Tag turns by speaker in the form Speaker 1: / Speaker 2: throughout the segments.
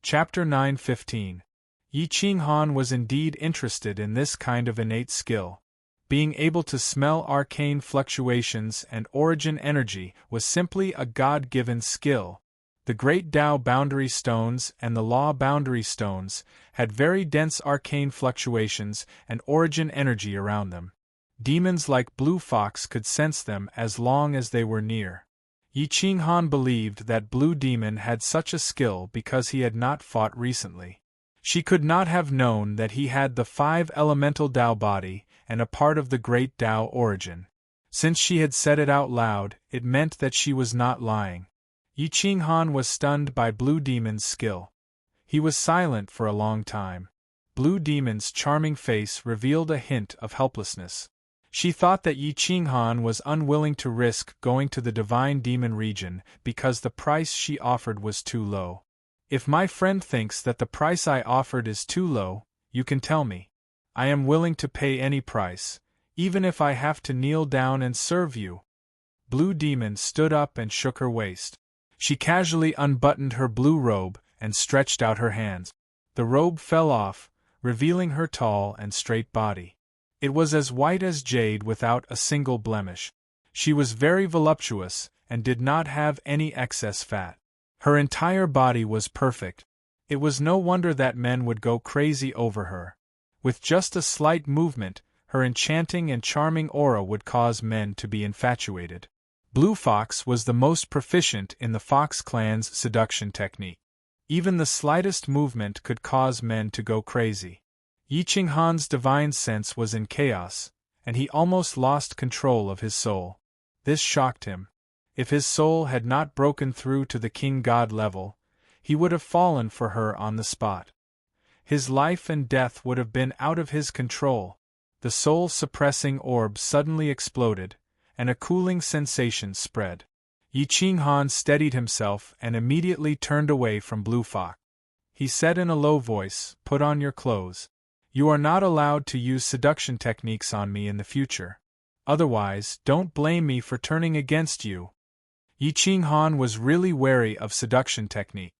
Speaker 1: Chapter 9:15. Yi Qinghan was indeed interested in this kind of innate skill. Being able to smell arcane fluctuations and origin energy was simply a God-given skill. The great Tao boundary stones and the law boundary stones had very dense arcane fluctuations and origin energy around them. Demons like Blue Fox could sense them as long as they were near. Yi Qinghan believed that Blue Demon had such a skill because he had not fought recently. She could not have known that he had the 5 elemental Tao body and a part of the great Tao origin. Since she had said it out loud, it meant that she was not lying. Yi Qinghan was stunned by Blue Demon's skill. He was silent for a long time. Blue Demon's charming face revealed a hint of helplessness. She thought that Yi Qinghan was unwilling to risk going to the Divine Demon region because the price she offered was too low. If my friend thinks that the price I offered is too low, you can tell me. I am willing to pay any price, even if I have to kneel down and serve you. Blue Demon stood up and shook her waist. She casually unbuttoned her blue robe and stretched out her hands. The robe fell off, revealing her tall and straight body. It was as white as jade without a single blemish. She was very voluptuous and did not have any excess fat. Her entire body was perfect. It was no wonder that men would go crazy over her. With just a slight movement, her enchanting and charming aura would cause men to be infatuated. Blue Fox was the most proficient in the Fox clan's seduction technique. Even the slightest movement could cause men to go crazy. Yi Qinghan's divine sense was in chaos, and he almost lost control of his soul. This shocked him. If his soul had not broken through to the king-god level, he would have fallen for her on the spot. His life and death would have been out of his control. The soul-suppressing orb suddenly exploded, and a cooling sensation spread. Yi Qinghan steadied himself and immediately turned away from Blue Fox. He said in a low voice, "Put on your clothes. You are not allowed to use seduction techniques on me in the future. Otherwise, don't blame me for turning against you." Yi Qinghan was really wary of seduction technique.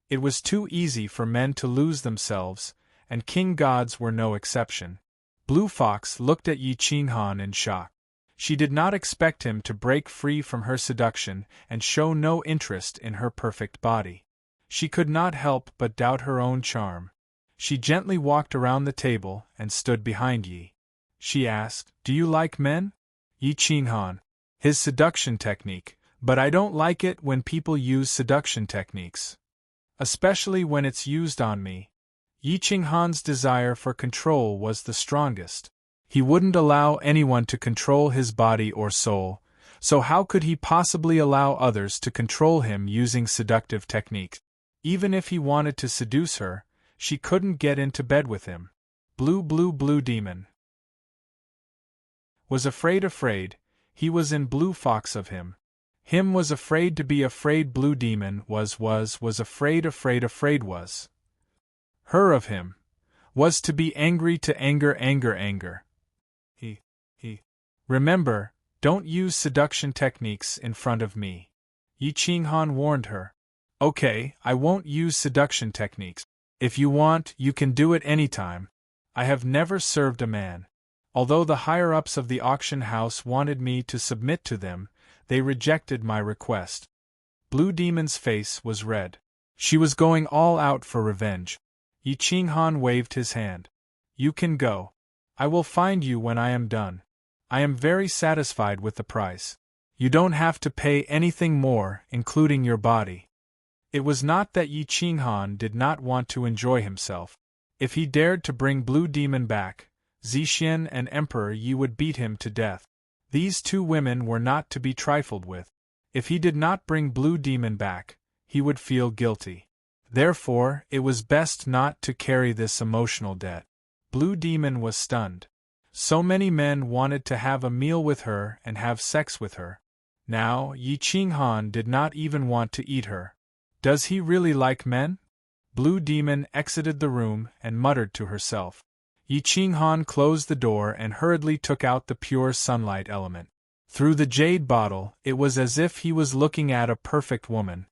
Speaker 1: It was too easy for men to lose themselves, and king gods were no exception. Blue Fox looked at Yi Qinghan in shock. She did not expect him to break free from her seduction and show no interest in her perfect body. She could not help but doubt her own charm. She gently walked around the table and stood behind Yi. She asked, "Do you like men?" Yi Qinghan. His seduction technique, but I don't like it when people use seduction techniques. Especially when it's used on me. Yi Qinghan's desire for control was the strongest. He wouldn't allow anyone to control his body or soul, so how could he possibly allow others to control him using seductive techniques? Even if he wanted to seduce her, she couldn't get into bed with him. Blue Demon was afraid, he was in Blue Fox of him. Him was afraid to be afraid. Blue Demon was afraid was. Her of him was to be angry to anger. He. Remember, don't use seduction techniques in front of me. Yi Qinghan warned her. Okay, I won't use seduction techniques. If you want, you can do it anytime. I have never served a man. Although the higher-ups of the auction house wanted me to submit to them, they rejected my request. Blue Demon's face was red. She was going all out for revenge. Yi Qinghan waved his hand. You can go. I will find you when I am done. I am very satisfied with the price. You don't have to pay anything more, including your body. It was not that Yi Qinghan did not want to enjoy himself. If he dared to bring Blue Demon back, Zixian and Emperor Yi would beat him to death. These two women were not to be trifled with. If he did not bring Blue Demon back, he would feel guilty. Therefore, it was best not to carry this emotional debt. Blue Demon was stunned. So many men wanted to have a meal with her and have sex with her. Now, Yi Qinghan did not even want to eat her. Does he really like men? Blue Demon exited the room and muttered to herself. Yi Qinghan closed the door and hurriedly took out the pure sunlight element. Through the jade bottle, it was as if he was looking at a perfect woman.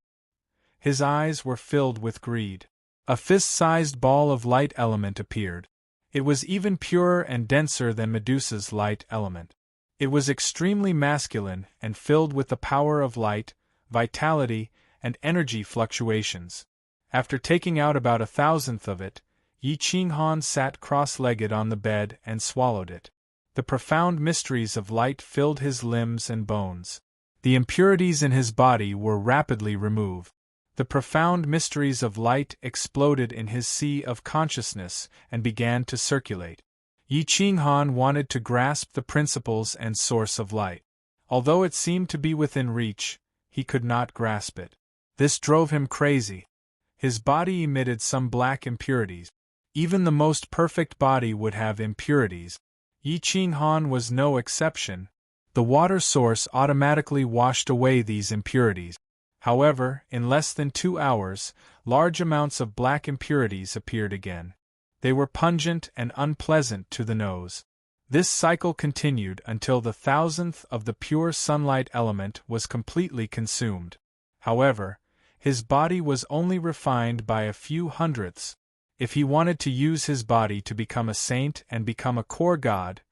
Speaker 1: His eyes were filled with greed. A fist-sized ball of light element appeared. It was even purer and denser than Medusa's light element. It was extremely masculine and filled with the power of light, vitality, and energy fluctuations. After taking out about 1,000th of it, Yi Qinghan sat cross-legged on the bed and swallowed it. The profound mysteries of light filled his limbs and bones. The impurities in his body were rapidly removed. The profound mysteries of light exploded in his sea of consciousness and began to circulate. Yi Qinghan wanted to grasp the principles and source of light. Although it seemed to be within reach, he could not grasp it. This drove him crazy. His body emitted some black impurities. Even the most perfect body would have impurities. Yi Qinghan was no exception. The water source automatically washed away these impurities. However, in less than 2 hours, large amounts of black impurities appeared again. They were pungent and unpleasant to the nose. This cycle continued until the 1,000th of the pure sunlight element was completely consumed. However, his body was only refined by a few hundredths. If he wanted to use his body to become a saint and become a core god,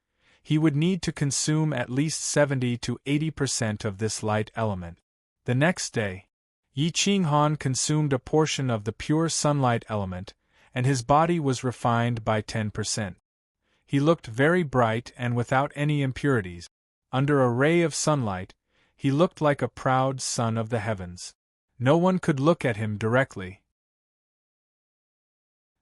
Speaker 1: he would need to consume at least 70 to 80% of this light element. The next day, Yi Qinghan consumed a portion of the pure sunlight element, and his body was refined by 10%. He looked very bright and without any impurities. Under a ray of sunlight, he looked like a proud son of the heavens. No one could look at him directly.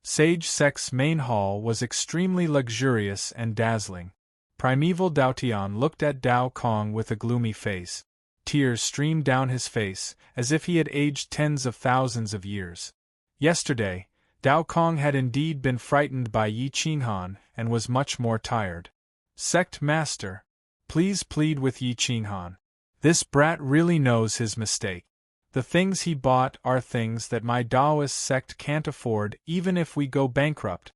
Speaker 1: Sage Sect's main hall was extremely luxurious and dazzling. Primeval Daotian looked at Dao Kong with a gloomy face. Tears streamed down his face, as if he had aged tens of thousands of years. Yesterday, Dao Kong had indeed been frightened by Yi Qinghan and was much more tired. Sect Master, please plead with Yi Qinghan. This brat really knows his mistake. The things he bought are things that my Taoist sect can't afford even if we go bankrupt.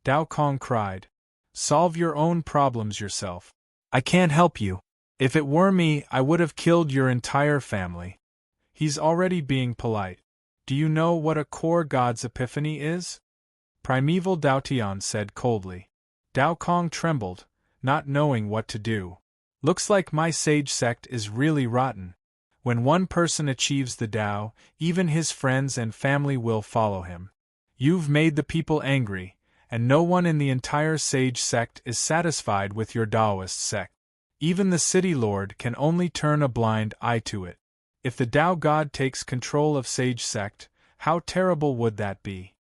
Speaker 1: Dao Kong cried. Solve your own problems yourself. I can't help you. If it were me, I would have killed your entire family. He's already being polite. Do you know what a core god's epiphany is? Primeval Daotian said coldly. Dao Kong trembled, not knowing what to do. Looks like my sage sect is really rotten. When one person achieves the Tao, even his friends and family will follow him. You've made the people angry, and no one in the entire sage sect is satisfied with your Taoist sect. Even the city lord can only turn a blind eye to it. If the Tao God takes control of Sage Sect, how terrible would that be?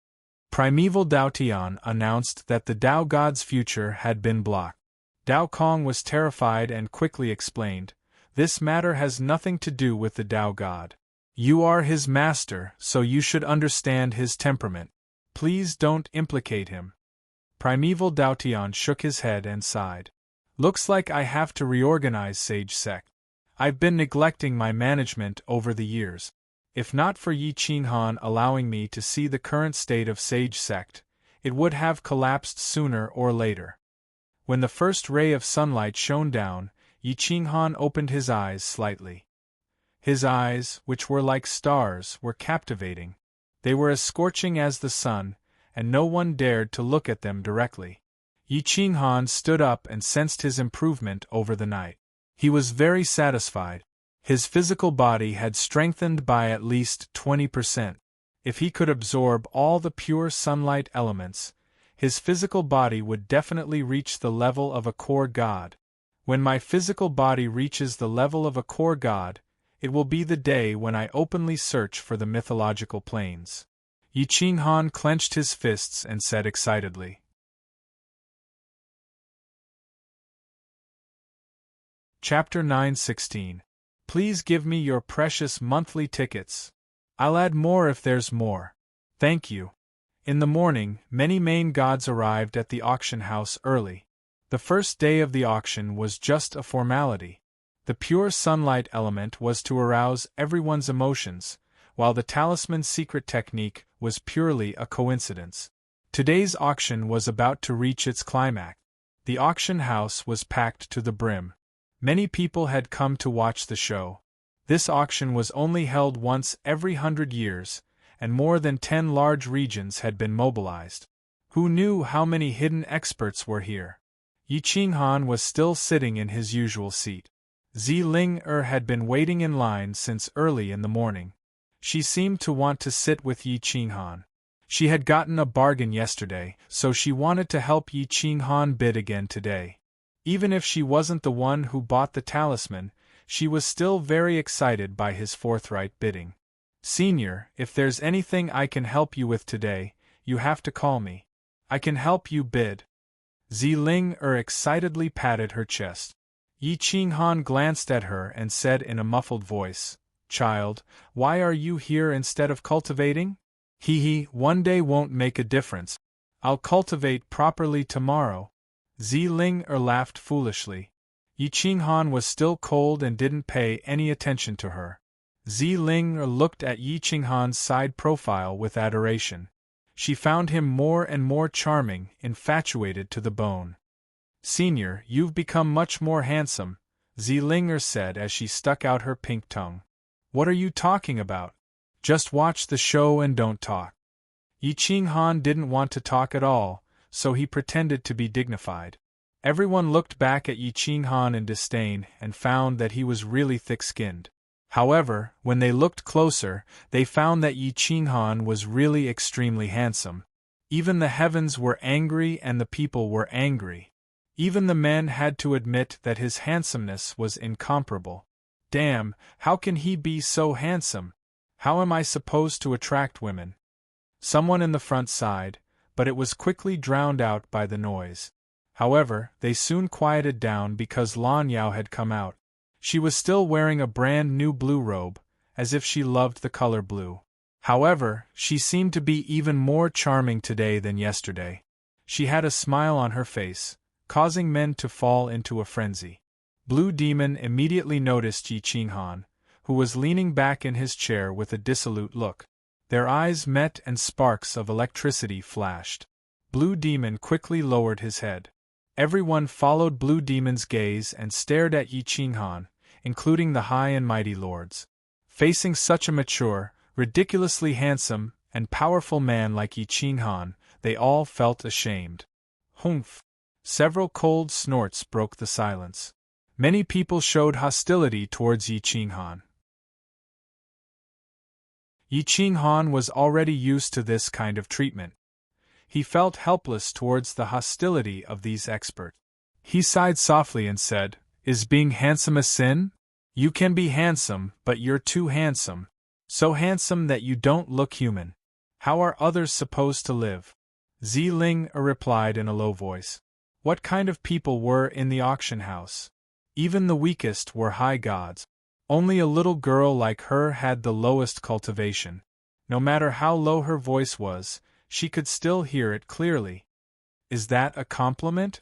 Speaker 1: Primeval Daotian announced that the Tao God's future had been blocked. Dao Kong was terrified and quickly explained, this matter has nothing to do with the Tao God. You are his master, so you should understand his temperament. Please don't implicate him. Primeval Daotian shook his head and sighed. Looks like I have to reorganize Sage Sect. I've been neglecting my management over the years. If not for Yi Qinghan allowing me to see the current state of Sage Sect, it would have collapsed sooner or later. When the first ray of sunlight shone down, Yi Qinghan opened his eyes slightly. His eyes, which were like stars, were captivating. They were as scorching as the sun, and no one dared to look at them directly. Yi Qinghan stood up and sensed his improvement over the night. He was very satisfied. His physical body had strengthened by at least 20%. If he could absorb all the pure sunlight elements, his physical body would definitely reach the level of a core god. When my physical body reaches the level of a core god, it will be the day when I openly search for the mythological planes. Yi Qinghan clenched his fists and said excitedly. Chapter 9:16. Please give me your precious monthly tickets. I'll add more if there's more. Thank you. In the morning, many main gods arrived at the auction house early. The first day of the auction was just a formality. The pure sunlight element was to arouse everyone's emotions, while the talisman secret technique was purely a coincidence. Today's auction was about to reach its climax. The auction house was packed to the brim. Many people had come to watch the show. This auction was only held once every 100 years, and more than 10 large regions had been mobilized. Who knew how many hidden experts were here? Yi Qinghan was still sitting in his usual seat. Ling had been waiting in line since early in the morning. She seemed to want to sit with Yi Qinghan. She had gotten a bargain yesterday, so she wanted to help Yi Qinghan bid again today. Even if she wasn't the one who bought the talisman, she was still very excited by his forthright bidding. Senior, if there's anything I can help you with today, you have to call me. I can help you bid. Ling excitedly patted her chest. Yi Qinghan glanced at her and said in a muffled voice, "Child, why are you here instead of cultivating?" One day won't make a difference. I'll cultivate properly tomorrow." Ling laughed foolishly. Yi Qinghan was still cold and didn't pay any attention to her. Ling looked at Yi Qinghan's side profile with adoration. She found him more and more charming, infatuated to the bone. "Senior, you've become much more handsome," Ling said as she stuck out her pink tongue. "What are you talking about? Just watch the show and don't talk." Yi Qinghan didn't want to talk at all, so he pretended to be dignified. Everyone looked back at Yi Qinghan in disdain and found that he was really thick-skinned. However, when they looked closer, they found that Yi Qinghan was really extremely handsome. Even the heavens were angry and the people were angry. Even the men had to admit that his handsomeness was incomparable. Damn, how can he be so handsome? How am I supposed to attract women? Someone in the front sighed, but it was quickly drowned out by the noise. However, they soon quieted down because Lan Yao had come out. She was still wearing a brand new blue robe, as if she loved the color blue. However, she seemed to be even more charming today than yesterday. She had a smile on her face, causing men to fall into a frenzy. Blue Demon immediately noticed Yi Qinghan, who was leaning back in his chair with a dissolute look. Their eyes met and sparks of electricity flashed. Blue Demon quickly lowered his head. Everyone followed Blue Demon's gaze and stared at Yi Qinghan, including the high and mighty lords. Facing such a mature, ridiculously handsome, and powerful man like Yi Qinghan, they all felt ashamed. Humph! Several cold snorts broke the silence. Many people showed hostility towards Yi Qinghan. Yi Qinghan was already used to this kind of treatment. He felt helpless towards the hostility of these experts. He sighed softly and said, "Is being handsome a sin? You can be handsome, but you're too handsome. So handsome that you don't look human. How are others supposed to live?" Ling replied in a low voice. What kind of people were in the auction house? Even the weakest were high gods. Only a little girl like her had the lowest cultivation. No matter how low her voice was, she could still hear it clearly. Is that a compliment?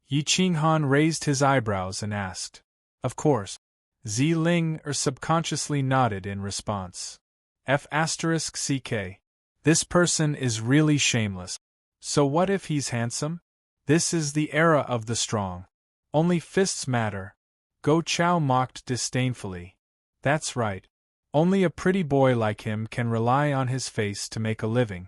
Speaker 1: Yi Qinghan raised his eyebrows and asked. Of course. Ling subconsciously nodded in response. F***ck. This person is really shameless. So what if he's handsome? This is the era of the strong. Only fists matter. Go Chao mocked disdainfully. That's right. Only a pretty boy like him can rely on his face to make a living.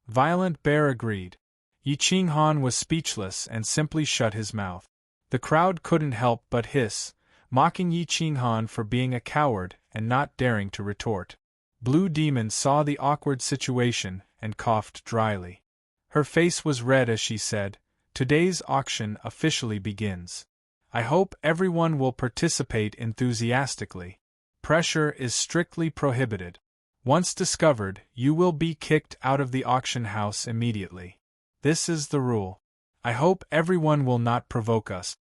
Speaker 1: Violent Bear agreed. Yi Qinghan was speechless and simply shut his mouth. The crowd couldn't help but hiss, mocking Yi Qinghan for being a coward and not daring to retort. Blue Demon saw the awkward situation and coughed dryly. Her face was red as she said, "Today's auction officially begins. I hope everyone will participate enthusiastically. Pressure is strictly prohibited. Once discovered, you will be kicked out of the auction house immediately. This is the rule. I hope everyone will not provoke us.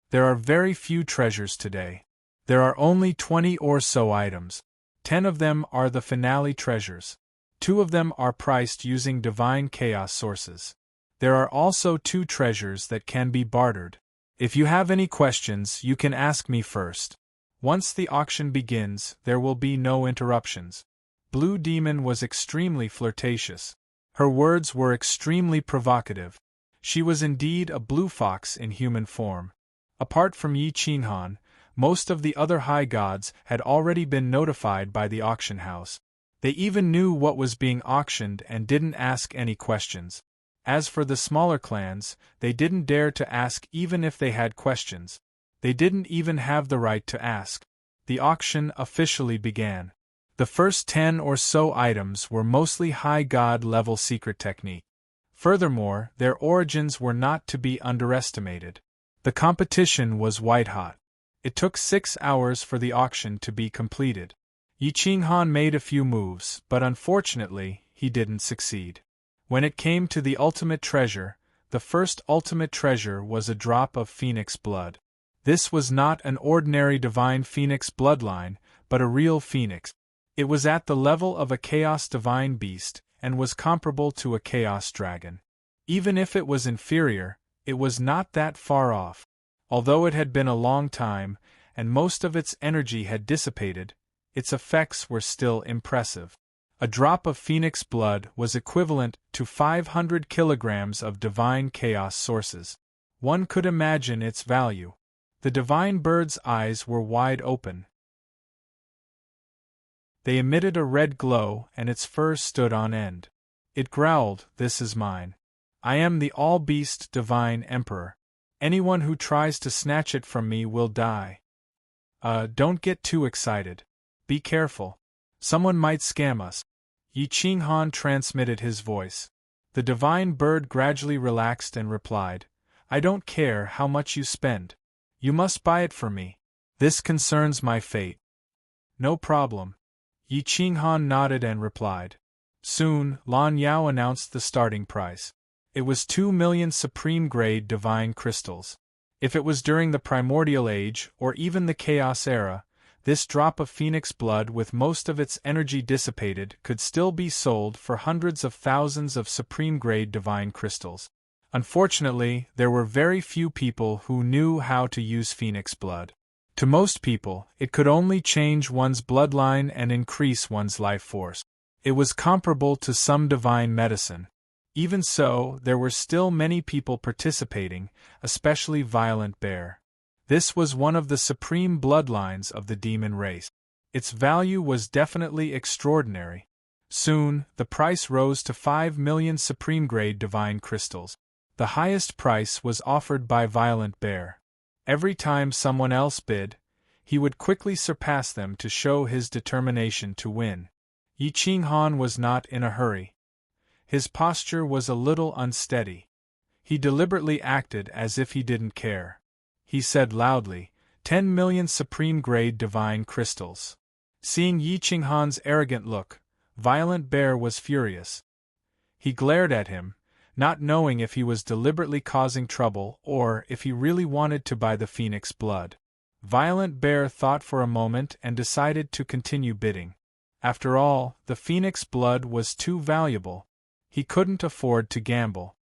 Speaker 1: There are very few treasures today. There are only 20 or so items. 10 of them are the finale treasures. 2 of them are priced using divine chaos sources. There are also 2 treasures that can be bartered. If you have any questions, you can ask me first. Once the auction begins, there will be no interruptions." Blue Demon was extremely flirtatious. Her words were extremely provocative. She was indeed a blue fox in human form. Apart from Yi Qinghan, most of the other high gods had already been notified by the auction house. They even knew what was being auctioned and didn't ask any questions. As for the smaller clans, they didn't dare to ask even if they had questions. They didn't even have the right to ask. The auction officially began. The first 10 or so items were mostly high god level secret technique. Furthermore, their origins were not to be underestimated. The competition was white-hot. It took 6 hours for the auction to be completed. Yi Qinghan made a few moves, but unfortunately, he didn't succeed. When it came to the ultimate treasure, the first ultimate treasure was a drop of phoenix blood. This was not an ordinary divine phoenix bloodline, but a real phoenix. It was at the level of a chaos divine beast, and was comparable to a chaos dragon. Even if it was inferior, it was not that far off. Although it had been a long time, and most of its energy had dissipated, its effects were still impressive. A drop of phoenix blood was equivalent to 500 kilograms of divine chaos sources. One could imagine its value. The divine bird's eyes were wide open. They emitted a red glow, and its fur stood on end. It growled, "This is mine. I am the all-beast divine emperor. Anyone who tries to snatch it from me will die. Don't get too excited. Be careful. Someone might scam us." Yi Qinghan transmitted his voice. The divine bird gradually relaxed and replied, "I don't care how much you spend. You must buy it for me. This concerns my fate." "No problem." Yi Qinghan nodded and replied. Soon, Lan Yao announced the starting price. It was 2 million supreme-grade divine crystals. If it was during the primordial age, or even the chaos era, this drop of phoenix blood with most of its energy dissipated could still be sold for hundreds of thousands of supreme-grade divine crystals. Unfortunately, there were very few people who knew how to use phoenix blood. To most people, it could only change one's bloodline and increase one's life force. It was comparable to some divine medicine. Even so, there were still many people participating, especially Violent Bear. This was one of the supreme bloodlines of the demon race. Its value was definitely extraordinary. Soon, the price rose to 5 million supreme-grade divine crystals. The highest price was offered by Violent Bear. Every time someone else bid, he would quickly surpass them to show his determination to win. Yi Qinghan was not in a hurry. His posture was a little unsteady. He deliberately acted as if he didn't care. He said loudly, 10 million supreme-grade divine crystals. Seeing Yi Qinghan's arrogant look, Violent Bear was furious. He glared at him, not knowing if he was deliberately causing trouble or if he really wanted to buy the phoenix blood. Violent Bear thought for a moment and decided to continue bidding. After all, the phoenix blood was too valuable. He couldn't afford to gamble.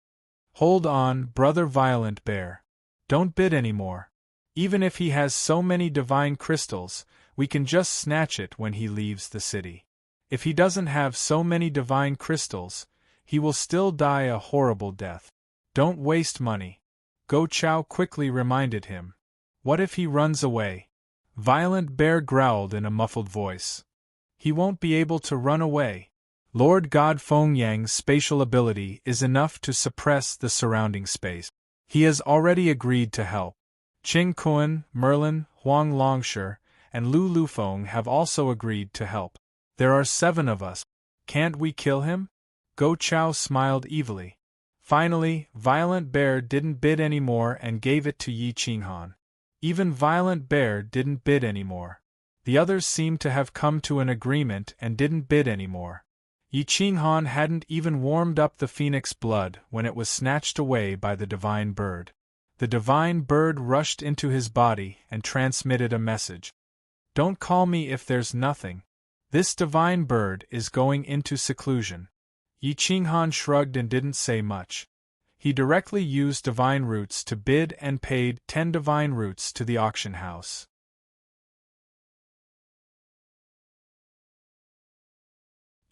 Speaker 1: "Hold on, brother Violent Bear. Don't bid anymore. Even if he has so many divine crystals, we can just snatch it when he leaves the city. If he doesn't have so many divine crystals, he will still die a horrible death. Don't waste money." Go Chao quickly reminded him. "What if he runs away?" Violent Bear growled in a muffled voice. "He won't be able to run away. Lord God Fengyang's spatial ability is enough to suppress the surrounding space. He has already agreed to help. Qing Kuan, Merlin, Huang Longshi, and Lu Lufeng have also agreed to help. There are 7 of us. Can't we kill him?" Go Chao smiled evilly. Finally, Violent Bear didn't bid anymore and gave it to Yi Qinghan. Even Violent Bear didn't bid anymore. The others seemed to have come to an agreement and didn't bid anymore. Yi Qinghan hadn't even warmed up the phoenix blood when it was snatched away by the divine bird. The divine bird rushed into his body and transmitted a message. "Don't call me if there's nothing. This divine bird is going into seclusion." Yi Qinghan shrugged and didn't say much. He directly used divine roots to bid and paid 10 divine roots to the auction house.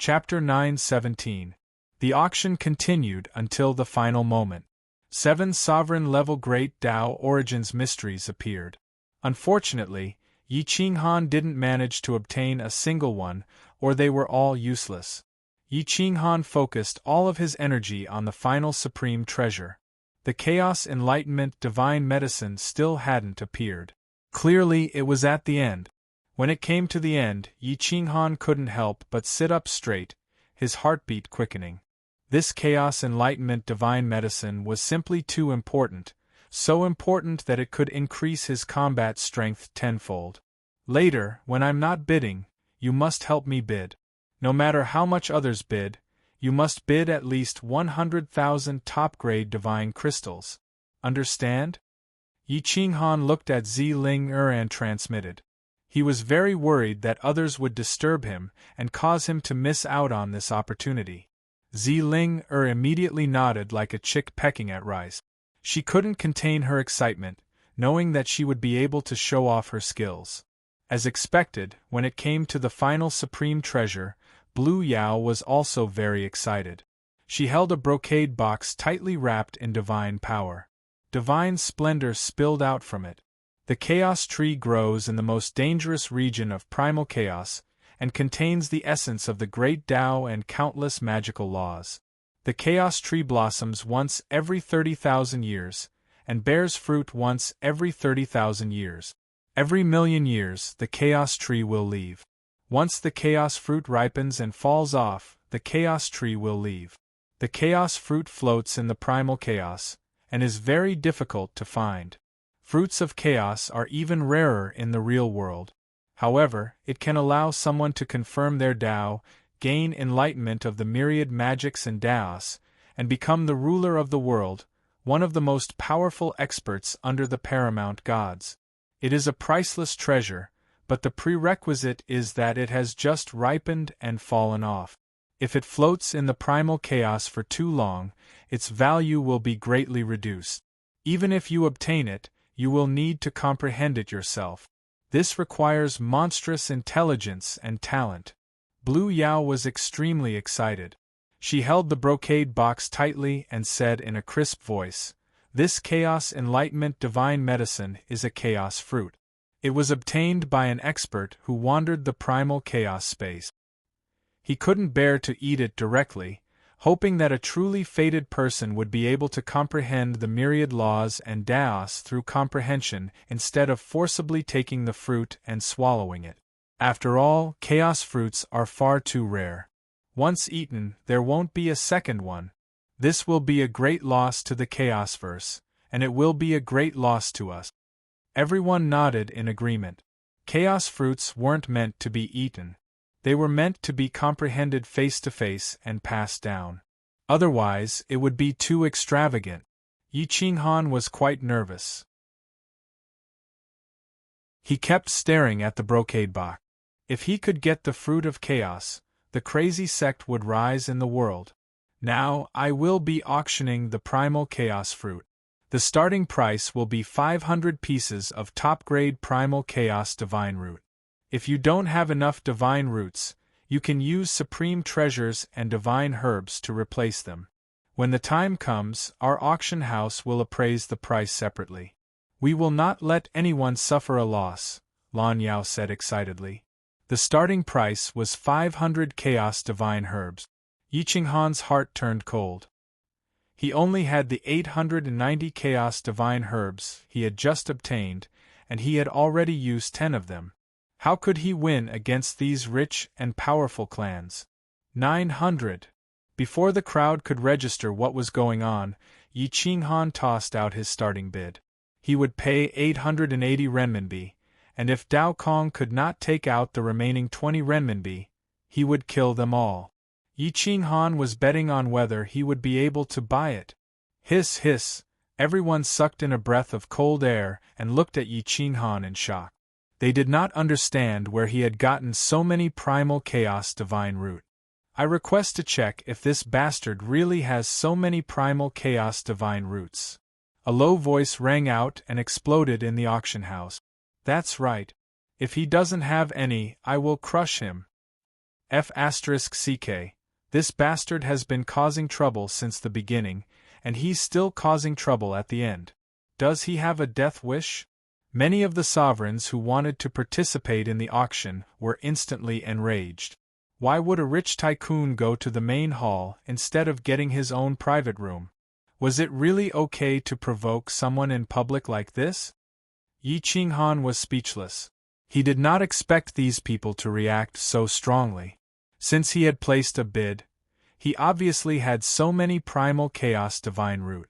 Speaker 1: Chapter 9:17. The auction continued until the final moment. 7 sovereign-level Great Tao Origins mysteries appeared. Unfortunately, Yi Qinghan didn't manage to obtain a single one, or they were all useless. Yi Qinghan focused all of his energy on the final supreme treasure. The Chaos Enlightenment Divine Medicine still hadn't appeared. Clearly, it was at the end. When it came to the end, Yi Qinghan couldn't help but sit up straight, his heartbeat quickening. This Chaos Enlightenment Divine Medicine was simply too important, so important that it could increase his combat strength tenfold. Later, when I'm not bidding, you must help me bid. No matter how much others bid, you must bid at least 100,000 top-grade divine crystals. Understand? Yi Qinghan looked at Ling and transmitted. He was very worried that others would disturb him and cause him to miss out on this opportunity. Ling immediately nodded like a chick pecking at rice. She couldn't contain her excitement, knowing that she would be able to show off her skills. As expected, when it came to the final supreme treasure, Blue Yao was also very excited. She held a brocade box tightly wrapped in divine power. Divine splendor spilled out from it. The chaos tree grows in the most dangerous region of primal chaos, and contains the essence of the great Tao and countless magical laws. The chaos tree blossoms once every 30,000 years, and bears fruit once every 30,000 years. Every million years, the chaos tree will leave. Once the chaos fruit ripens and falls off, the chaos tree will leave. The chaos fruit floats in the primal chaos, and is very difficult to find. Fruits of chaos are even rarer in the real world. However, it can allow someone to confirm their Tao, gain enlightenment of the myriad magics and Taos, and become the ruler of the world, one of the most powerful experts under the paramount gods. It is a priceless treasure, but the prerequisite is that it has just ripened and fallen off. If it floats in the primal chaos for too long, its value will be greatly reduced. Even if you obtain it, you will need to comprehend it yourself. This requires monstrous intelligence and talent. Blue Yao was extremely excited. She held the brocade box tightly and said in a crisp voice, "This Chaos Enlightenment Divine Medicine is a chaos fruit. It was obtained by an expert who wandered the primal chaos space. He couldn't bear to eat it directly, hoping that a truly fated person would be able to comprehend the myriad laws and Taos through comprehension instead of forcibly taking the fruit and swallowing it. After all, chaos fruits are far too rare. Once eaten, there won't be a second one. This will be a great loss to the Chaosverse, and it will be a great loss to us." Everyone nodded in agreement. Chaos fruits weren't meant to be eaten. They were meant to be comprehended face to face and passed down. Otherwise, it would be too extravagant. Yi Qinghan was quite nervous. He kept staring at the brocade box. If he could get the fruit of chaos, the crazy sect would rise in the world. Now, I will be auctioning the primal chaos fruit. The starting price will be 500 pieces of top-grade primal chaos divine root. If you don't have enough divine roots, you can use supreme treasures and divine herbs to replace them. When the time comes, our auction house will appraise the price separately. We will not let anyone suffer a loss, Lan Yao said excitedly. The starting price was 500 chaos divine herbs. Yi Qinghan's heart turned cold. He only had the 890 chaos divine herbs he had just obtained, and he had already used 10 of them. How could he win against these rich and powerful clans? 900. Before the crowd could register what was going on, Yi Qinghan tossed out his starting bid. He would pay 880 renminbi, and if Dao Kong could not take out the remaining 20 renminbi, he would kill them all. Yi Qinghan was betting on whether he would be able to buy it. Hiss, hiss! Everyone sucked in a breath of cold air and looked at Yi Qinghan in shock. They did not understand where he had gotten so many primal chaos divine root. I request to check if this bastard really has so many primal chaos divine roots. A low voice rang out and exploded in the auction house. That's right. If he doesn't have any, I will crush him. F***CK. This bastard has been causing trouble since the beginning, and he's still causing trouble at the end. Does he have a death wish? Many of the sovereigns who wanted to participate in the auction were instantly enraged. Why would a rich tycoon go to the main hall instead of getting his own private room? Was it really okay to provoke someone in public like this? Yi Qinghan was speechless. He did not expect these people to react so strongly. Since he had placed a bid, he obviously had so many primal chaos divine root.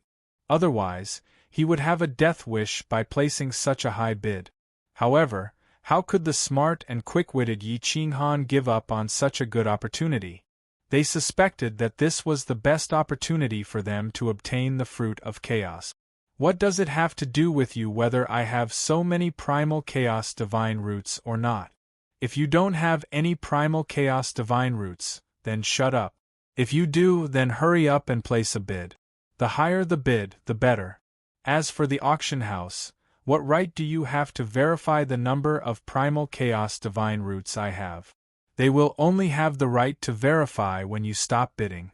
Speaker 1: Otherwise, he would have a death wish by placing such a high bid. However, how could the smart and quick-witted Yi Qinghan give up on such a good opportunity? They suspected that this was the best opportunity for them to obtain the fruit of chaos. What does it have to do with you whether I have so many primal chaos divine roots or not? If you don't have any primal chaos divine roots, then shut up. If you do, then hurry up and place a bid. The higher the bid, the better. As for the auction house, what right do you have to verify the number of primal chaos divine roots I have? They will only have the right to verify when you stop bidding.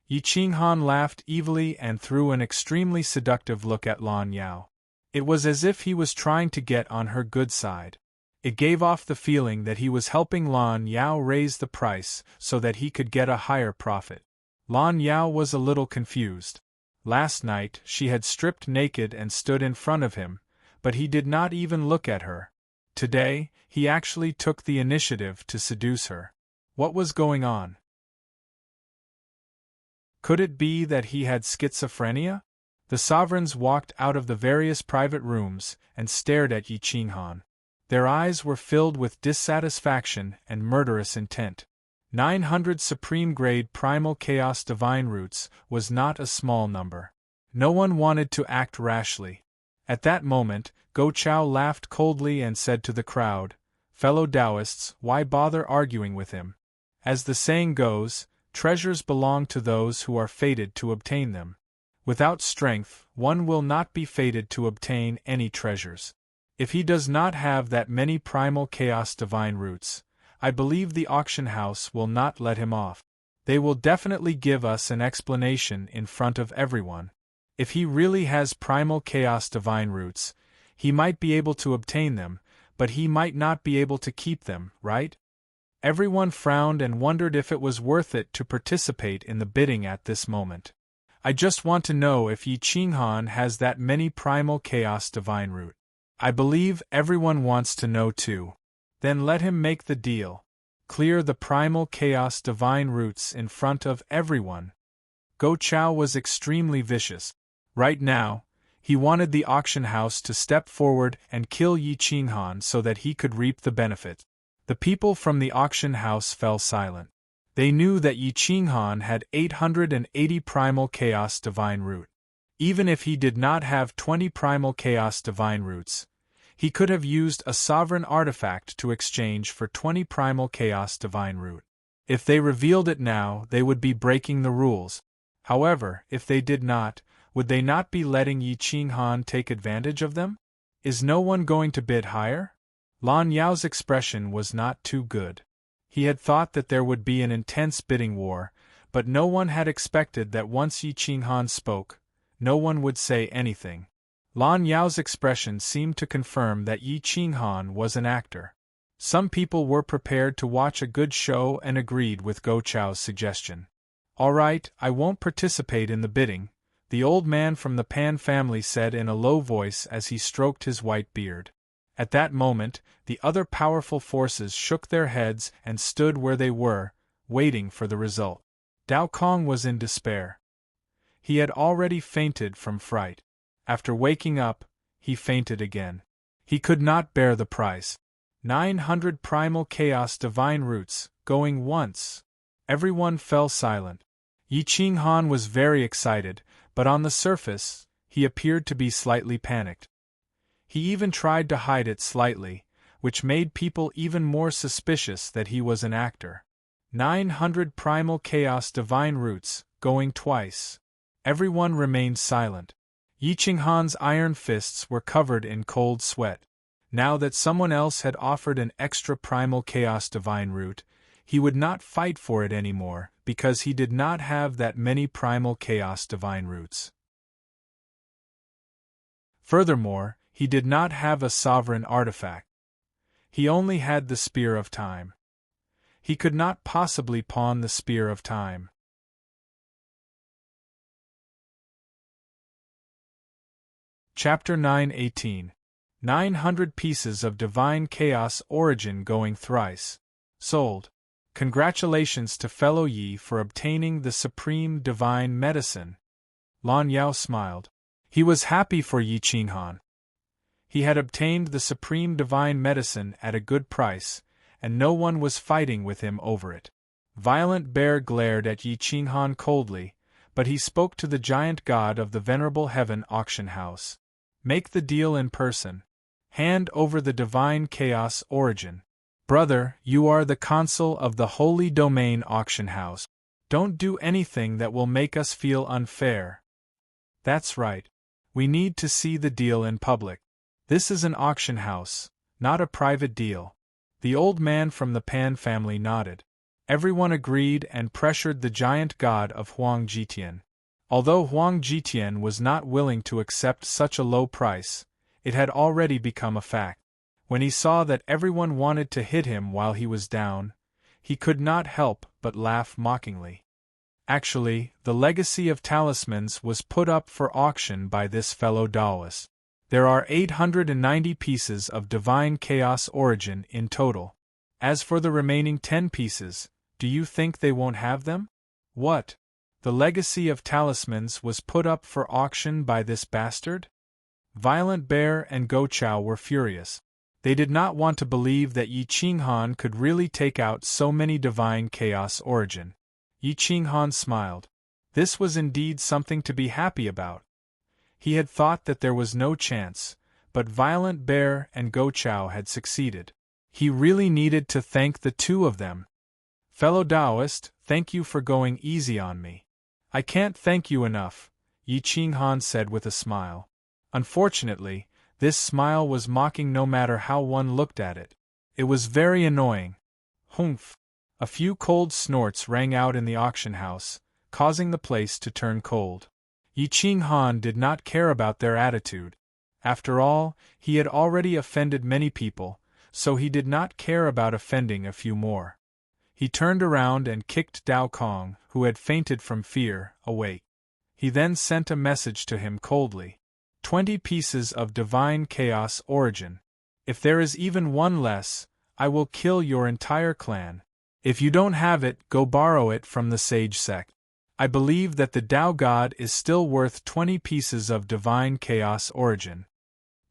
Speaker 1: Yi Qinghan laughed evilly and threw an extremely seductive look at Lan Yao. It was as if he was trying to get on her good side. It gave off the feeling that he was helping Lan Yao raise the price so that he could get a higher profit. Lan Yao was a little confused. Last night she had stripped naked and stood in front of him, but he did not even look at her. Today, he actually took the initiative to seduce her. What was going on? Could it be that he had schizophrenia? The sovereigns walked out of the various private rooms and stared at Yi Qinghan. Their eyes were filled with dissatisfaction and murderous intent. 900 supreme-grade primal chaos divine roots was not a small number. No one wanted to act rashly. At that moment, Go Chao laughed coldly and said to the crowd, "Fellow Taoists, why bother arguing with him? As the saying goes, treasures belong to those who are fated to obtain them. Without strength, one will not be fated to obtain any treasures. If he does not have that many primal chaos divine roots, I believe the auction house will not let him off. They will definitely give us an explanation in front of everyone. If he really has primal chaos divine roots, he might be able to obtain them, but he might not be able to keep them, right?" Everyone frowned and wondered if it was worth it to participate in the bidding at this moment. "I just want to know if Yi Qinghan has that many primal chaos divine root. I believe everyone wants to know too. Then let him make the deal. Clear the primal chaos divine roots in front of everyone." Go Chao was extremely vicious. Right now, he wanted the auction house to step forward and kill Yi Qinghan so that he could reap the benefit. The people from the auction house fell silent. They knew that Yi Qinghan had 880 primal chaos divine root. Even if he did not have 20 primal chaos divine roots, he could have used a sovereign artifact to exchange for 20 primal chaos divine root. If they revealed it now, they would be breaking the rules. However, if they did not, would they not be letting Yi Qinghan take advantage of them? Is no one going to bid higher? Lan Yao's expression was not too good. He had thought that there would be an intense bidding war, but no one had expected that once Yi Qinghan spoke, no one would say anything. Lan Yao's expression seemed to confirm that Yi Qinghan was an actor. Some people were prepared to watch a good show and agreed with Go Chao's suggestion. "All right, I won't participate in the bidding," the old man from the Pan family said in a low voice as he stroked his white beard. At that moment, the other powerful forces shook their heads and stood where they were, waiting for the result. Dao Kong was in despair. He had already fainted from fright. After waking up, he fainted again. He could not bear the price. 900 primal chaos divine roots, going once. Everyone fell silent. Yi Qinghan was very excited, but on the surface, he appeared to be slightly panicked. He even tried to hide it slightly, which made people even more suspicious that he was an actor. 900 primal chaos divine roots, going twice. Everyone remained silent. Yi Qinghan's iron fists were covered in cold sweat. Now that someone else had offered an extra primal chaos divine root, he would not fight for it anymore, because he did not have that many primal chaos divine roots. Furthermore, He did not have a sovereign artifact. He only had the Spear of Time. He could not possibly pawn the Spear of Time. Chapter 9:18. 900 pieces of divine chaos origin going thrice. Sold. Congratulations to fellow Yi for obtaining the supreme divine medicine. Lan Yao smiled. He was happy for Yi Qinghan. He had obtained the supreme divine medicine at a good price, and no one was fighting with him over it. Violent Bear glared at Yi Qinghan coldly, but he spoke to the giant god of the Venerable Heaven auction house. Make the deal in person. Hand over the divine chaos origin. Brother, you are the consul of the Holy Domain auction house. Don't do anything that will make us feel unfair. That's right. We need to see the deal in public. This is an auction house, not a private deal. The old man from the Pan family nodded. Everyone agreed and pressured the giant god of Huang Jitian. Although Huang Jitian was not willing to accept such a low price, it had already become a fact. When he saw that everyone wanted to hit him while he was down, he could not help but laugh mockingly. Actually, the legacy of talismans was put up for auction by this fellow Taoist. There are 890 pieces of divine chaos origin in total. As for the remaining 10 pieces, do you think they won't have them? What? The legacy of talismans was put up for auction by this bastard? Violent Bear and Go Chao were furious. They did not want to believe that Yi Qinghan could really take out so many divine chaos origin. Yi Qinghan smiled. This was indeed something to be happy about. He had thought that there was no chance, but Violent Bear and Go Chao had succeeded. He really needed to thank the two of them. Fellow Taoist, thank you for going easy on me. I can't thank you enough, Yi Qinghan said with a smile. Unfortunately, this smile was mocking no matter how one looked at it. It was very annoying. Humph! A few cold snorts rang out in the auction house, causing the place to turn cold. Yi Qinghan did not care about their attitude. After all, he had already offended many people, so he did not care about offending a few more. He turned around and kicked Dao Kong, who had fainted from fear, awake. He then sent a message to him coldly. 20 pieces of divine chaos origin. If there is even one less, I will kill your entire clan. If you don't have it, go borrow it from the sage sect. I believe that the Dao God is still worth 20 pieces of divine chaos origin.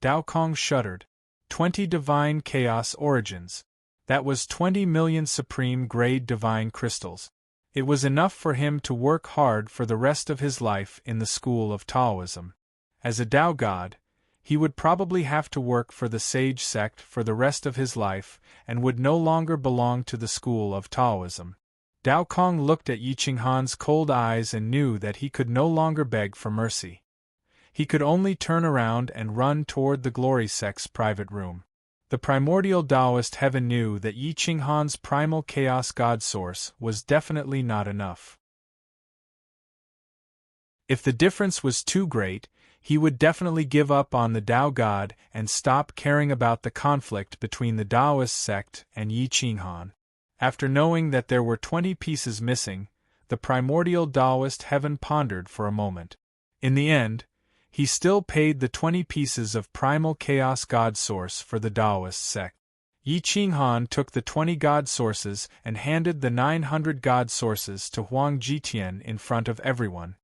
Speaker 1: Dao Kong shuddered. 20 divine chaos origins. That was 20 million supreme grade divine crystals. It was enough for him to work hard for the rest of his life in the school of Taoism. As a Dao God, he would probably have to work for the sage sect for the rest of his life and would no longer belong to the school of Taoism. Dao Kong looked at Yi Qinghan's cold eyes and knew that he could no longer beg for mercy. He could only turn around and run toward the glory sect's private room. The primordial Taoist heaven knew that Yi Qinghan's primal chaos god source was definitely not enough. If the difference was too great, he would definitely give up on the Dao God and stop caring about the conflict between the Taoist sect and Yi Qinghan. After knowing that there were 20 pieces missing, the primordial Taoist heaven pondered for a moment. In the end, he still paid the 20 pieces of primal chaos god source for the Taoist sect. Yi Qinghan took the 20 god sources and handed the 900 god sources to Huang Jitian in front of everyone.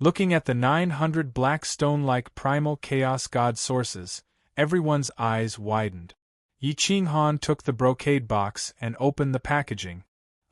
Speaker 1: Looking at the 900 black stone-like primal chaos god sources, everyone's eyes widened. Yi Qinghan took the brocade box and opened the packaging.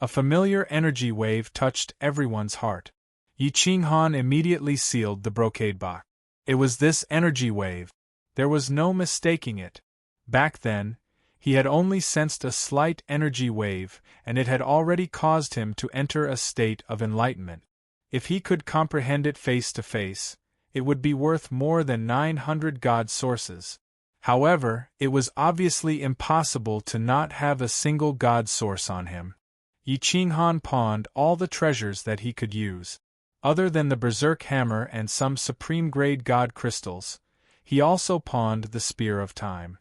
Speaker 1: A familiar energy wave touched everyone's heart. Yi Qinghan immediately sealed the brocade box. It was this energy wave. There was no mistaking it. Back then, he had only sensed a slight energy wave, and it had already caused him to enter a state of enlightenment. If he could comprehend it face to face, it would be worth more than 900 god sources. However, it was obviously impossible to not have a single god source on him. Yi Qinghan pawned all the treasures that he could use. Other than the berserk hammer and some supreme-grade god crystals, He also pawned the Spear of Time.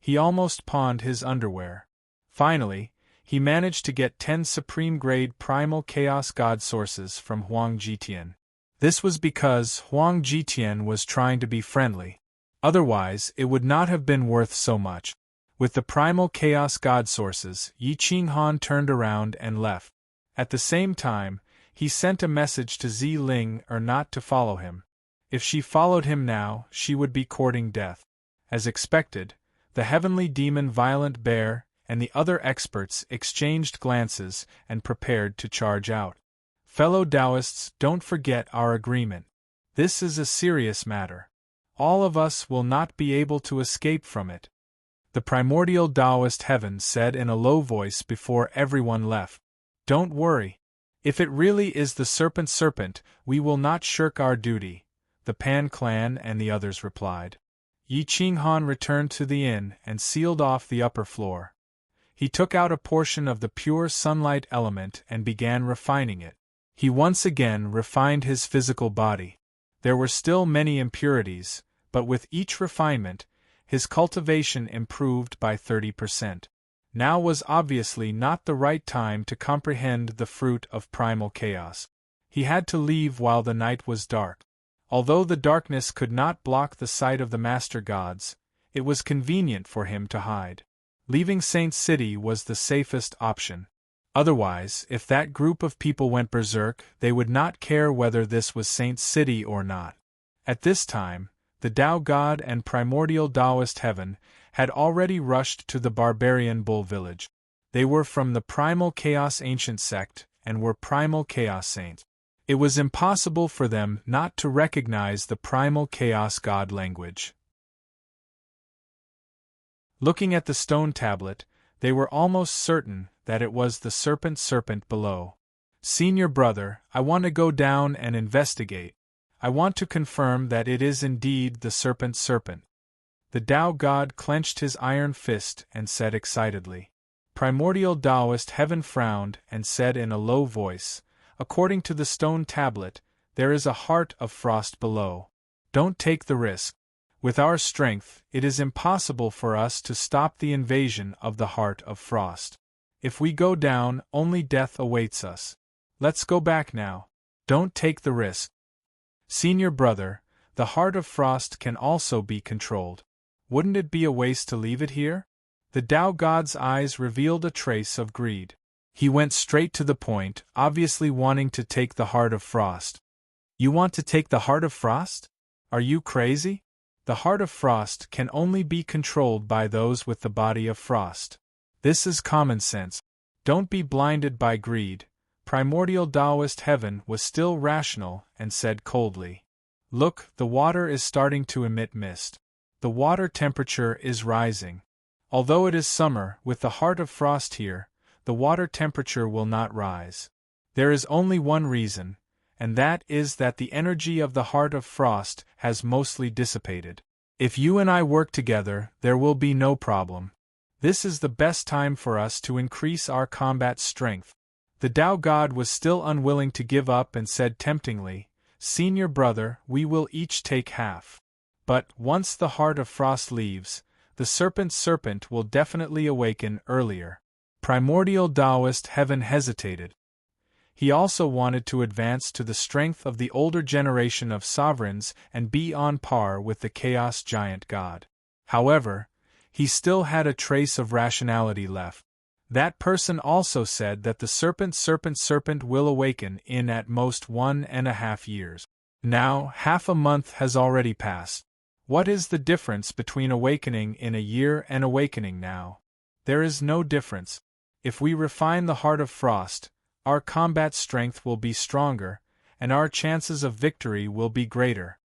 Speaker 1: He almost pawned his underwear. Finally, he managed to get 10 supreme-grade primal chaos god sources from Huang Jitian. This was because Huang Jitian was trying to be friendly. Otherwise, it would not have been worth so much. With the primal chaos god sources, Yi Qinghan turned around and left. At the same time, he sent a message to Zi Ling not to follow him. If she followed him now, she would be courting death. As expected, the heavenly demon Violent Bear and the other experts exchanged glances and prepared to charge out. Fellow Taoists, don't forget our agreement. This is a serious matter. All of us will not be able to escape from it. The primordial Taoist Heaven said in a low voice before everyone left. Don't worry. If it really is the serpent, we will not shirk our duty, the Pan clan and the others replied. Yi Qinghan returned to the inn and sealed off the upper floor. He took out a portion of the pure sunlight element and began refining it. He once again refined his physical body. There were still many impurities, but with each refinement, his cultivation improved by 30%. Now was obviously not the right time to comprehend the fruit of primal chaos. He had to leave while the night was dark. Although the darkness could not block the sight of the master gods, it was convenient for him to hide. Leaving Saint City was the safest option. Otherwise, if that group of people went berserk, they would not care whether this was Saint City or not. At this time, the Tao God and primordial Taoist Heaven had already rushed to the barbarian bull village. They were from the Primal Chaos Ancient Sect and were Primal Chaos Saints. It was impossible for them not to recognize the Primal Chaos God language. Looking at the stone tablet, they were almost certain that it was the serpent below. Senior brother, I want to go down and investigate. I want to confirm that it is indeed the serpent. The Tao God clenched his iron fist and said excitedly. Primordial Taoist Heaven frowned and said in a low voice, according to the stone tablet, there is a heart of frost below. Don't take the risk. With our strength, it is impossible for us to stop the invasion of the heart of frost. If we go down, only death awaits us. Let's go back now. Don't take the risk. Senior brother, the heart of frost can also be controlled. Wouldn't it be a waste to leave it here? The Tao God's eyes revealed a trace of greed. He went straight to the point, obviously wanting to take the heart of frost. You want to take the heart of frost? Are you crazy? The heart of frost can only be controlled by those with the body of frost. This is common sense. Don't be blinded by greed. Primordial Taoist Heaven was still rational and said coldly. Look, the water is starting to emit mist. The water temperature is rising. Although it is summer, with the heart of frost here, the water temperature will not rise. There is only one reason, and that is that the energy of the heart of frost has mostly dissipated. If you and I work together, there will be no problem. This is the best time for us to increase our combat strength. The Tao God was still unwilling to give up and said temptingly, Senior brother, we will each take half. But, once the heart of frost leaves, the serpent will definitely awaken earlier. Primordial Taoist Heaven hesitated. He also wanted to advance to the strength of the older generation of sovereigns and be on par with the Chaos Giant God. However, he still had a trace of rationality left. That person also said that the serpent will awaken in at most 1.5 years. Now, half a month has already passed. What is the difference between awakening in a year and awakening now? There is no difference. If we refine the heart of frost, our combat strength will be stronger, and our chances of victory will be greater.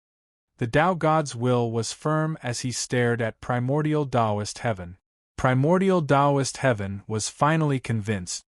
Speaker 1: The Tao God's will was firm as he stared at Primordial Taoist Heaven. Primordial Taoist Heaven was finally convinced.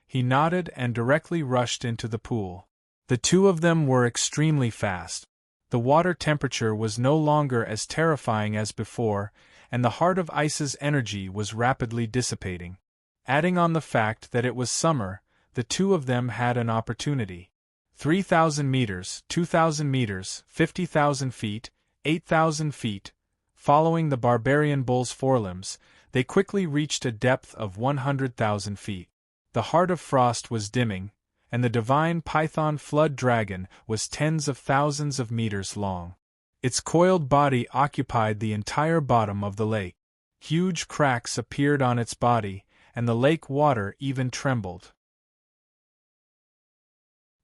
Speaker 1: He nodded and directly rushed into the pool. The two of them were extremely fast. The water temperature was no longer as terrifying as before, and the heart of ice's energy was rapidly dissipating. Adding on the fact that it was summer, the two of them had an opportunity. 3,000 meters, 2,000 meters, 50,000 feet, 8,000 feet. Following the barbarian bull's forelimbs, they quickly reached a depth of 100,000 feet. The heart of frost was dimming, and the divine python flood dragon was tens of thousands of meters long. Its coiled body occupied the entire bottom of the lake. Huge cracks appeared on its body, and the lake water even trembled.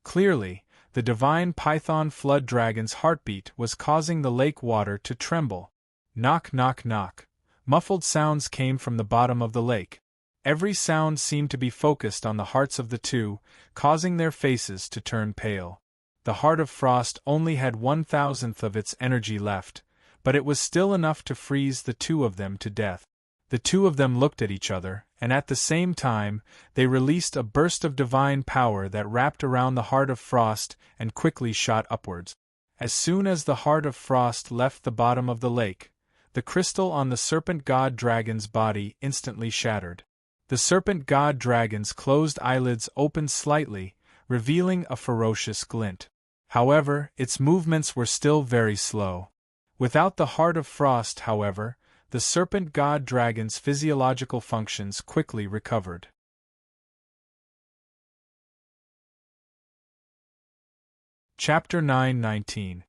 Speaker 1: Clearly, the divine python flood dragon's heartbeat was causing the lake water to tremble. Knock, knock, knock. Muffled sounds came from the bottom of the lake. Every sound seemed to be focused on the hearts of the two, causing their faces to turn pale. The heart of frost only had 1,000th of its energy left, but it was still enough to freeze the two of them to death. The two of them looked at each other, and at the same time, they released a burst of divine power that wrapped around the heart of frost and quickly shot upwards. As soon as the heart of frost left the bottom of the lake, the crystal on the serpent god dragon's body instantly shattered. The serpent god dragon's closed eyelids opened slightly, revealing a ferocious glint. However, its movements were still very slow. Without the heart of frost, however, the serpent god dragon's physiological functions quickly recovered. Chapter 9:19.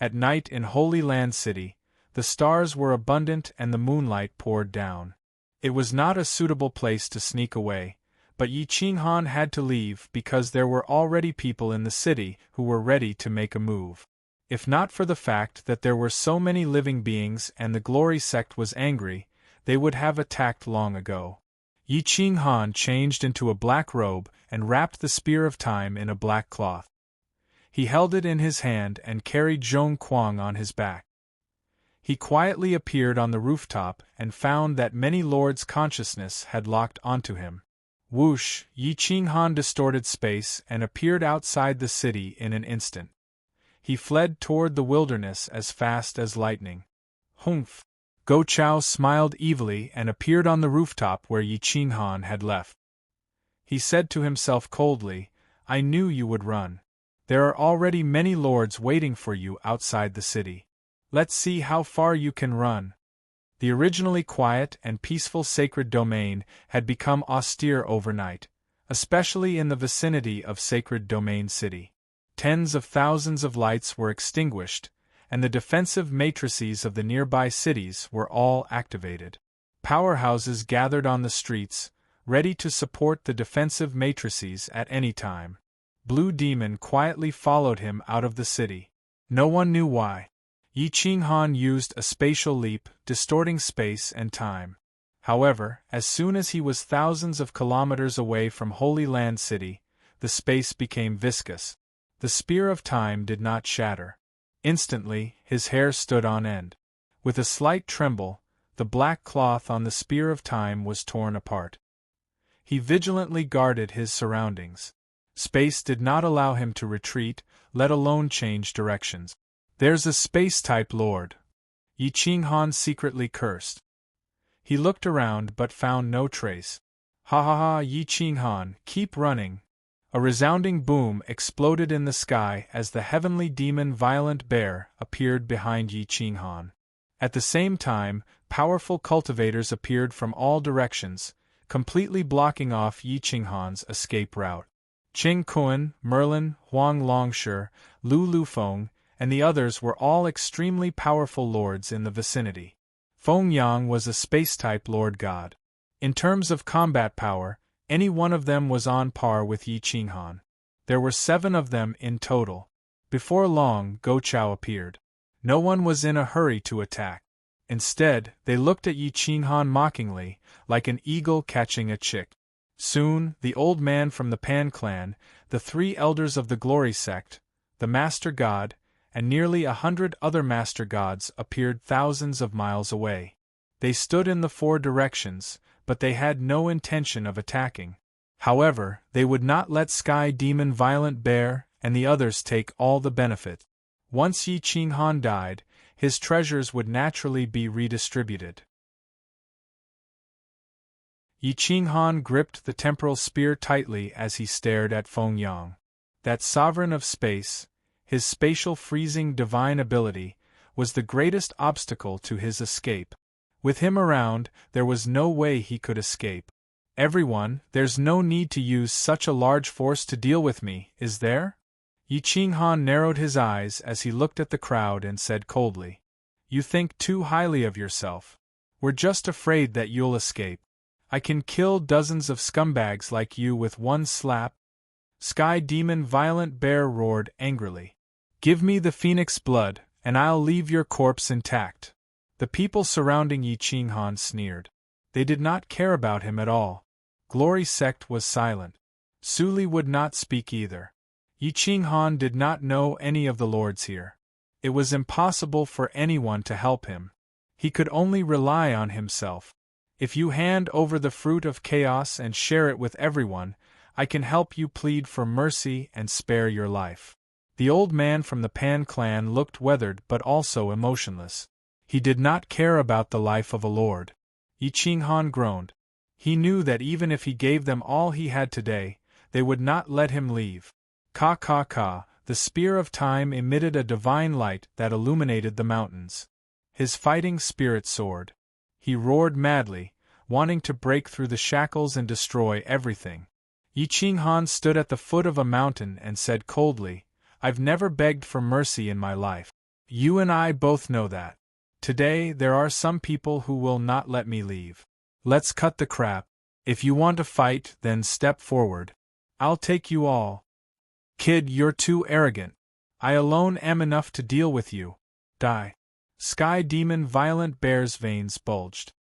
Speaker 1: At night in Holy Land City, the stars were abundant and the moonlight poured down. It was not a suitable place to sneak away, but Yi Qinghan had to leave because there were already people in the city who were ready to make a move. If not for the fact that there were so many living beings and the glory sect was angry, they would have attacked long ago. Yi Qinghan changed into a black robe and wrapped the spear of time in a black cloth. He held it in his hand and carried Zhong Kuang on his back. He quietly appeared on the rooftop and found that many lords' consciousness had locked onto him. Whoosh! Yi Qinghan distorted space and appeared outside the city in an instant. He fled toward the wilderness as fast as lightning. Humph! Go Chao smiled evilly and appeared on the rooftop where Yi Qinghan had left. He said to himself coldly, "I knew you would run. There are already many lords waiting for you outside the city. Let's see how far you can run." The originally quiet and peaceful sacred domain had become austere overnight, especially in the vicinity of Sacred Domain City. Tens of thousands of lights were extinguished, and the defensive matrices of the nearby cities were all activated. Powerhouses gathered on the streets, ready to support the defensive matrices at any time. Blue Demon quietly followed him out of the city. No one knew why. Yi Qinghan used a spatial leap, distorting space and time. However, as soon as he was thousands of kilometers away from Holy Land City, the space became viscous. The spear of time did not shatter. Instantly, his hair stood on end. With a slight tremble, the black cloth on the spear of time was torn apart. He vigilantly guarded his surroundings. Space did not allow him to retreat, let alone change directions. "There's a space-type lord," Yi Qinghan secretly cursed. He looked around but found no trace. "Ha ha ha, Yi Qinghan, keep running." A resounding boom exploded in the sky as the heavenly demon Violent Bear appeared behind Yi Qinghan. At the same time, powerful cultivators appeared from all directions, completely blocking off Yi Qinghan's escape route. Qing Kuan, Merlin, Huang Longshi, Lu Lufeng, and the others were all extremely powerful lords in the vicinity. Feng Yang was a space-type lord god. In terms of combat power, any one of them was on par with Yi Qinghan. There were 7 of them in total. Before long, Go Chao appeared. No one was in a hurry to attack. Instead, they looked at Yi Qinghan mockingly, like an eagle catching a chick. Soon, the old man from the Pan clan, the 3 elders of the Glory sect, the Master God, and nearly 100 other Master Gods appeared thousands of miles away. They stood in the 4 directions, but they had no intention of attacking. However, they would not let Sky Demon Violent Bear and the others take all the benefit. Once Yi Qinghan died, his treasures would naturally be redistributed. Yi Qinghan gripped the temporal spear tightly as he stared at Feng Yang. That sovereign of space, his spatial freezing divine ability, was the greatest obstacle to his escape. With him around, there was no way he could escape. Everyone, there's no need to use such a large force to deal with me, is there? Yi Qinghan narrowed his eyes as he looked at the crowd and said coldly. You think too highly of yourself. We're just afraid that you'll escape. I can kill dozens of scumbags like you with one slap. Sky Demon Violent Bear roared angrily. Give me the phoenix blood, and I'll leave your corpse intact. The people surrounding Yi Qinghan sneered. They did not care about him at all. Glory Sect was silent. Suli would not speak either. Yi Qinghan did not know any of the lords here. It was impossible for anyone to help him. He could only rely on himself. If you hand over the fruit of chaos and share it with everyone, I can help you plead for mercy and spare your life. The old man from the Pan clan looked weathered but also emotionless. He did not care about the life of a lord. Yi Qinghan groaned. He knew that even if he gave them all he had today, they would not let him leave. Ka ka ka, the spear of time emitted a divine light that illuminated the mountains. His fighting spirit soared. He roared madly, wanting to break through the shackles and destroy everything. Yi Qinghan stood at the foot of a mountain and said coldly, I've never begged for mercy in my life. You and I both know that. Today there are some people who will not let me leave. Let's cut the crap. If you want to fight, then step forward. I'll take you all. Kid, you're too arrogant. I alone am enough to deal with you. Die. Sky Demon Violent Bear's veins bulged.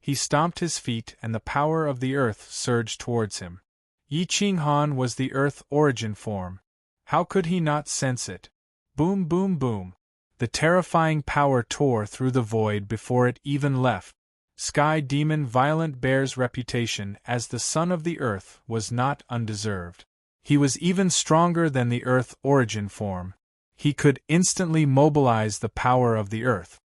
Speaker 1: He stomped his feet and the power of the earth surged towards him. Yi Qinghan was the earth origin form. How could he not sense it? Boom boom boom. The terrifying power tore through the void before it even left. Sky Demon Violent Bear's reputation as the son of the earth was not undeserved. He was even stronger than the earth origin form. He could instantly mobilize the power of the earth.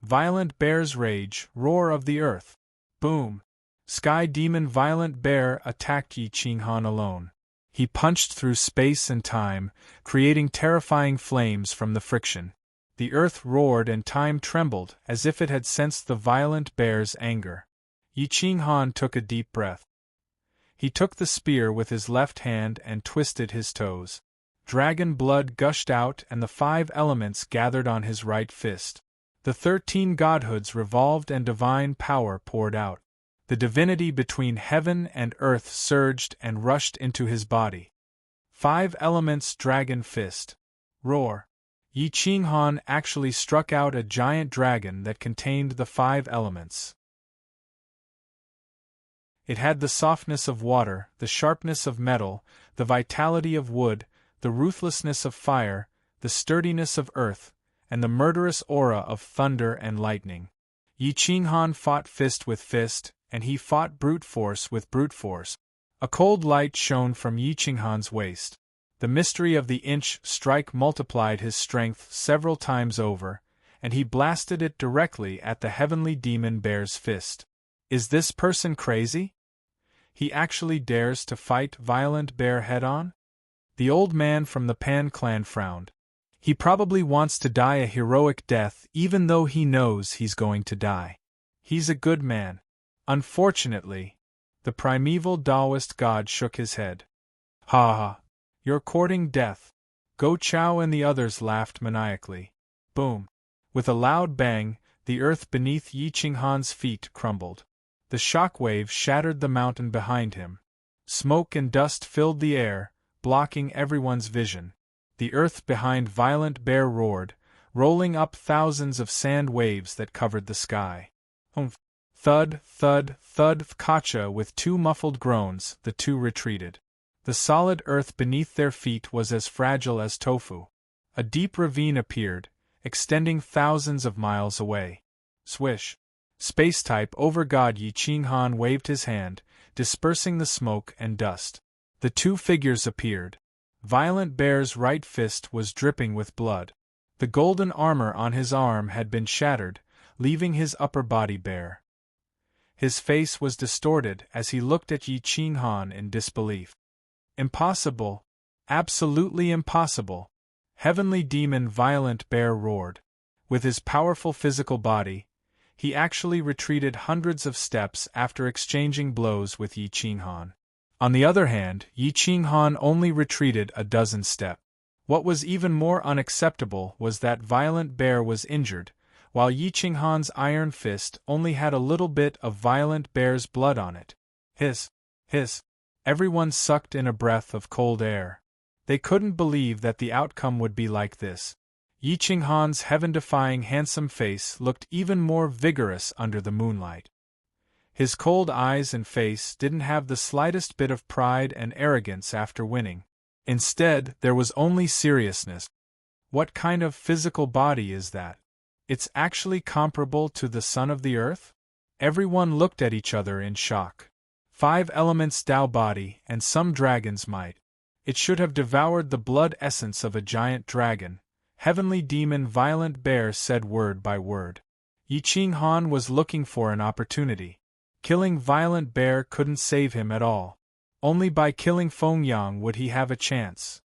Speaker 1: Violent Bear's rage, roar of the earth. Boom. Sky Demon Violent Bear attacked Yi Qinghan alone. He punched through space and time, creating terrifying flames from the friction. The earth roared and time trembled as if it had sensed the violent bear's anger. Yi Qinghan took a deep breath. He took the spear with his left hand and twisted his toes. Dragon blood gushed out and the 5 elements gathered on his right fist. The 13 godhoods revolved and divine power poured out. The divinity between heaven and earth surged and rushed into his body. 5 elements dragon fist. Roar. Yi Qinghan actually struck out a giant dragon that contained the 5 elements. It had the softness of water, the sharpness of metal, the vitality of wood, the ruthlessness of fire, the sturdiness of earth, and the murderous aura of thunder and lightning. Yi Qinghan fought fist with fist, and he fought brute force with brute force. A cold light shone from Yi Qinghan's waist. The mystery of the inch strike multiplied his strength several times over, and he blasted it directly at the heavenly demon bear's fist. Is this person crazy? He actually dares to fight Violent Bear head-on? The old man from the Pan clan frowned. He probably wants to die a heroic death even though he knows he's going to die. He's a good man. Unfortunately, the primeval Taoist god shook his head. Ha ha. You're courting death. Go Chao and the others laughed maniacally. Boom. With a loud bang, the earth beneath Yi Qinghan's feet crumbled. The shock wave shattered the mountain behind him. Smoke and dust filled the air, blocking everyone's vision. The earth behind Violent Bear roared, rolling up thousands of sand waves that covered the sky. Humph. Thud, thud, thud. Kacha with 2 muffled groans, the 2 retreated. The solid earth beneath their feet was as fragile as tofu. A deep ravine appeared, extending thousands of miles away. Swish. Space-type over-god Yi Qinghan waved his hand, dispersing the smoke and dust. The 2 figures appeared. Violent Bear's right fist was dripping with blood. The golden armor on his arm had been shattered, leaving his upper body bare. His face was distorted as he looked at Yi Qinghan in disbelief. Impossible! Absolutely impossible! Heavenly Demon Violent Bear roared. With his powerful physical body, he actually retreated hundreds of steps after exchanging blows with Yi Qinghan. On the other hand, Yi Qinghan only retreated a dozen steps. What was even more unacceptable was that Violent Bear was injured, while Yi Qinghan's iron fist only had a little bit of Violent Bear's blood on it. Hiss! Everyone sucked in a breath of cold air. They couldn't believe that the outcome would be like this. Yi Qinghan's heaven-defying handsome face looked even more vigorous under the moonlight. His cold eyes and face didn't have the slightest bit of pride and arrogance after winning. Instead, there was only seriousness. What kind of physical body is that? It's actually comparable to the son of the earth? Everyone looked at each other in shock. 5 elements Tao body and some dragon's might. It should have devoured the blood essence of a giant dragon. Heavenly Demon Violent Bear said word by word. Yi Qinghan was looking for an opportunity. Killing Violent Bear couldn't save him at all. Only by killing Feng Yang would he have a chance.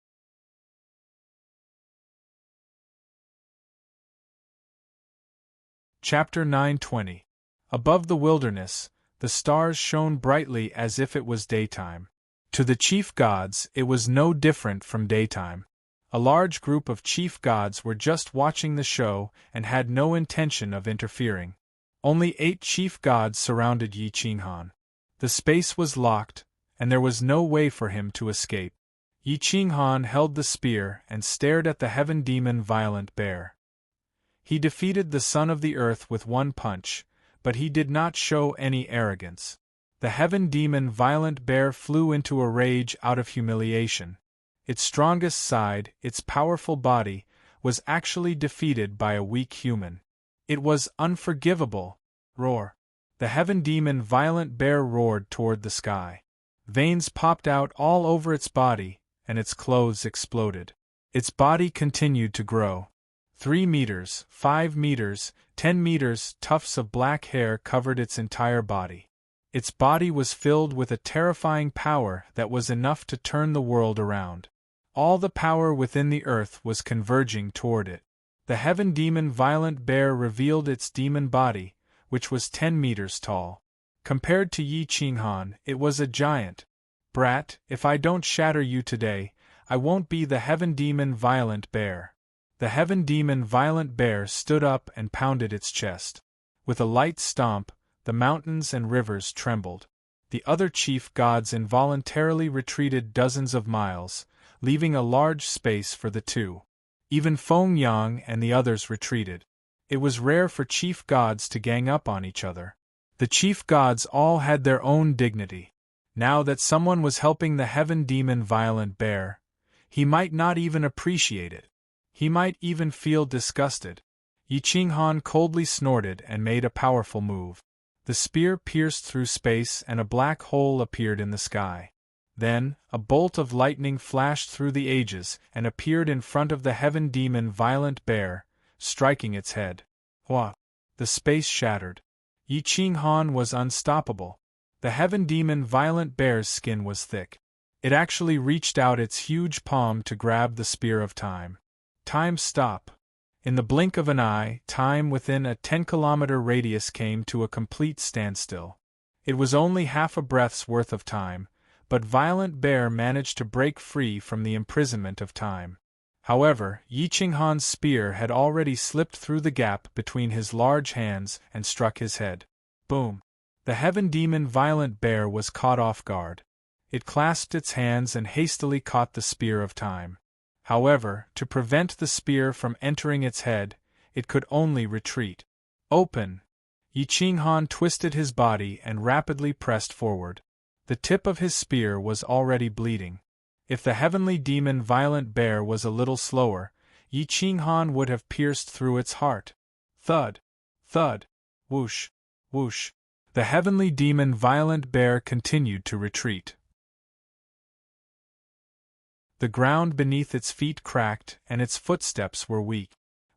Speaker 1: Chapter 920. Above the wilderness, the stars shone brightly as if it was daytime. To the chief gods, it was no different from daytime. A large group of chief gods were just watching the show and had no intention of interfering. Only 8 chief gods surrounded Yi Qinghan. The space was locked, and there was no way for him to escape. Yi Qinghan held the spear and stared at the heaven demon Violent Bear. He defeated the son of the earth with one punch, but he did not show any arrogance. The heaven demon Violent Bear flew into a rage out of humiliation. Its strongest side, its powerful body, was actually defeated by a weak human. It was unforgivable. Roar! The heaven demon Violent Bear roared toward the sky. Veins popped out all over its body, and its clothes exploded. Its body continued to grow. 3 meters, 5 meters, 10 meters, tufts of black hair covered its entire body. Its body was filled with a terrifying power that was enough to turn the world around. All the power within the earth was converging toward it. The heaven demon Violent Bear revealed its demon body, which was 10 meters tall. Compared to Yi Qinghan, it was a giant. Brat, if I don't shatter you today, I won't be the heaven demon Violent Bear. The heaven demon Violent Bear stood up and pounded its chest. With a light stomp, the mountains and rivers trembled. The other chief gods involuntarily retreated dozens of miles, leaving a large space for the two. Even Feng Yang and the others retreated. It was rare for chief gods to gang up on each other. The chief gods all had their own dignity. Now that someone was helping the heaven demon Violent Bear, he might not even appreciate it. He might even feel disgusted. Yi Qinghan coldly snorted and made a powerful move. The spear pierced through space and a black hole appeared in the sky. Then, a bolt of lightning flashed through the ages and appeared in front of the heaven demon Violent Bear, striking its head. Hua! The space shattered. Yi Qinghan was unstoppable. The heaven demon Violent Bear's skin was thick. It actually reached out its huge palm to grab the spear of time. Time stopped. In the blink of an eye, time within a 10-kilometer radius came to a complete standstill. It was only half a breath's worth of time, but Violent Bear managed to break free from the imprisonment of time. However, Yi Qinghan's spear had already slipped through the gap between his large hands and struck his head. Boom! The heaven demon Violent Bear was caught off guard. It clasped its hands and hastily caught the spear of time. However, to prevent the spear from entering its head, it could only retreat. Open! Yi Qinghan twisted his body and rapidly pressed forward. The tip of his spear was already bleeding. If the heavenly demon Violent Bear was a little slower, Yi Qinghan would have pierced through its heart. Thud! Thud! Whoosh! Whoosh! The heavenly demon Violent Bear continued to retreat. The ground beneath its feet cracked and its footsteps were weak.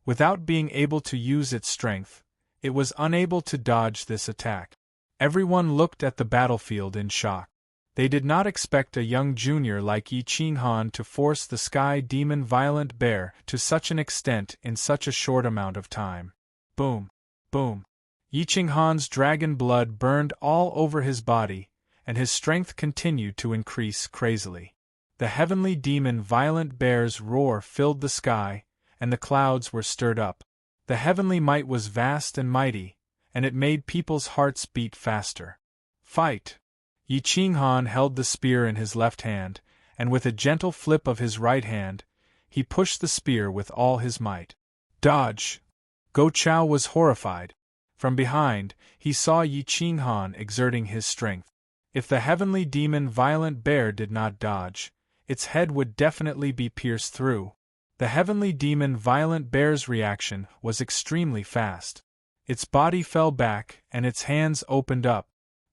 Speaker 1: Without being able to use its strength, it was unable to dodge this attack. Everyone looked at the battlefield in shock. They did not expect a young junior like Yi Qinghan to force the sky demon violent bear to such an extent in such a short amount of time. Boom! Boom! Yi Qinghan's dragon blood burned all over his body, and his strength continued to increase crazily. The heavenly demon violent bear's roar filled the sky, and the clouds were stirred up. The heavenly might was vast and mighty, and it made people's hearts beat faster. Fight! Yi Qinghan held the spear in his left hand, and with a gentle flip of his right hand, he pushed the spear with all his might. Dodge! Go Chao was horrified. From behind, he saw Yi Qinghan exerting his strength. If the heavenly demon violent bear did not dodge, its head would definitely be pierced through. The heavenly demon violent bear's reaction was extremely fast. Its body fell back and its hands opened up.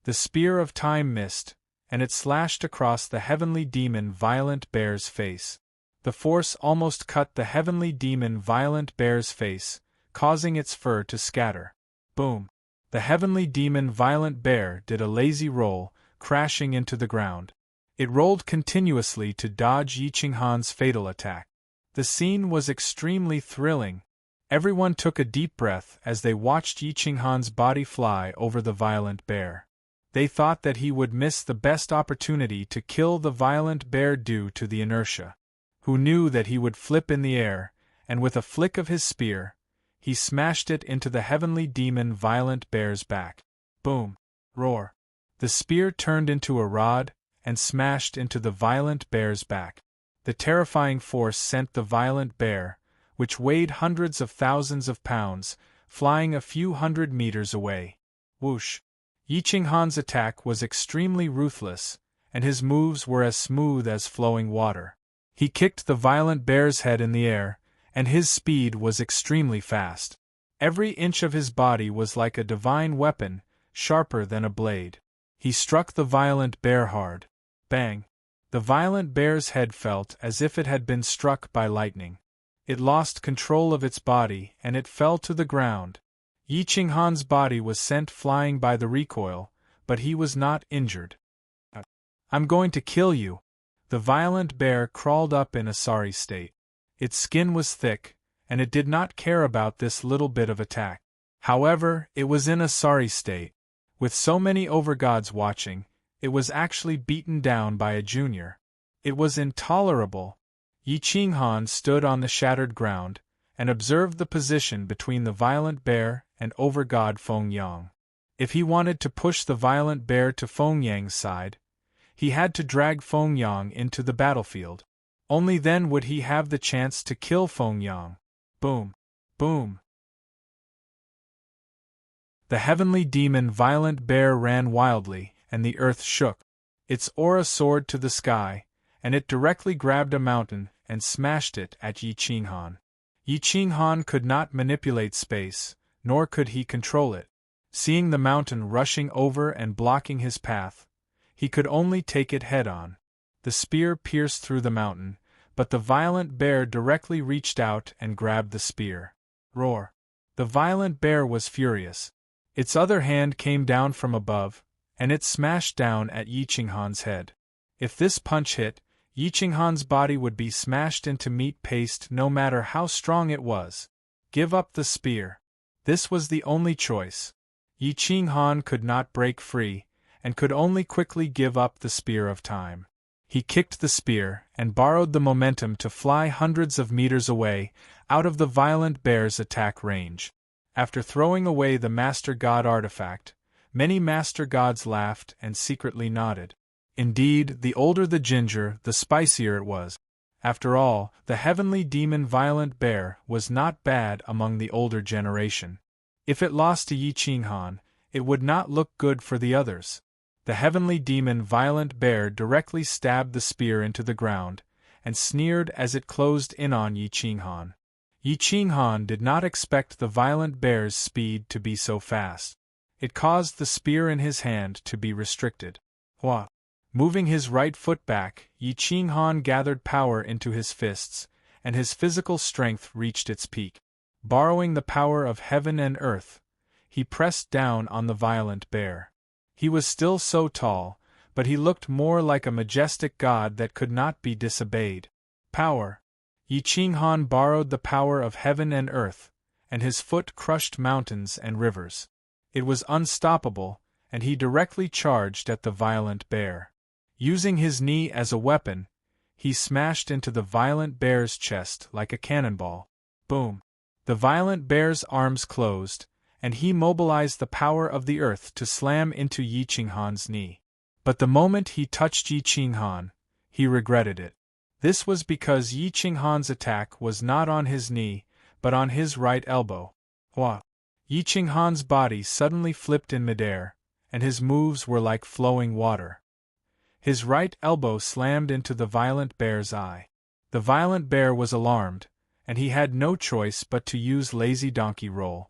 Speaker 1: The spear of time missed, and it slashed across the heavenly demon violent bear's face. The force almost cut the heavenly demon violent bear's face, causing its fur to scatter. Boom! The heavenly demon violent bear did a lazy roll, crashing into the ground. It rolled continuously to dodge Yi Qinghan's fatal attack. The scene was extremely thrilling. Everyone took a deep breath as they watched Yi Qinghan's body fly over the violent bear. They thought that he would miss the best opportunity to kill the violent bear due to the inertia. Who knew that he would flip in the air, and with a flick of his spear, he smashed it into the heavenly demon violent bear's back. Boom! Roar! The spear turned into a rod, and smashed into the violent bear's back. The terrifying force sent the violent bear, which weighed hundreds of thousands of pounds, flying a few hundred meters away. Whoosh! Yi Qinghan's attack was extremely ruthless, and his moves were as smooth as flowing water. He kicked the violent bear's head in the air, and his speed was extremely fast. Every inch of his body was like a divine weapon, sharper than a blade. He struck the violent bear hard. Bang! The violent bear's head felt as if it had been struck by lightning. It lost control of its body and it fell to the ground. Yi Qinghan's body was sent flying by the recoil, but he was not injured. "I'm going to kill you." The violent bear crawled up in a sorry state. Its skin was thick, and it did not care about this little bit of attack. However, it was in a sorry state. With so many overgods watching, it was actually beaten down by a junior. It was intolerable. Yi Qinghan stood on the shattered ground, and observed the position between the violent bear and overgod Feng Yang. If he wanted to push the violent bear to Feng Yang's side, he had to drag Feng Yang into the battlefield. Only then would he have the chance to kill Feng Yang. Boom! Boom! The heavenly demon violent bear ran wildly, and the earth shook. Its aura soared to the sky, and it directly grabbed a mountain and smashed it at Yi Qinghan. Yi Qinghan could not manipulate space, nor could he control it. Seeing the mountain rushing over and blocking his path, he could only take it head-on. The spear pierced through the mountain, but the violent bear directly reached out and grabbed the spear. Roar! The violent bear was furious. Its other hand came down from above, and it smashed down at Yi Qinghan's head. If this punch hit, Yi Qinghan's body would be smashed into meat paste no matter how strong it was. Give up the spear. This was the only choice. Yi Qinghan could not break free, and could only quickly give up the spear of time. He kicked the spear, and borrowed the momentum to fly hundreds of meters away, out of the violent bear's attack range. After throwing away the Master God artifact, many Master Gods laughed and secretly nodded. Indeed, the older the ginger, the spicier it was. After all, the heavenly demon violent bear was not bad among the older generation. If it lost to Yi Qinghan, it would not look good for the others. The heavenly demon violent bear directly stabbed the spear into the ground, and sneered as it closed in on Yi Qinghan. Yi Qinghan did not expect the violent bear's speed to be so fast. It caused the spear in his hand to be restricted. Hua! Moving his right foot back, Yi Qinghan gathered power into his fists, and his physical strength reached its peak. Borrowing the power of heaven and earth, he pressed down on the violent bear. He was still so tall, but he looked more like a majestic god that could not be disobeyed. Power. Yi Qinghan borrowed the power of heaven and earth, and his foot crushed mountains and rivers. It was unstoppable, and he directly charged at the violent bear. Using his knee as a weapon, he smashed into the violent bear's chest like a cannonball. Boom! The violent bear's arms closed, and he mobilized the power of the earth to slam into Yi Qinghan's knee. But the moment he touched Yi Qinghan, he regretted it. This was because Yi Qinghan's attack was not on his knee, but on his right elbow. Hua! Yi Qinghan's body suddenly flipped in midair, and his moves were like flowing water. His right elbow slammed into the violent bear's eye. The violent bear was alarmed, and he had no choice but to use lazy donkey roll.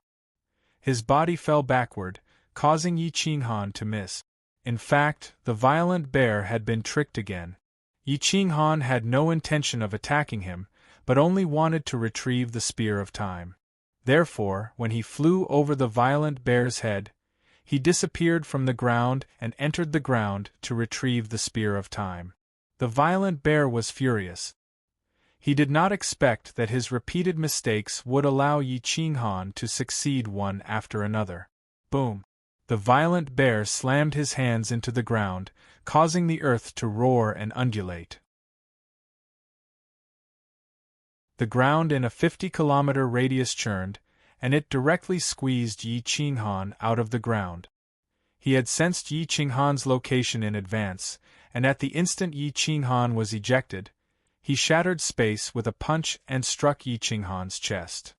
Speaker 1: His body fell backward, causing Yi Qinghan to miss. In fact, the violent bear had been tricked again. Yi Qinghan had no intention of attacking him, but only wanted to retrieve the Spear of Time. Therefore, when he flew over the violent bear's head, he disappeared from the ground and entered the ground to retrieve the Spear of Time. The violent bear was furious. He did not expect that his repeated mistakes would allow Yi Qinghan to succeed one after another. Boom! The violent bear slammed his hands into the ground, causing the earth to roar and undulate. The ground in a 50-kilometer radius churned, and it directly squeezed Yi Qinghan out of the ground. He had sensed Yi Qinghan's location in advance, and at the instant Yi Qinghan was ejected, he shattered space with a punch and struck Yi Qinghan's chest.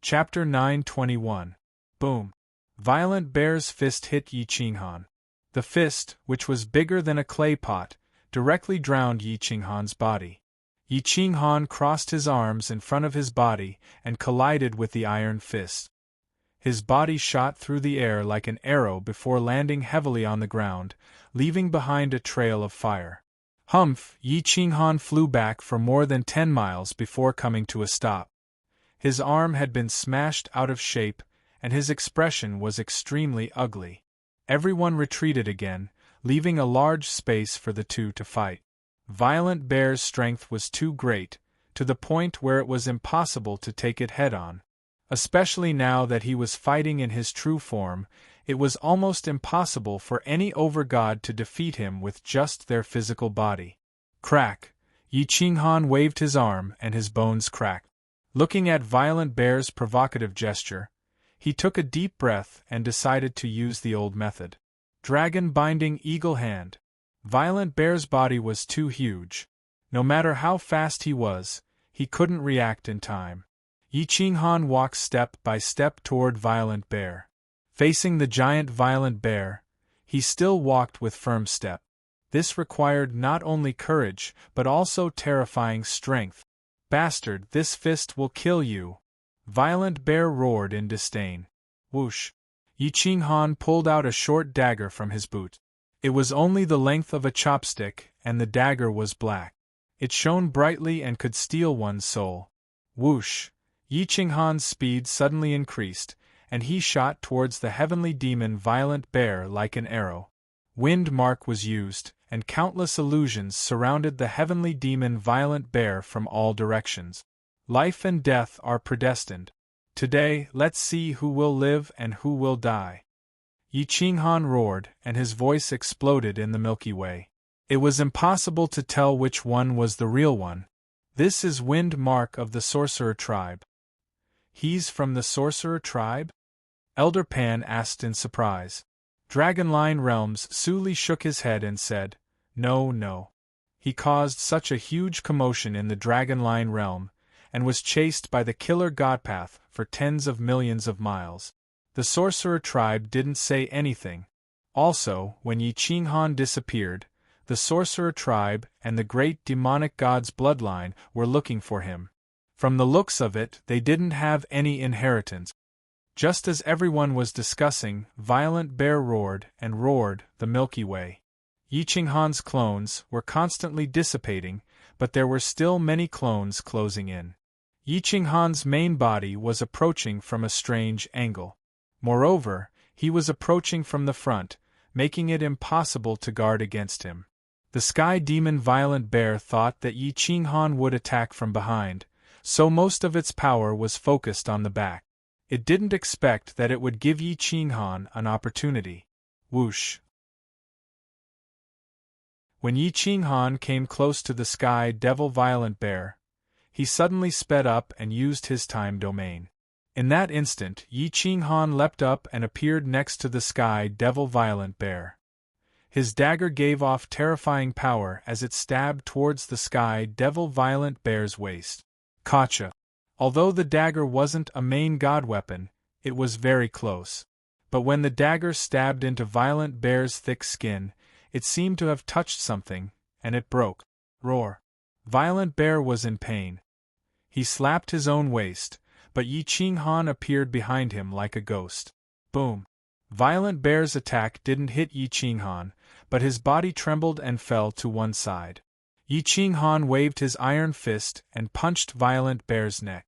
Speaker 1: Chapter 9:21. Boom! Violent bear's fist hit Yi Qinghan. The fist, which was bigger than a clay pot, directly drowned Yi Qinghan's body. Yi Qinghan crossed his arms in front of his body and collided with the iron fist. His body shot through the air like an arrow before landing heavily on the ground, leaving behind a trail of fire. Humph! Yi Qinghan flew back for more than 10 miles before coming to a stop. His arm had been smashed out of shape, and his expression was extremely ugly. Everyone retreated again, leaving a large space for the two to fight. Violent Bear's strength was too great, to the point where it was impossible to take it head-on. Especially now that he was fighting in his true form, it was almost impossible for any overgod to defeat him with just their physical body. Crack! Yi Qinghan waved his arm and his bones cracked. Looking at Violent Bear's provocative gesture, he took a deep breath and decided to use the old method. Dragon Binding Eagle Hand. Violent Bear's body was too huge. No matter how fast he was, he couldn't react in time. Yi Qinghan walked step by step toward Violent Bear. Facing the giant Violent Bear, he still walked with firm step. This required not only courage, but also terrifying strength. Bastard, this fist will kill you! Violent Bear roared in disdain. Whoosh! Yi Qinghan pulled out a short dagger from his boot. It was only the length of a chopstick, and the dagger was black. It shone brightly and could steal one's soul. Whoosh! Yi Qinghan's speed suddenly increased, and he shot towards the heavenly demon Violent Bear like an arrow. Wind Mark was used, and countless illusions surrounded the heavenly demon Violent Bear from all directions. Life and death are predestined. Today, let's see who will live and who will die. Yi Qinghan roared, and his voice exploded in the Milky Way. It was impossible to tell which one was the real one. This is Wind Mark of the Sorcerer Tribe. He's from the Sorcerer Tribe? Elder Pan asked in surprise. Dragonline Realms Suli shook his head and said, No, no. He caused such a huge commotion in the Dragonline Realm, and was chased by the killer Godpath for tens of millions of miles. The Sorcerer Tribe didn't say anything. Also, when Yi Qinghan disappeared, the Sorcerer Tribe and the great demonic god's bloodline were looking for him. From the looks of it, they didn't have any inheritance. Just as everyone was discussing, Violent Bear roared and roared the Milky Way. Yi Qinghan's clones were constantly dissipating, but there were still many clones closing in. Yi Qinghan's main body was approaching from a strange angle. Moreover, he was approaching from the front, making it impossible to guard against him. The sky demon Violent Bear thought that Yi Qinghan would attack from behind, so most of its power was focused on the back. It didn't expect that it would give Yi Qinghan an opportunity. Whoosh! When Yi Qinghan came close to the sky devil Violent Bear, he suddenly sped up and used his time domain. In that instant, Yi Qinghan leapt up and appeared next to the sky devil Violent Bear. His dagger gave off terrifying power as it stabbed towards the sky devil Violent Bear's waist. Gotcha! Although the dagger wasn't a main god weapon, it was very close. But when the dagger stabbed into Violent Bear's thick skin, it seemed to have touched something, and it broke. Roar! Violent Bear was in pain. He slapped his own waist, but Yi Qinghan appeared behind him like a ghost. Boom! Violent Bear's attack didn't hit Yi Qinghan, but his body trembled and fell to one side. Yi Qinghan waved his iron fist and punched Violent Bear's neck.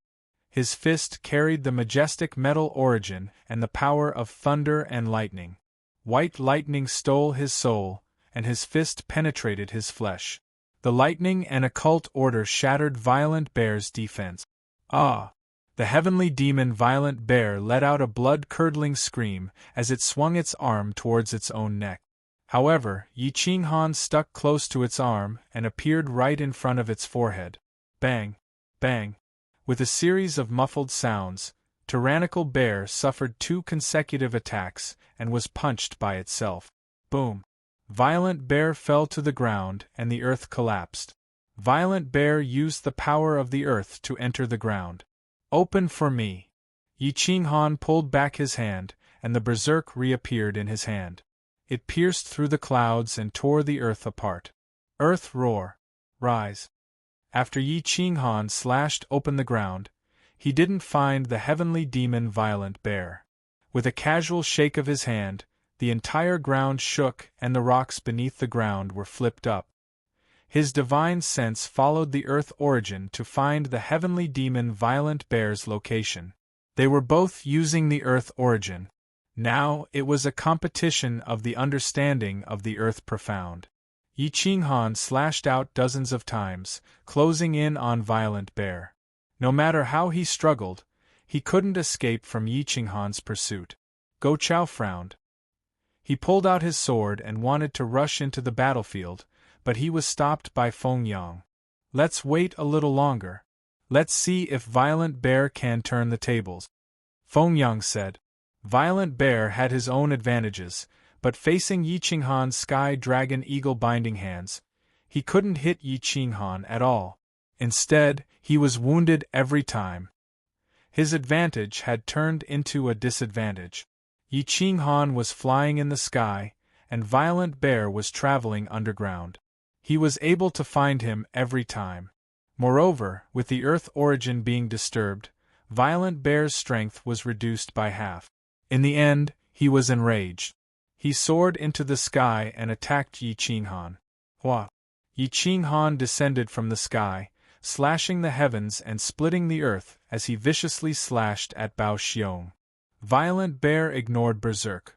Speaker 1: His fist carried the majestic metal origin and the power of thunder and lightning. White lightning stole his soul, and his fist penetrated his flesh. The lightning and occult order shattered Violent Bear's defense. Ah! The heavenly demon Violent Bear let out a blood-curdling scream as it swung its arm towards its own neck. However, Yi Qinghan stuck close to its arm and appeared right in front of its forehead. Bang! Bang! With a series of muffled sounds, Tyrannical Bear suffered 2 consecutive attacks and was punched by itself. Boom! Violent Bear fell to the ground and the earth collapsed. Violent Bear used the power of the earth to enter the ground. Open for me! Yi Qinghan pulled back his hand, and the berserk reappeared in his hand. It pierced through the clouds and tore the earth apart. Earth roar! Rise! After Yi Qinghan slashed open the ground, he didn't find the heavenly demon Violent Bear. With a casual shake of his hand, the entire ground shook and the rocks beneath the ground were flipped up. His divine sense followed the earth origin to find the heavenly demon Violent Bear's location. They were both using the earth origin. Now it was a competition of the understanding of the earth profound. Yi Qinghan slashed out dozens of times, closing in on Violent Bear. No matter how he struggled, he couldn't escape from Yi Qinghan's pursuit. Go Chao frowned. He pulled out his sword and wanted to rush into the battlefield, but he was stopped by Feng Yang. Let's wait a little longer. Let's see if Violent Bear can turn the tables. Feng Yang said. Violent Bear had his own advantages, but facing Yi Qinghan's Sky Dragon Eagle binding hands, he couldn't hit Yi Qinghan at all. Instead, he was wounded every time. His advantage had turned into a disadvantage. Yi Qinghan was flying in the sky, and Violent Bear was traveling underground. He was able to find him every time. Moreover, with the earth origin being disturbed, Violent Bear's strength was reduced by half. In the end, he was enraged. He soared into the sky and attacked Yi Qinghan. Hua! Yi Qinghan descended from the sky, slashing the heavens and splitting the earth as he viciously slashed at Bao Xiong. Violent Bear ignored Berserk.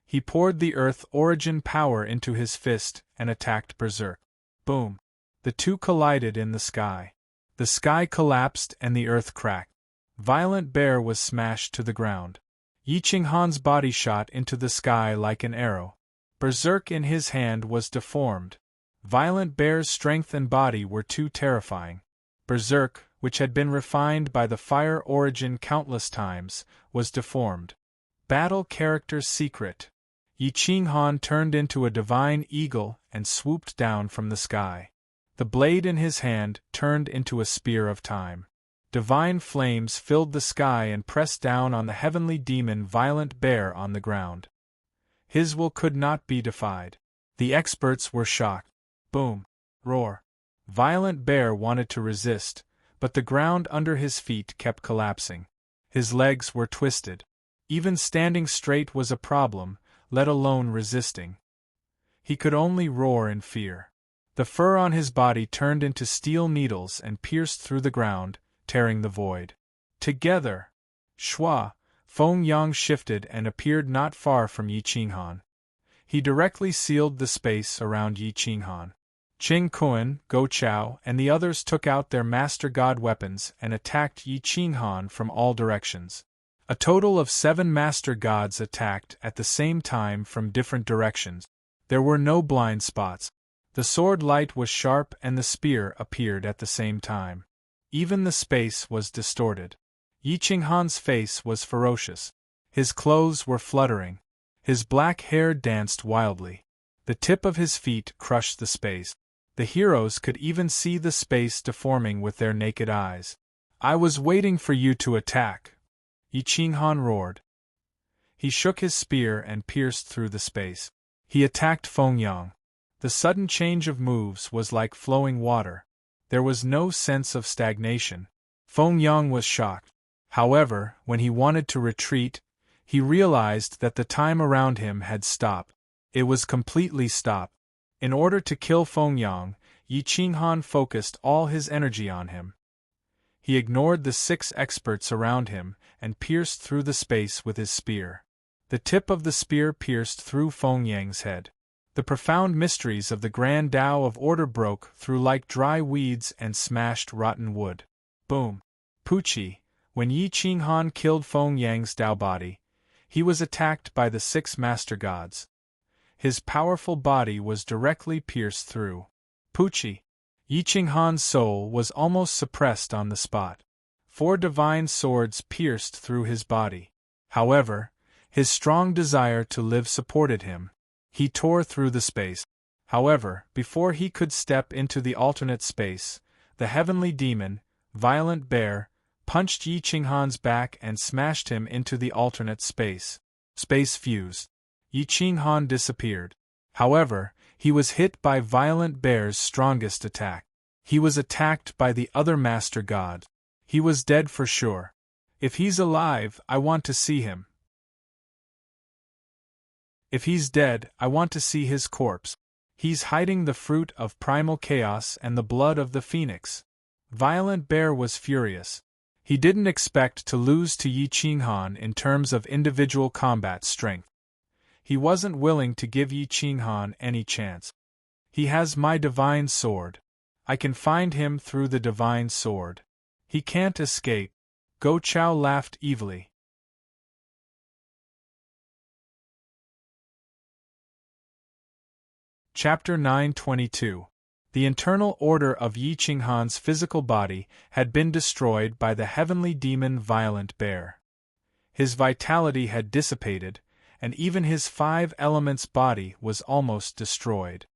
Speaker 1: He poured the earth origin power into his fist and attacked Berserk. Boom! The two collided in the sky. The sky collapsed and the earth cracked. Violent Bear was smashed to the ground. Yi Qinghan's body shot into the sky like an arrow. Berserk in his hand was deformed. Violent Bear's strength and body were too terrifying. Berserk, which had been refined by the fire origin countless times, was deformed. Battle character secret. Yi Qinghan turned into a divine eagle and swooped down from the sky. The blade in his hand turned into a spear of time. Divine flames filled the sky and pressed down on the heavenly demon Violent Bear on the ground. His will could not be defied. The experts were shocked. Boom! Roar! Violent Bear wanted to resist, but the ground under his feet kept collapsing. His legs were twisted. Even standing straight was a problem, let alone resisting. He could only roar in fear. The fur on his body turned into steel needles and pierced through the ground, tearing the void. Together! Shua, Feng Yang shifted and appeared not far from Yi Qinghan. He directly sealed the space around Yi Qinghan. Qing Kuan, Go Chao, and the others took out their Master God weapons and attacked Yi Qinghan from all directions. A total of 7 Master Gods attacked at the same time from different directions. There were no blind spots. The sword light was sharp and the spear appeared at the same time. Even the space was distorted. Yi Qinghan's face was ferocious. His clothes were fluttering. His black hair danced wildly. The tip of his feet crushed the space. The heroes could even see the space deforming with their naked eyes. "I was waiting for you to attack," Yi Qinghan roared. He shook his spear and pierced through the space. He attacked Feng Yang. The sudden change of moves was like flowing water. There was no sense of stagnation. Feng Yang was shocked. However, when he wanted to retreat, he realized that the time around him had stopped. It was completely stopped. In order to kill Feng Yang, Yi Qinghan focused all his energy on him. He ignored the 6 experts around him and pierced through the space with his spear. The tip of the spear pierced through Feng Yang's head. The profound mysteries of the Grand Tao of Order broke through like dry weeds and smashed rotten wood. Boom! Pucci, when Yi Qinghan killed Feng Yang's Tao body, he was attacked by the 6 Master Gods. His powerful body was directly pierced through. Pucci! Yi Qinghan's soul was almost suppressed on the spot. 4 divine swords pierced through his body. However, his strong desire to live supported him. He tore through the space. However, before he could step into the alternate space, the heavenly demon, Violent Bear, punched Yi Qinghan's back and smashed him into the alternate space. Space fused. Yi Qinghan disappeared. However, he was hit by Violent Bear's strongest attack. He was attacked by the other Master God. He was dead for sure. If he's alive, I want to see him. If he's dead, I want to see his corpse. He's hiding the fruit of primal chaos and the blood of the phoenix. Violent Bear was furious. He didn't expect to lose to Yi Qinghan in terms of individual combat strength. He wasn't willing to give Yi Qinghan any chance. He has my divine sword. I can find him through the divine sword. He can't escape. Go Chao laughed evilly. Chapter 922. The internal order of Yi Qinghan's physical body had been destroyed by the heavenly demon Violent Bear. His vitality had dissipated, and even his 5 elements body was almost destroyed.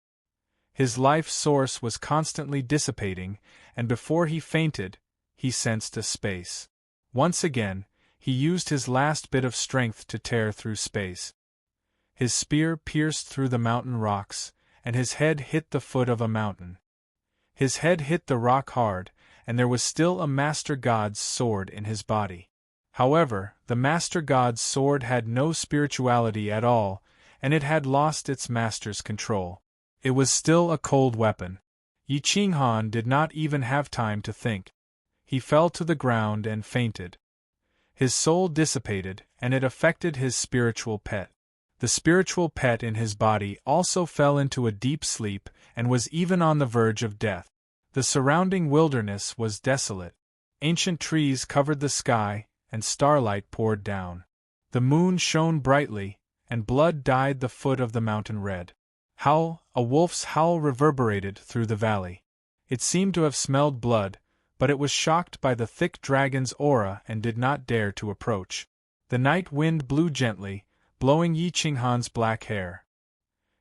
Speaker 1: His life source was constantly dissipating, and before he fainted, he sensed a space. Once again, he used his last bit of strength to tear through space. His spear pierced through the mountain rocks, and his head hit the foot of a mountain. His head hit the rock hard, and there was still a Master God's sword in his body. However, the Master God's sword had no spirituality at all, and it had lost its master's control. It was still a cold weapon. Yi Qinghan did not even have time to think. He fell to the ground and fainted. His soul dissipated, and it affected his spiritual pet. The spiritual pet in his body also fell into a deep sleep and was even on the verge of death. The surrounding wilderness was desolate. Ancient trees covered the sky, and starlight poured down. The moon shone brightly, and blood dyed the foot of the mountain red. Howl, a wolf's howl reverberated through the valley. It seemed to have smelled blood, but it was shocked by the thick dragon's aura and did not dare to approach. The night wind blew gently, blowing Yi Qinghan's black hair.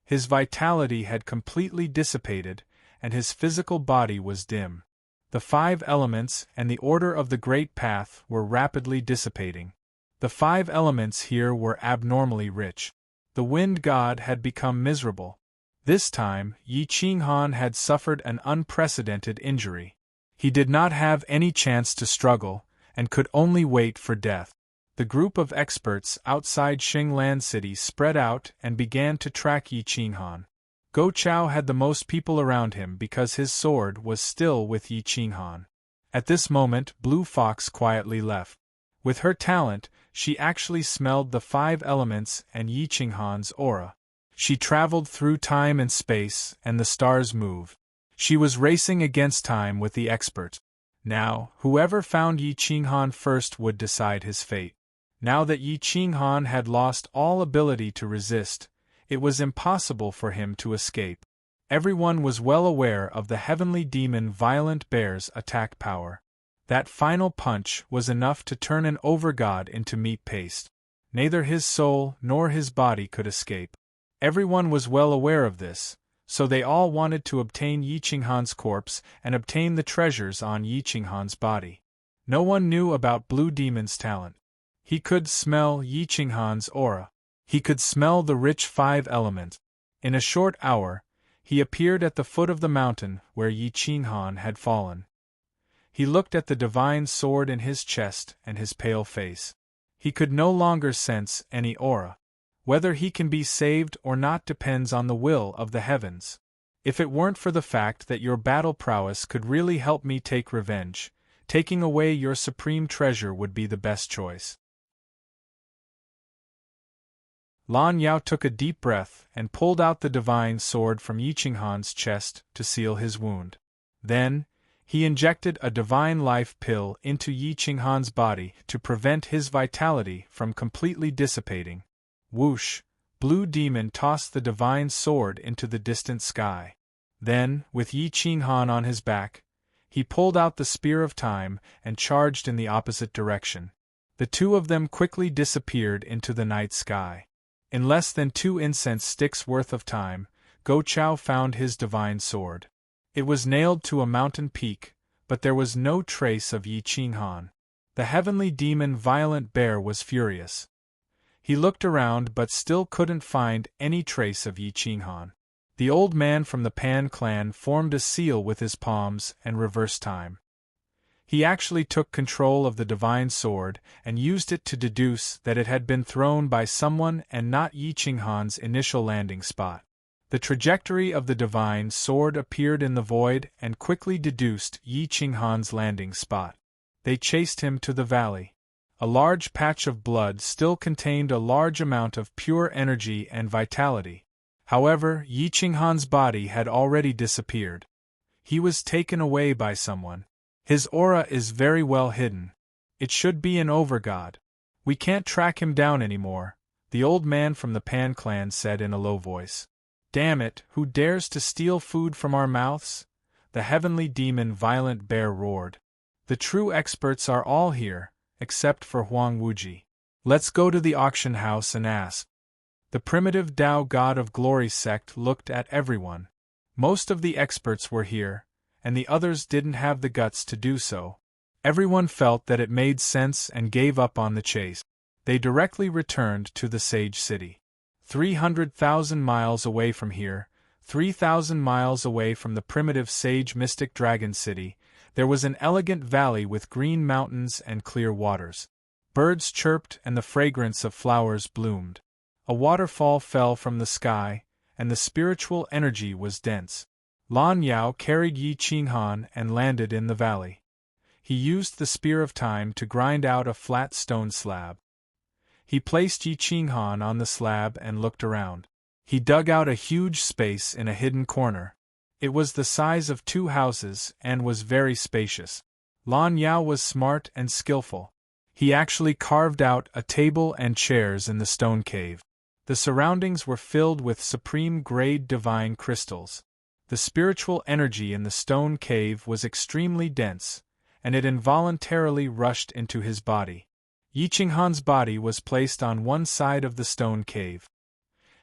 Speaker 1: His vitality had completely dissipated, and his physical body was dim. The 5 elements and the order of the Great Path were rapidly dissipating. The 5 elements here were abnormally rich. The wind god had become miserable. This time, Yi Qinghan had suffered an unprecedented injury. He did not have any chance to struggle, and could only wait for death. The group of experts outside Xinglan City spread out and began to track Yi Qinghan. Go Chao had the most people around him because his sword was still with Yi Qinghan. At this moment, Blue Fox quietly left. With her talent, she actually smelled the 5 elements and Yi Qinghan's aura. She traveled through time and space, and the stars moved. She was racing against time with the expert. Now, whoever found Yi Qinghan first would decide his fate. Now that Yi Qinghan had lost all ability to resist, it was impossible for him to escape. Everyone was well aware of the heavenly demon Violent Bear's attack power. That final punch was enough to turn an overgod into meat paste. Neither his soul nor his body could escape. Everyone was well aware of this, so they all wanted to obtain Yi Qinghan's corpse and obtain the treasures on Yi Qinghan's body. No one knew about Blue Demon's talent. He could smell Yi Qinghan's aura. He could smell the rich 5 elements. In a short hour, he appeared at the foot of the mountain where Yi Qinghan had fallen. He looked at the divine sword in his chest and his pale face. He could no longer sense any aura. Whether he can be saved or not depends on the will of the heavens. If it weren't for the fact that your battle prowess could really help me take revenge, taking away your supreme treasure would be the best choice. Lan Yao took a deep breath and pulled out the divine sword from Yi Qinghan's chest to seal his wound. Then, he injected a divine life pill into Yi Qinghan's body to prevent his vitality from completely dissipating. Whoosh! Blue Demon tossed the divine sword into the distant sky. Then, with Yi Qinghan on his back, he pulled out the Spear of Time and charged in the opposite direction. The two of them quickly disappeared into the night sky. In less than 2 incense sticks worth of time, Go Chao found his divine sword. It was nailed to a mountain peak, but there was no trace of Yi Qinghan. The heavenly demon Violent Bear was furious. He looked around but still couldn't find any trace of Yi Qinghan. The old man from the Pan clan formed a seal with his palms and reversed time. He actually took control of the divine sword and used it to deduce that it had been thrown by someone and not Yi Qinghan's initial landing spot. The trajectory of the divine sword appeared in the void and quickly deduced Yi Qinghan's landing spot. They chased him to the valley. A large patch of blood still contained a large amount of pure energy and vitality. However, Yi Qinghan's body had already disappeared. He was taken away by someone. His aura is very well hidden. It should be an overgod. We can't track him down anymore, the old man from the Pan clan said in a low voice. Damn it, who dares to steal food from our mouths? The heavenly demon Violent Bear roared. The true experts are all here, except for Huang Wuji. Let's go to the auction house and ask. The primitive Tao God of Glory sect looked at everyone. Most of the experts were here, and the others didn't have the guts to do so. Everyone felt that it made sense and gave up on the chase. They directly returned to the Sage City. 300,000 miles away from here, 3,000 miles away from the primitive Sage Mystic Dragon City, there was an elegant valley with green mountains and clear waters. Birds chirped and the fragrance of flowers bloomed. A waterfall fell from the sky, and the spiritual energy was dense. Lan Yao carried Yi Qinghan and landed in the valley. He used the Spear of Time to grind out a flat stone slab. He placed Yi Qinghan on the slab and looked around. He dug out a huge space in a hidden corner. It was the size of 2 houses and was very spacious. Lan Yao was smart and skillful. He actually carved out a table and chairs in the stone cave. The surroundings were filled with supreme-grade divine crystals. The spiritual energy in the stone cave was extremely dense, and it involuntarily rushed into his body. Yi Qinghan's body was placed on one side of the stone cave.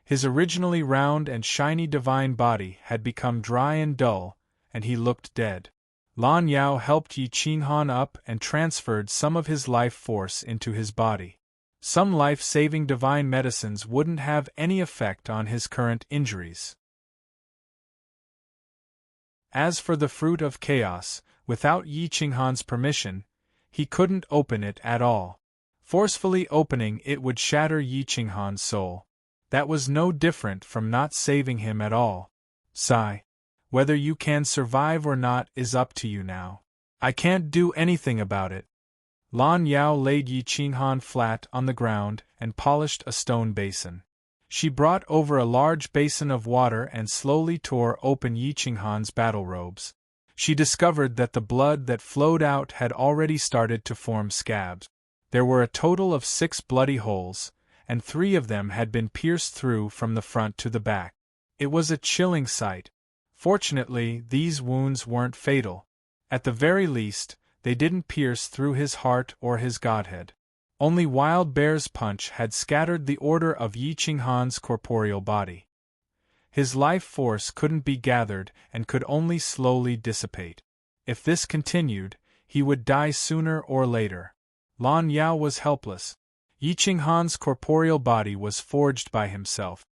Speaker 1: His originally round and shiny divine body had become dry and dull, and he looked dead. Lan Yao helped Yi Qinghan up and transferred some of his life force into his body. Some life-saving divine medicines wouldn't have any effect on his current injuries. As for the Fruit of Chaos, without Yi Qinghan's permission, he couldn't open it at all. Forcefully opening it would shatter Yi Qinghan's soul. That was no different from not saving him at all. Sigh. Whether you can survive or not is up to you now. I can't do anything about it. Lan Yao laid Yi Qinghan flat on the ground and polished a stone basin. She brought over a large basin of water and slowly tore open Yi Qinghan's battle robes. She discovered that the blood that flowed out had already started to form scabs. There were a total of 6 bloody holes, and 3 of them had been pierced through from the front to the back. It was a chilling sight. Fortunately, these wounds weren't fatal. At the very least, they didn't pierce through his heart or his godhead. Only Wild Bear's punch had scattered the order of Yi Qinghan's corporeal body. His life force couldn't be gathered and could only slowly dissipate. If this continued, he would die sooner or later. Lan Yao was helpless. Yi Qinghan's corporeal body was forged by himself.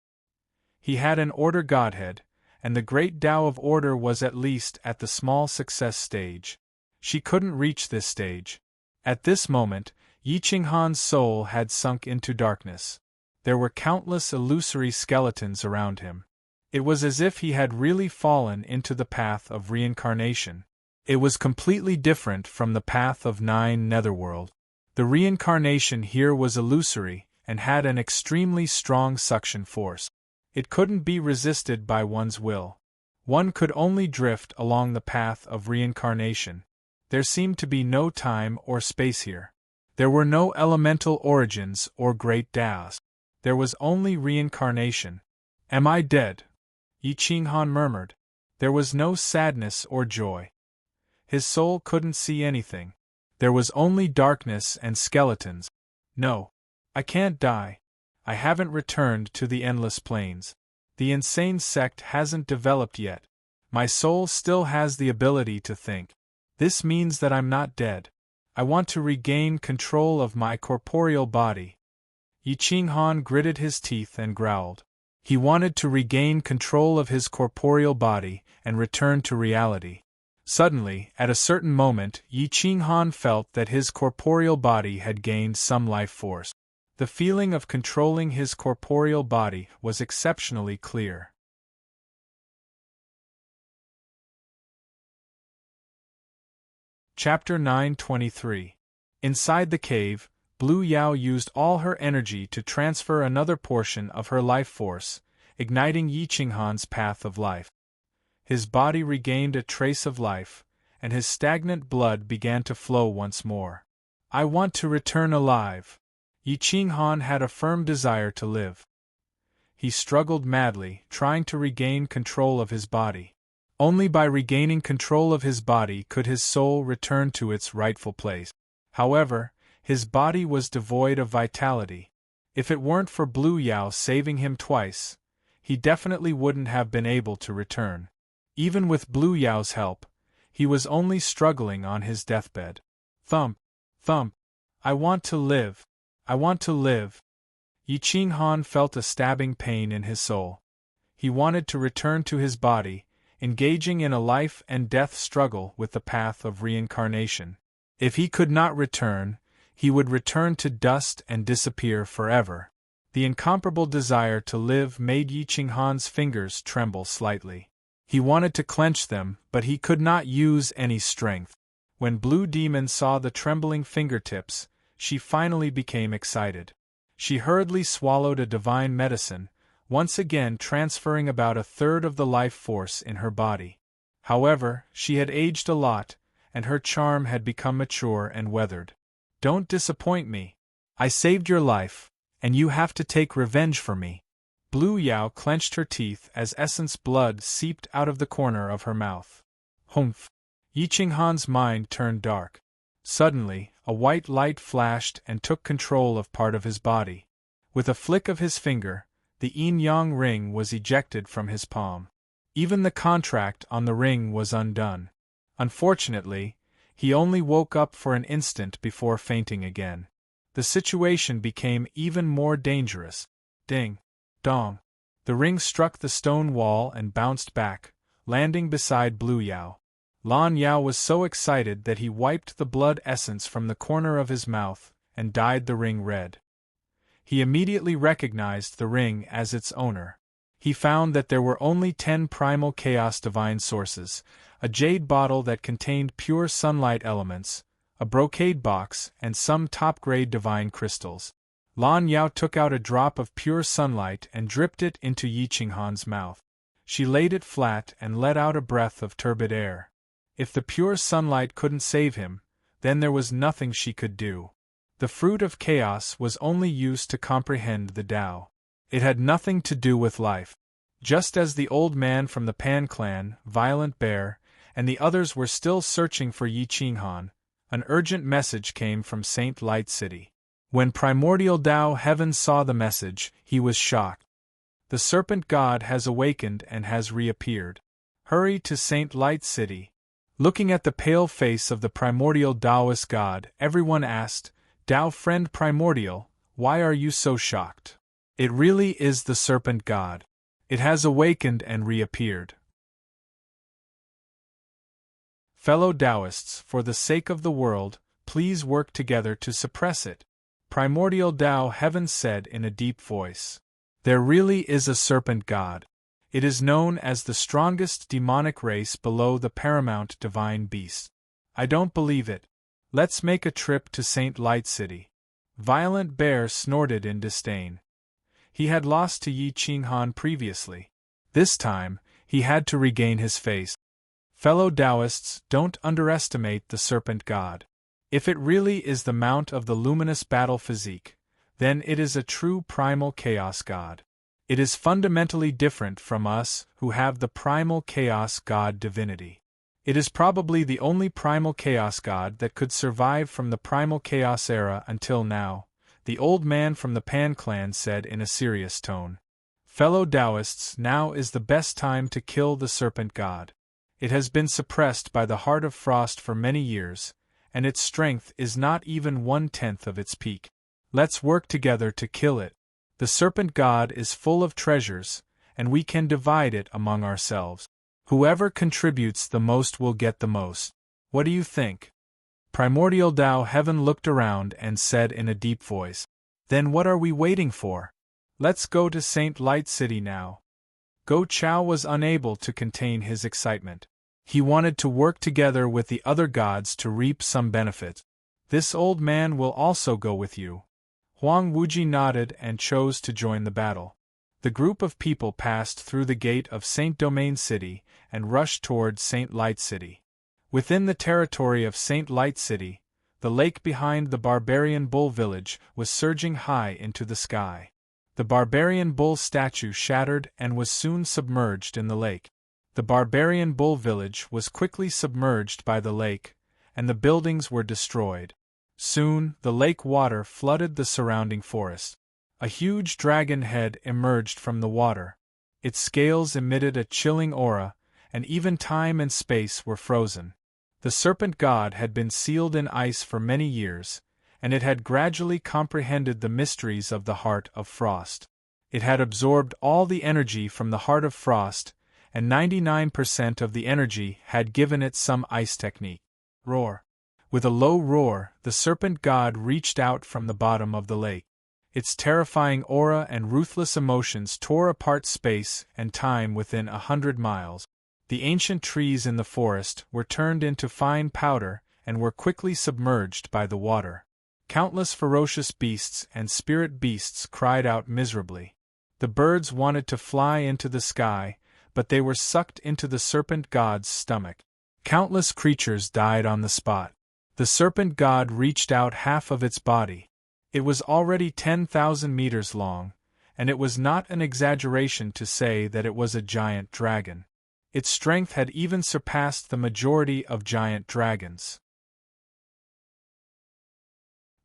Speaker 1: He had an order godhead, and the great Tao of order was at least at the small success stage. She couldn't reach this stage. At this moment, Yi Qinghan's soul had sunk into darkness. There were countless illusory skeletons around him. It was as if he had really fallen into the path of reincarnation. It was completely different from the path of 9 Netherworld. The reincarnation here was illusory and had an extremely strong suction force. It couldn't be resisted by one's will. One could only drift along the path of reincarnation. There seemed to be no time or space here. There were no elemental origins or great Taos. There was only reincarnation. "Am I dead?" Yi Qinghan murmured. There was no sadness or joy. His soul couldn't see anything. There was only darkness and skeletons. "No. I can't die. I haven't returned to the endless plains. The insane sect hasn't developed yet. My soul still has the ability to think. This means that I'm not dead. I want to regain control of my corporeal body." Yi Qinghan gritted his teeth and growled. He wanted to regain control of his corporeal body and return to reality. Suddenly, at a certain moment, Yi Qinghan felt that his corporeal body had gained some life force. The feeling of controlling his corporeal body was exceptionally clear. Chapter 923. Inside the cave, Blue Yao used all her energy to transfer another portion of her life force, igniting Yi Qinghan's path of life. His body regained a trace of life, and his stagnant blood began to flow once more. "I want to return alive." Yi Qinghan had a firm desire to live. He struggled madly, trying to regain control of his body. Only by regaining control of his body could his soul return to its rightful place. However, his body was devoid of vitality. If it weren't for Blue Yao saving him twice, he definitely wouldn't have been able to return. Even with Blue Yao's help, he was only struggling on his deathbed. Thump, thump. "I want to live. I want to live." Yi Qinghan felt a stabbing pain in his soul. He wanted to return to his body, engaging in a life and death struggle with the path of reincarnation. If he could not return, he would return to dust and disappear forever. The incomparable desire to live made Yi Qinghan's fingers tremble slightly. He wanted to clench them, but he could not use any strength. When Blue Demon saw the trembling fingertips, she finally became excited. She hurriedly swallowed a divine medicine, once again transferring about a third of the life force in her body. However, she had aged a lot, and her charm had become mature and weathered. "Don't disappoint me. I saved your life, and you have to take revenge for me." Blue Yao clenched her teeth as essence blood seeped out of the corner of her mouth. Humph! Yi Qinghan's mind turned dark. Suddenly, a white light flashed and took control of part of his body. With a flick of his finger, the yin-yang ring was ejected from his palm. Even the contract on the ring was undone. Unfortunately, he only woke up for an instant before fainting again. The situation became even more dangerous. Ding! Dong! The ring struck the stone wall and bounced back, landing beside Blue Yao. Lan Yao was so excited that he wiped the blood essence from the corner of his mouth and dyed the ring red. He immediately recognized the ring as its owner. He found that there were only 10 primal chaos divine sources, a jade bottle that contained pure sunlight elements, a brocade box, and some top-grade divine crystals. Lan Yao took out a drop of pure sunlight and dripped it into Yi Qinghan's mouth. She laid it flat and let out a breath of turbid air. If the pure sunlight couldn't save him, then there was nothing she could do. The fruit of chaos was only used to comprehend the Tao. It had nothing to do with life. Just as the old man from the Pan clan, Violent Bear, and the others were still searching for Yi Qinghan, an urgent message came from Saint Light City. When primordial Tao Heaven saw the message, he was shocked. The serpent god has awakened and has reappeared. Hurry to Saint Light City. Looking at the pale face of the primordial Taoist god, everyone asked, Tao friend primordial, why are you so shocked? It really is the serpent god. It has awakened and reappeared. Fellow Taoists, for the sake of the world, please work together to suppress it. Primordial Tao Heaven said in a deep voice. There really is a serpent god. It is known as the strongest demonic race below the paramount divine beast. I don't believe it. Let's make a trip to Saint Light City. Violent Bear snorted in disdain. He had lost to Yi Qinghan previously. This time, he had to regain his face. Fellow Taoists, don't underestimate the serpent god. If it really is the mount of the luminous battle physique, then it is a true primal chaos god. It is fundamentally different from us who have the primal chaos god divinity. It is probably the only primal chaos god that could survive from the primal chaos era until now, the old man from the Pan clan said in a serious tone. Fellow Taoists, now is the best time to kill the serpent god. It has been suppressed by the Heart of Frost for many years, and its strength is not even 1/10 of its peak. Let's work together to kill it. The serpent god is full of treasures, and we can divide it among ourselves. Whoever contributes the most will get the most. What do you think? Primordial Tao Heaven looked around and said in a deep voice. Then what are we waiting for? Let's go to Saint Light City now. Go Chao was unable to contain his excitement. He wanted to work together with the other gods to reap some benefit. This old man will also go with you. Huang Wuji nodded and chose to join the battle. The group of people passed through the gate of Saint Domain City and rushed toward Saint Light City. Within the territory of Saint Light City, the lake behind the barbarian bull village was surging high into the sky. The barbarian bull statue shattered and was soon submerged in the lake. The barbarian bull village was quickly submerged by the lake, and the buildings were destroyed. Soon, the lake water flooded the surrounding forest. A huge dragon head emerged from the water. Its scales emitted a chilling aura, and even time and space were frozen. The serpent god had been sealed in ice for many years, and it had gradually comprehended the mysteries of the Heart of Frost. It had absorbed all the energy from the Heart of Frost, and 99% of the energy had given it some ice technique. Roar. With a low roar, the serpent god reached out from the bottom of the lake. Its terrifying aura and ruthless emotions tore apart space and time within 100 miles. The ancient trees in the forest were turned into fine powder and were quickly submerged by the water. Countless ferocious beasts and spirit beasts cried out miserably. The birds wanted to fly into the sky, but they were sucked into the serpent god's stomach. Countless creatures died on the spot. The serpent god reached out half of its body. It was already 10,000 meters long, and it was not an exaggeration to say that it was a giant dragon. Its strength had even surpassed the majority of giant dragons.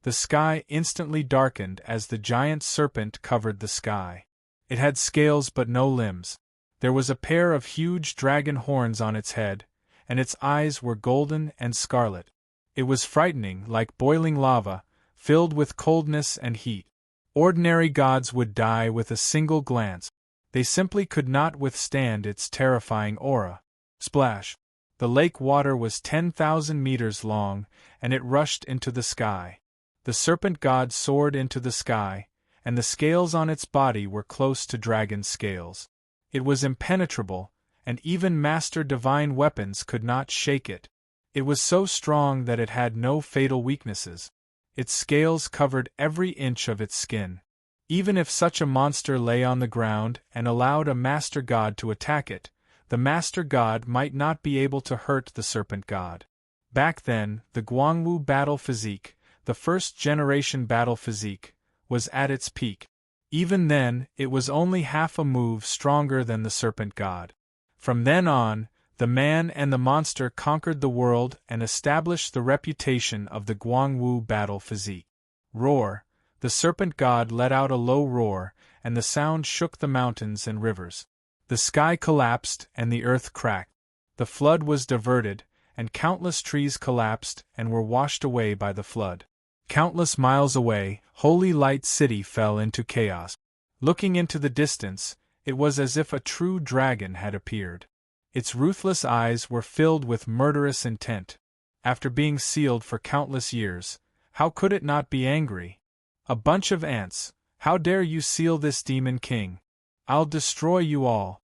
Speaker 1: The sky instantly darkened as the giant serpent covered the sky. It had scales but no limbs. There was a pair of huge dragon horns on its head, and its eyes were golden and scarlet. It was frightening, like boiling lava, filled with coldness and heat. Ordinary gods would die with a single glance. They simply could not withstand its terrifying aura. Splash! The lake water was 10,000 meters long, and it rushed into the sky. The serpent god soared into the sky, and the scales on its body were close to dragon scales. It was impenetrable, and even master divine weapons could not shake it. It was so strong that it had no fatal weaknesses. Its scales covered every inch of its skin. Even if such a monster lay on the ground and allowed a master god to attack it, the master god might not be able to hurt the serpent god. Back then, the Guangwu battle physique, the first-generation battle physique, was at its peak. Even then, it was only half a move stronger than the serpent god. From then on, the man and the monster conquered the world and established the reputation of the Guangwu battle physique. Roar! The serpent god let out a low roar, and the sound shook the mountains and rivers. The sky collapsed and the earth cracked. The flood was diverted, and countless trees collapsed and were washed away by the flood. Countless miles away, Holy Light City fell into chaos. Looking into the distance, it was as if a true dragon had appeared. Its ruthless eyes were filled with murderous intent. After being sealed for countless years, how could it not be angry? A bunch of ants, how dare you seal this demon king? I'll destroy you all.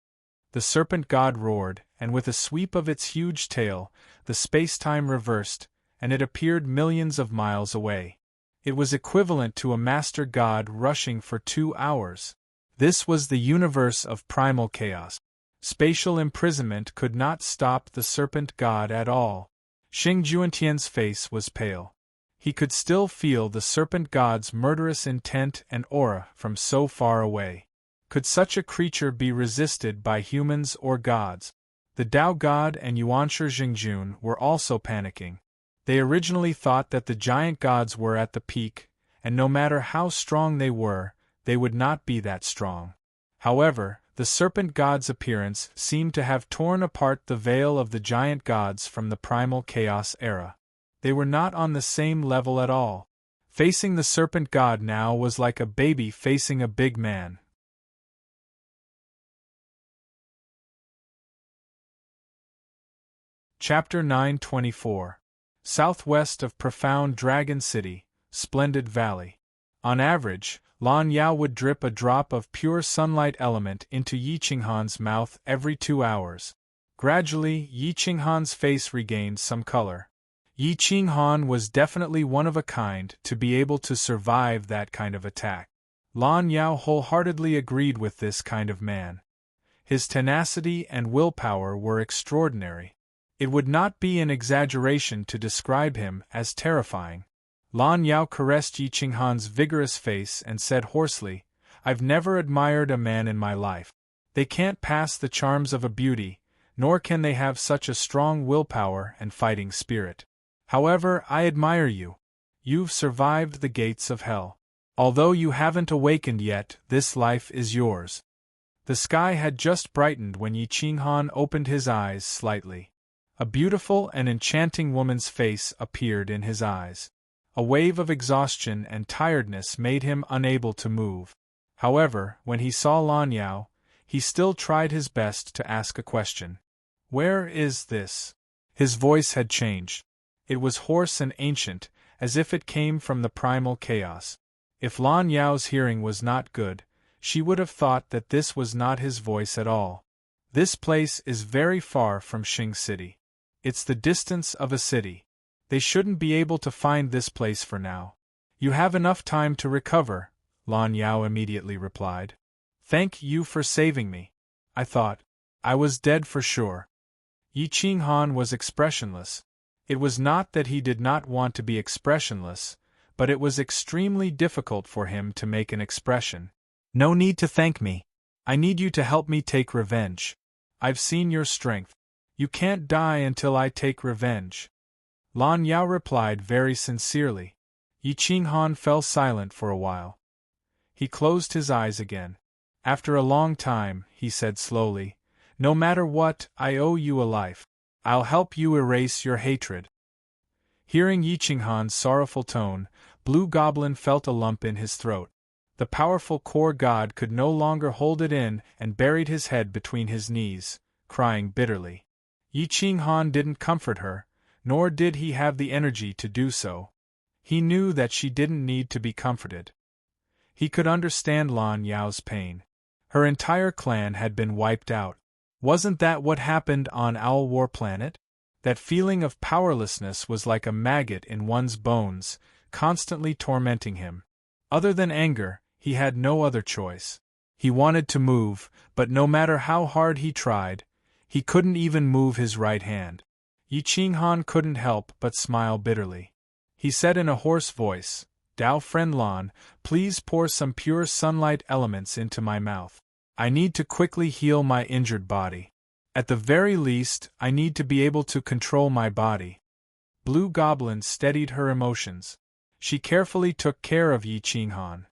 Speaker 1: The serpent god roared, and with a sweep of its huge tail, the space-time reversed, and it appeared millions of miles away. It was equivalent to a master god rushing for 2 hours. This was the universe of primal chaos. Spatial imprisonment could not stop the serpent god at all. Xing Juantian's face was pale. He could still feel the serpent god's murderous intent and aura from so far away. Could such a creature be resisted by humans or gods? The Tao god and Yuanshi Xingjun were also panicking. They originally thought that the giant gods were at the peak, and no matter how strong they would not be that strong. However, the serpent god's appearance seemed to have torn apart the veil of the giant gods from the primal chaos era. They were not on the same level at all. Facing the serpent god now was like a baby facing a big man. Chapter 924. Southwest of profound Dragon City, Splendid Valley. On average, Lan Yao would drip a drop of pure sunlight element into Yi Qinghan's mouth every 2 hours. Gradually, Yi Qinghan's face regained some color. Yi Qinghan was definitely one of a kind to be able to survive that kind of attack. Lan Yao wholeheartedly agreed with this kind of man. His tenacity and willpower were extraordinary. It would not be an exaggeration to describe him as terrifying. Lan Yao caressed Yi Qinghan's vigorous face and said hoarsely, "I've never admired a man in my life. They can't pass the charms of a beauty, nor can they have such a strong willpower and fighting spirit. However, I admire you. You've survived the gates of hell. Although you haven't awakened yet, this life is yours." The sky had just brightened when Yi Qinghan opened his eyes slightly. A beautiful and enchanting woman's face appeared in his eyes. A wave of exhaustion and tiredness made him unable to move. However, when he saw Lan Yao, he still tried his best to ask a question. "Where is this?" His voice had changed. It was hoarse and ancient, as if it came from the primal chaos. If Lan Yao's hearing was not good, she would have thought that this was not his voice at all. "This place is very far from Xing City. It's the distance of a city. They shouldn't be able to find this place for now." "You have enough time to recover," Lan Yao immediately replied. "Thank you for saving me. I thought I was dead for sure." Yi Qinghan was expressionless. It was not that he did not want to be expressionless, but it was extremely difficult for him to make an expression. "No need to thank me. I need you to help me take revenge. I've seen your strength. You can't die until I take revenge." Lan Yao replied very sincerely. Yi Qinghan fell silent for a while. He closed his eyes again. After a long time, he said slowly, "No matter what, I owe you a life. I'll help you erase your hatred." Hearing Yi Qinghan's sorrowful tone, Blue Goblin felt a lump in his throat. The powerful core god could no longer hold it in and buried his head between his knees, crying bitterly. Yi Qinghan didn't comfort her, nor did he have the energy to do so. He knew that she didn't need to be comforted. He could understand Lan Yao's pain. Her entire clan had been wiped out. Wasn't that what happened on Owl War Planet? That feeling of powerlessness was like a maggot in one's bones, constantly tormenting him. Other than anger, he had no other choice. He wanted to move, but no matter how hard he tried, he couldn't even move his right hand. Yi Qinghan couldn't help but smile bitterly. He said in a hoarse voice, "Dao friend Lan, please pour some pure sunlight elements into my mouth. I need to quickly heal my injured body. At the very least, I need to be able to control my body." Blue Goblin steadied her emotions. She carefully took care of Yi Qinghan.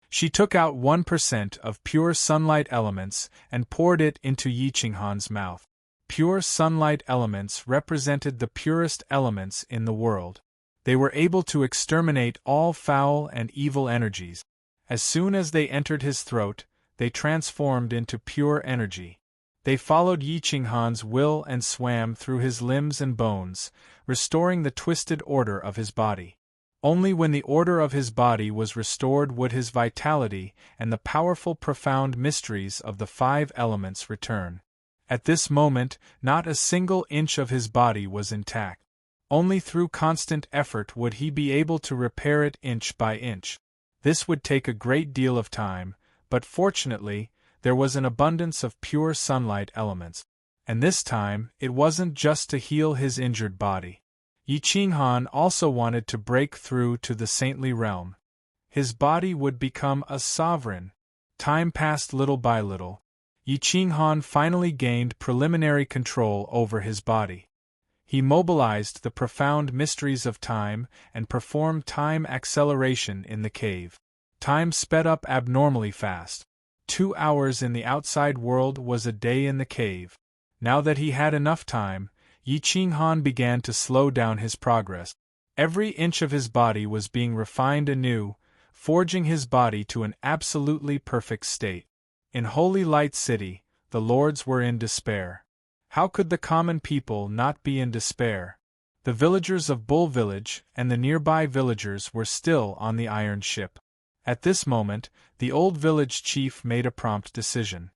Speaker 1: She took out 1% of pure sunlight elements and poured it into Yi Qinghan's mouth. Pure sunlight elements represented the purest elements in the world. They were able to exterminate all foul and evil energies. As soon as they entered his throat, they transformed into pure energy. They followed Yi Qinghan's will and swam through his limbs and bones, restoring the twisted order of his body. Only when the order of his body was restored would his vitality and the powerful profound mysteries of the 5 elements return. At this moment, not a single inch of his body was intact. Only through constant effort would he be able to repair it inch by inch. This would take a great deal of time, but fortunately, there was an abundance of pure sunlight elements. And this time, it wasn't just to heal his injured body. Yi Qinghan also wanted to break through to the saintly realm. His body would become a sovereign. Time passed little by little. Yi Qinghan finally gained preliminary control over his body. He mobilized the profound mysteries of time and performed time acceleration in the cave. Time sped up abnormally fast. 2 hours in the outside world was a day in the cave. Now that he had enough time, Yi Qinghan began to slow down his progress. Every inch of his body was being refined anew, forging his body to an absolutely perfect state. In Holy Light City, the lords were in despair. How could the common people not be in despair? The villagers of Bull Village and the nearby villagers were still on the iron ship. At this moment, the old village chief made a prompt decision.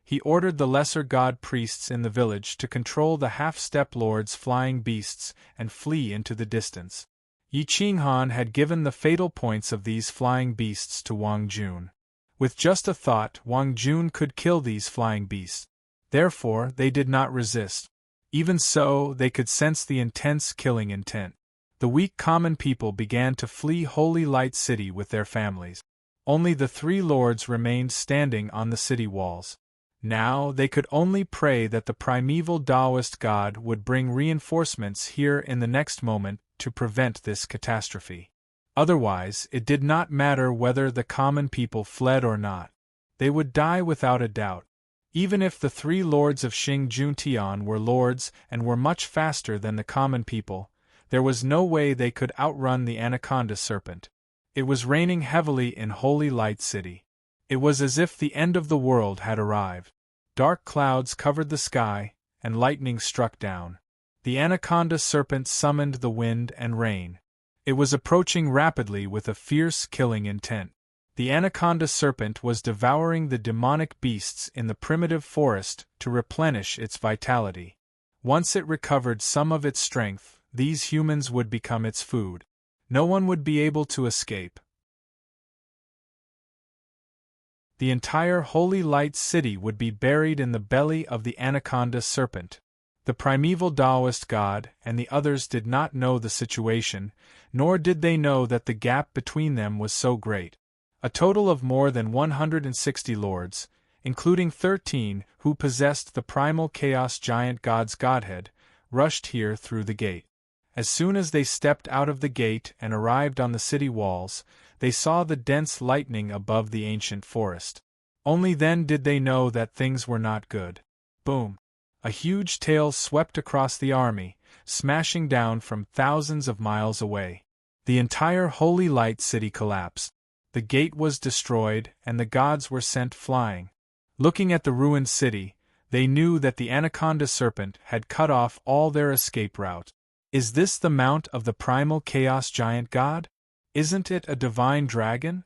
Speaker 1: He ordered the lesser god priests in the village to control the half-step lord's flying beasts and flee into the distance. Yi Qinghan had given the fatal points of these flying beasts to Wang Jun. With just a thought, Wang Jun could kill these flying beasts. Therefore, they did not resist. Even so, they could sense the intense killing intent. The weak common people began to flee Holy Light City with their families. Only the 3 lords remained standing on the city walls. Now they could only pray that the primeval Taoist god would bring reinforcements here in the next moment to prevent this catastrophe. Otherwise, it did not matter whether the common people fled or not. They would die without a doubt. Even if the 3 lords of Xing Juntian were lords and were much faster than the common people, there was no way they could outrun the anaconda serpent. It was raining heavily in Holy Light City. It was as if the end of the world had arrived. Dark clouds covered the sky, and lightning struck down. The anaconda serpent summoned the wind and rain. It was approaching rapidly with a fierce killing intent. The anaconda serpent was devouring the demonic beasts in the primitive forest to replenish its vitality. Once it recovered some of its strength, these humans would become its food. No one would be able to escape. The entire Holy Light City would be buried in the belly of the anaconda serpent. The primeval Taoist god and the others did not know the situation, nor did they know that the gap between them was so great. A total of more than 160 lords, including 13 who possessed the primal chaos giant god's godhead, rushed here through the gate. As soon as they stepped out of the gate and arrived on the city walls, they saw the dense lightning above the ancient forest. Only then did they know that things were not good. Boom! A huge tail swept across the army, smashing down from thousands of miles away. The entire Holy Light City collapsed. The gate was destroyed, and the gods were sent flying. Looking at the ruined city, they knew that the anaconda serpent had cut off all their escape route. Is this the mount of the primal chaos giant god? Isn't it a divine dragon?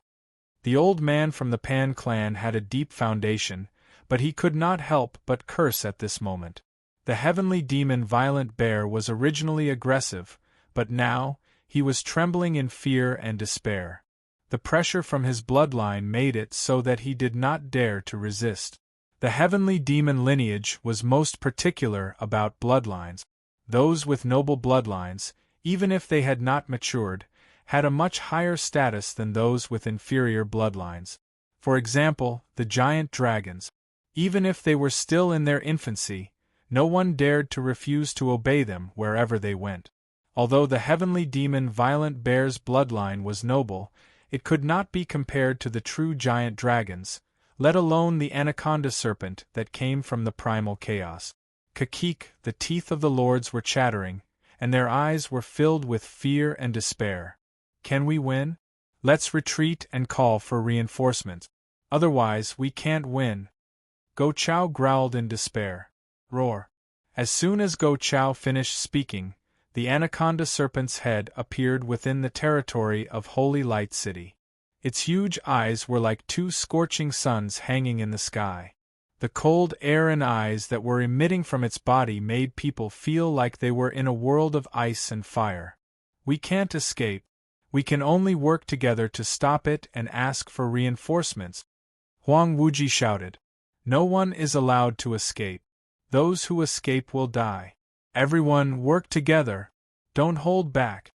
Speaker 1: The old man from the Pan clan had a deep foundation, but he could not help but curse at this moment. The heavenly demon Violent Bear was originally aggressive, but now, he was trembling in fear and despair. The pressure from his bloodline made it so that he did not dare to resist. The heavenly demon lineage was most particular about bloodlines. Those with noble bloodlines, even if they had not matured, had a much higher status than those with inferior bloodlines. For example, the giant dragons. Even if they were still in their infancy, no one dared to refuse to obey them wherever they went. Although the heavenly demon Violent Bear's bloodline was noble, it could not be compared to the true giant dragons, let alone the anaconda serpent that came from the primal chaos. Kakik, the teeth of the lords were chattering, and their eyes were filled with fear and despair. Can we win? Let's retreat and call for reinforcements. Otherwise we can't win. Go Chao growled in despair. Roar. As soon as Go Chao finished speaking, the anaconda serpent's head appeared within the territory of Holy Light City. Its huge eyes were like two scorching suns hanging in the sky. The cold air and eyes that were emitting from its body made people feel like they were in a world of ice and fire. We can't escape. We can only work together to stop it and ask for reinforcements. Huang Wuji shouted. No one is allowed to escape. Those who escape will die. Everyone, work together. Don't hold back.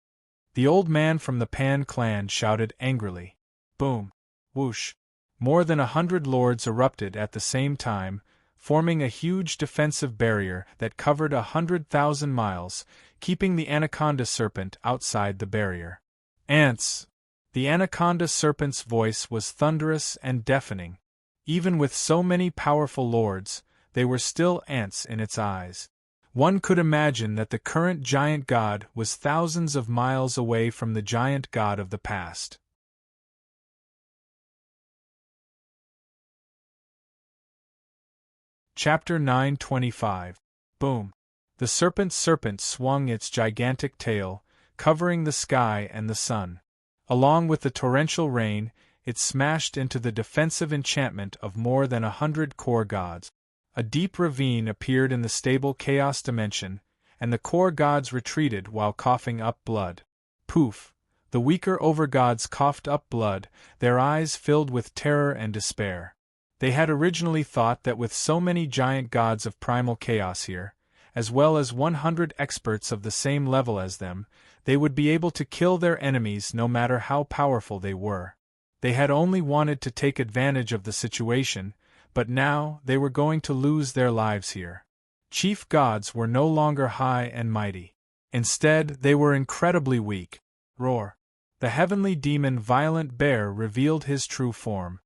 Speaker 1: The old man from the Pan clan shouted angrily. Boom. Whoosh. More than 100 lords erupted at the same time, forming a huge defensive barrier that covered 100,000 miles, keeping the anaconda serpent outside the barrier. Ants! The anaconda serpent's voice was thunderous and deafening. Even with so many powerful lords, they were still ants in its eyes. One could imagine that the current giant god was thousands of miles away from the giant god of the past. Chapter 925. Boom. The serpent swung its gigantic tail, covering the sky and the sun. Along with the torrential rain, it smashed into the defensive enchantment of more than 100 core gods. A deep ravine appeared in the stable chaos dimension, and the core gods retreated while coughing up blood. Poof! The weaker overgods coughed up blood, their eyes filled with terror and despair. They had originally thought that with so many giant gods of primal chaos here, as well as 100 experts of the same level as them, they would be able to kill their enemies no matter how powerful they were. They had only wanted to take advantage of the situation, but now they were going to lose their lives here. Chief gods were no longer high and mighty. Instead, they were incredibly weak. Roar. The heavenly demon Violent Bear revealed his true form.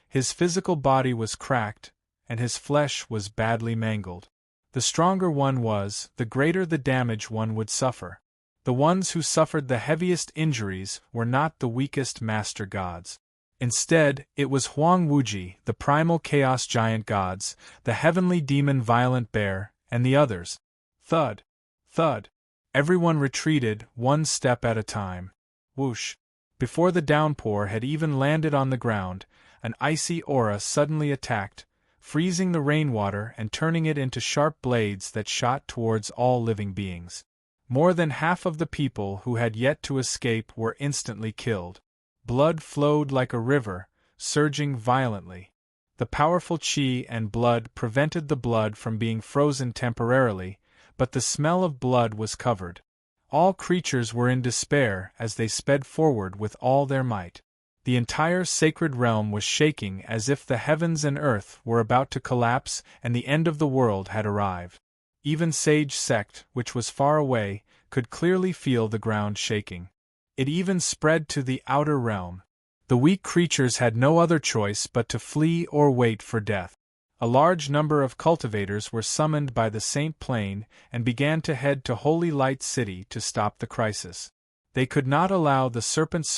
Speaker 1: His physical body was cracked, and his flesh was badly mangled. The stronger one was, the greater the damage one would suffer. The ones who suffered the heaviest injuries were not the weakest master gods. Instead, it was Huang Wuji, the primal chaos giant gods, the heavenly demon Violent Bear, and the others. Thud! Thud! Everyone retreated, one step at a time. Whoosh! Before the downpour had even landed on the ground, an icy aura suddenly attacked, freezing the rainwater and turning it into sharp blades that shot towards all living beings. More than half of the people who had yet to escape were instantly killed. Blood flowed like a river, surging violently. The powerful qi and blood prevented the blood from being frozen temporarily, but the smell of blood was covered. All creatures were in despair as they sped forward with all their might. The entire sacred realm was shaking as if the heavens and earth were about to collapse and the end of the world had arrived. Even Sage Sect, which was far away, could clearly feel the ground shaking. It even spread to the outer realm. The weak creatures had no other choice but to flee or wait for death. A large number of cultivators were summoned by the Saint Plain and began to head to Holy Light City to stop the crisis. They could not allow the serpent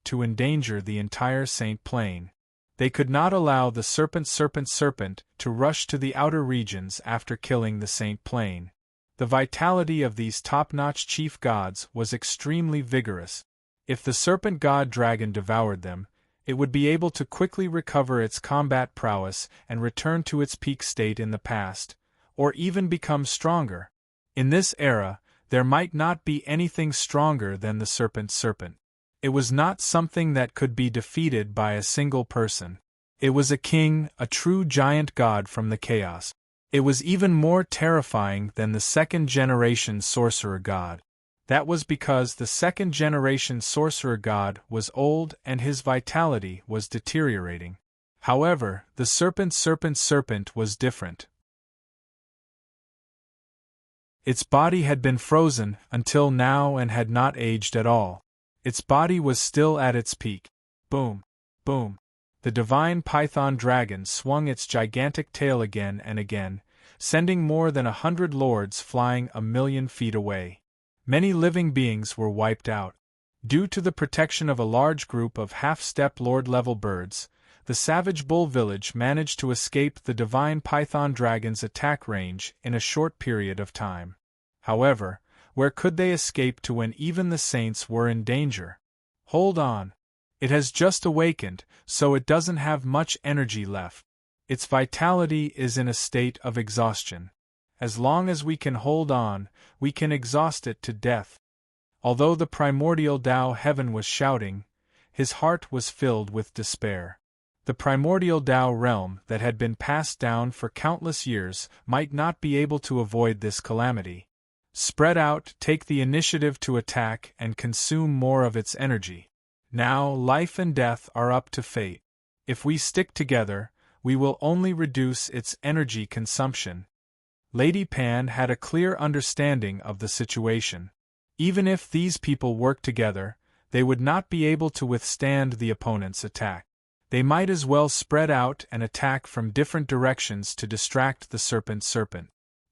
Speaker 1: to endanger the entire Saint Plain. They could not allow the serpent to rush to the outer regions after killing the Saint Plain. The vitality of these top-notch chief gods was extremely vigorous. If the serpent god dragon devoured them, it would be able to quickly recover its combat prowess and return to its peak state in the past, or even become stronger. In this era, there might not be anything stronger than the serpent. It was not something that could be defeated by a single person. It was a king, a true giant god from the chaos. It was even more terrifying than the second-generation sorcerer god. That was because the second-generation sorcerer god was old and his vitality was deteriorating. However, the serpent was different. Its body had been frozen until now and had not aged at all. Its body was still at its peak. Boom! Boom! The divine python dragon swung its gigantic tail again and again, sending more than 100 lords flying 1,000,000 feet away. Many living beings were wiped out. Due to the protection of a large group of half-step lord-level birds, the savage bull village managed to escape the divine python dragon's attack range in a short period of time. However, where could they escape to when even the saints were in danger? Hold on. It has just awakened, so it doesn't have much energy left. Its vitality is in a state of exhaustion. As long as we can hold on, we can exhaust it to death. Although the primordial Tao heaven was shouting, his heart was filled with despair. The primordial Tao realm that had been passed down for countless years might not be able to avoid this calamity. Spread out, take the initiative to attack and consume more of its energy. Now life and death are up to fate. If we stick together, we will only reduce its energy consumption. Lady Pan had a clear understanding of the situation. Even if these people worked together, they would not be able to withstand the opponent's attack. They might as well spread out and attack from different directions to distract the serpent.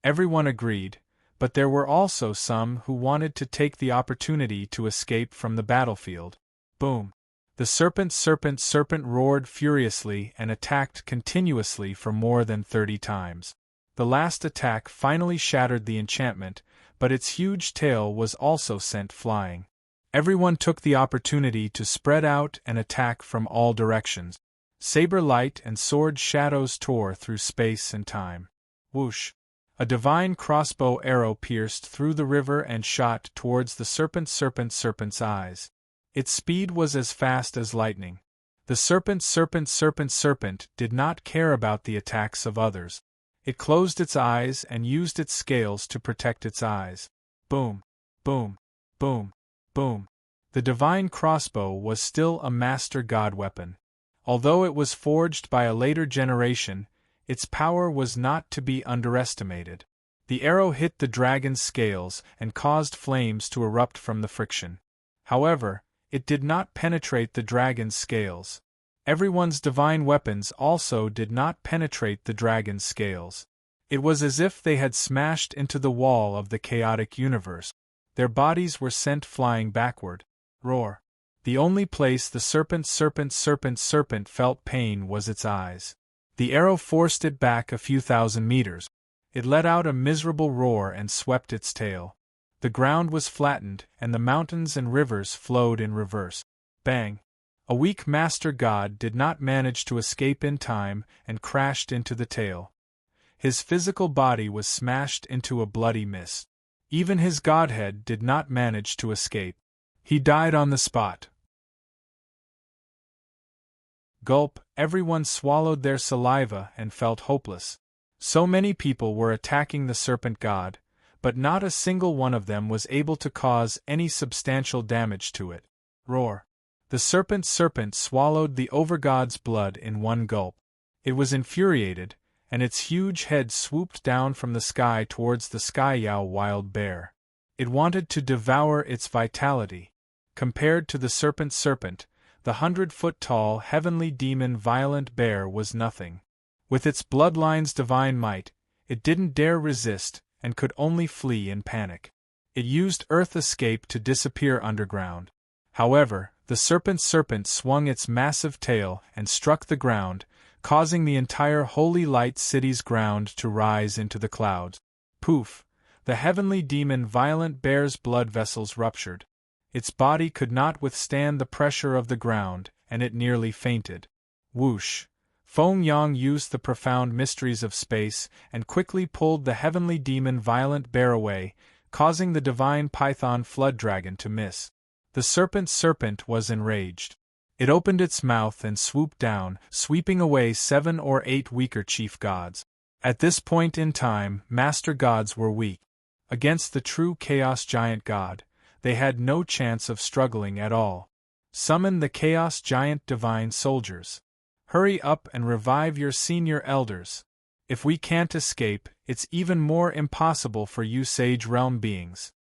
Speaker 1: Everyone agreed, but there were also some who wanted to take the opportunity to escape from the battlefield. Boom! The serpent roared furiously and attacked continuously for more than 30 times. The last attack finally shattered the enchantment, but its huge tail was also sent flying. Everyone took the opportunity to spread out and attack from all directions. Saber light and sword shadows tore through space and time. Whoosh! A divine crossbow arrow pierced through the river and shot towards the serpent's eyes. Its speed was as fast as lightning. The serpent did not care about the attacks of others. It closed its eyes and used its scales to protect its eyes. Boom! Boom! Boom! Boom! The divine crossbow was still a master god weapon. Although it was forged by a later generation, its power was not to be underestimated. The arrow hit the dragon's scales and caused flames to erupt from the friction. However, it did not penetrate the dragon's scales. Everyone's divine weapons also did not penetrate the dragon's scales. It was as if they had smashed into the wall of the chaotic universe. Their bodies were sent flying backward. Roar! The only place the serpent felt pain was its eyes. The arrow forced it back a few thousand meters. It let out a miserable roar and swept its tail. The ground was flattened, and the mountains and rivers flowed in reverse. Bang! A weak master god did not manage to escape in time and crashed into the tail. His physical body was smashed into a bloody mist. Even his godhead did not manage to escape. He died on the spot. Gulp! Everyone swallowed their saliva and felt hopeless. So many people were attacking the serpent god, but not a single one of them was able to cause any substantial damage to it. Roar! The serpent swallowed the overgod's blood in one gulp. It was infuriated, and its huge head swooped down from the sky towards the Sky-Yao wild bear. It wanted to devour its vitality. Compared to the serpent, the 100-foot-tall heavenly demon violent bear was nothing. With its bloodline's divine might, it didn't dare resist, and could only flee in panic. It used Earth escape to disappear underground. However, the serpent swung its massive tail and struck the ground, causing the entire Holy Light City's ground to rise into the clouds. Poof! The heavenly demon violent bear's blood vessels ruptured. Its body could not withstand the pressure of the ground, and it nearly fainted. Whoosh! Feng Yang used the profound mysteries of space and quickly pulled the heavenly demon Violent Bear away, causing the divine python Flood Dragon to miss. The serpent was enraged. It opened its mouth and swooped down, sweeping away 7 or 8 weaker chief gods. At this point in time, master gods were weak. Against the true Chaos Giant God, they had no chance of struggling at all. Summon the Chaos Giant Divine Soldiers. Hurry up and revive your senior elders. If we can't escape, it's even more impossible for you Sage Realm beings.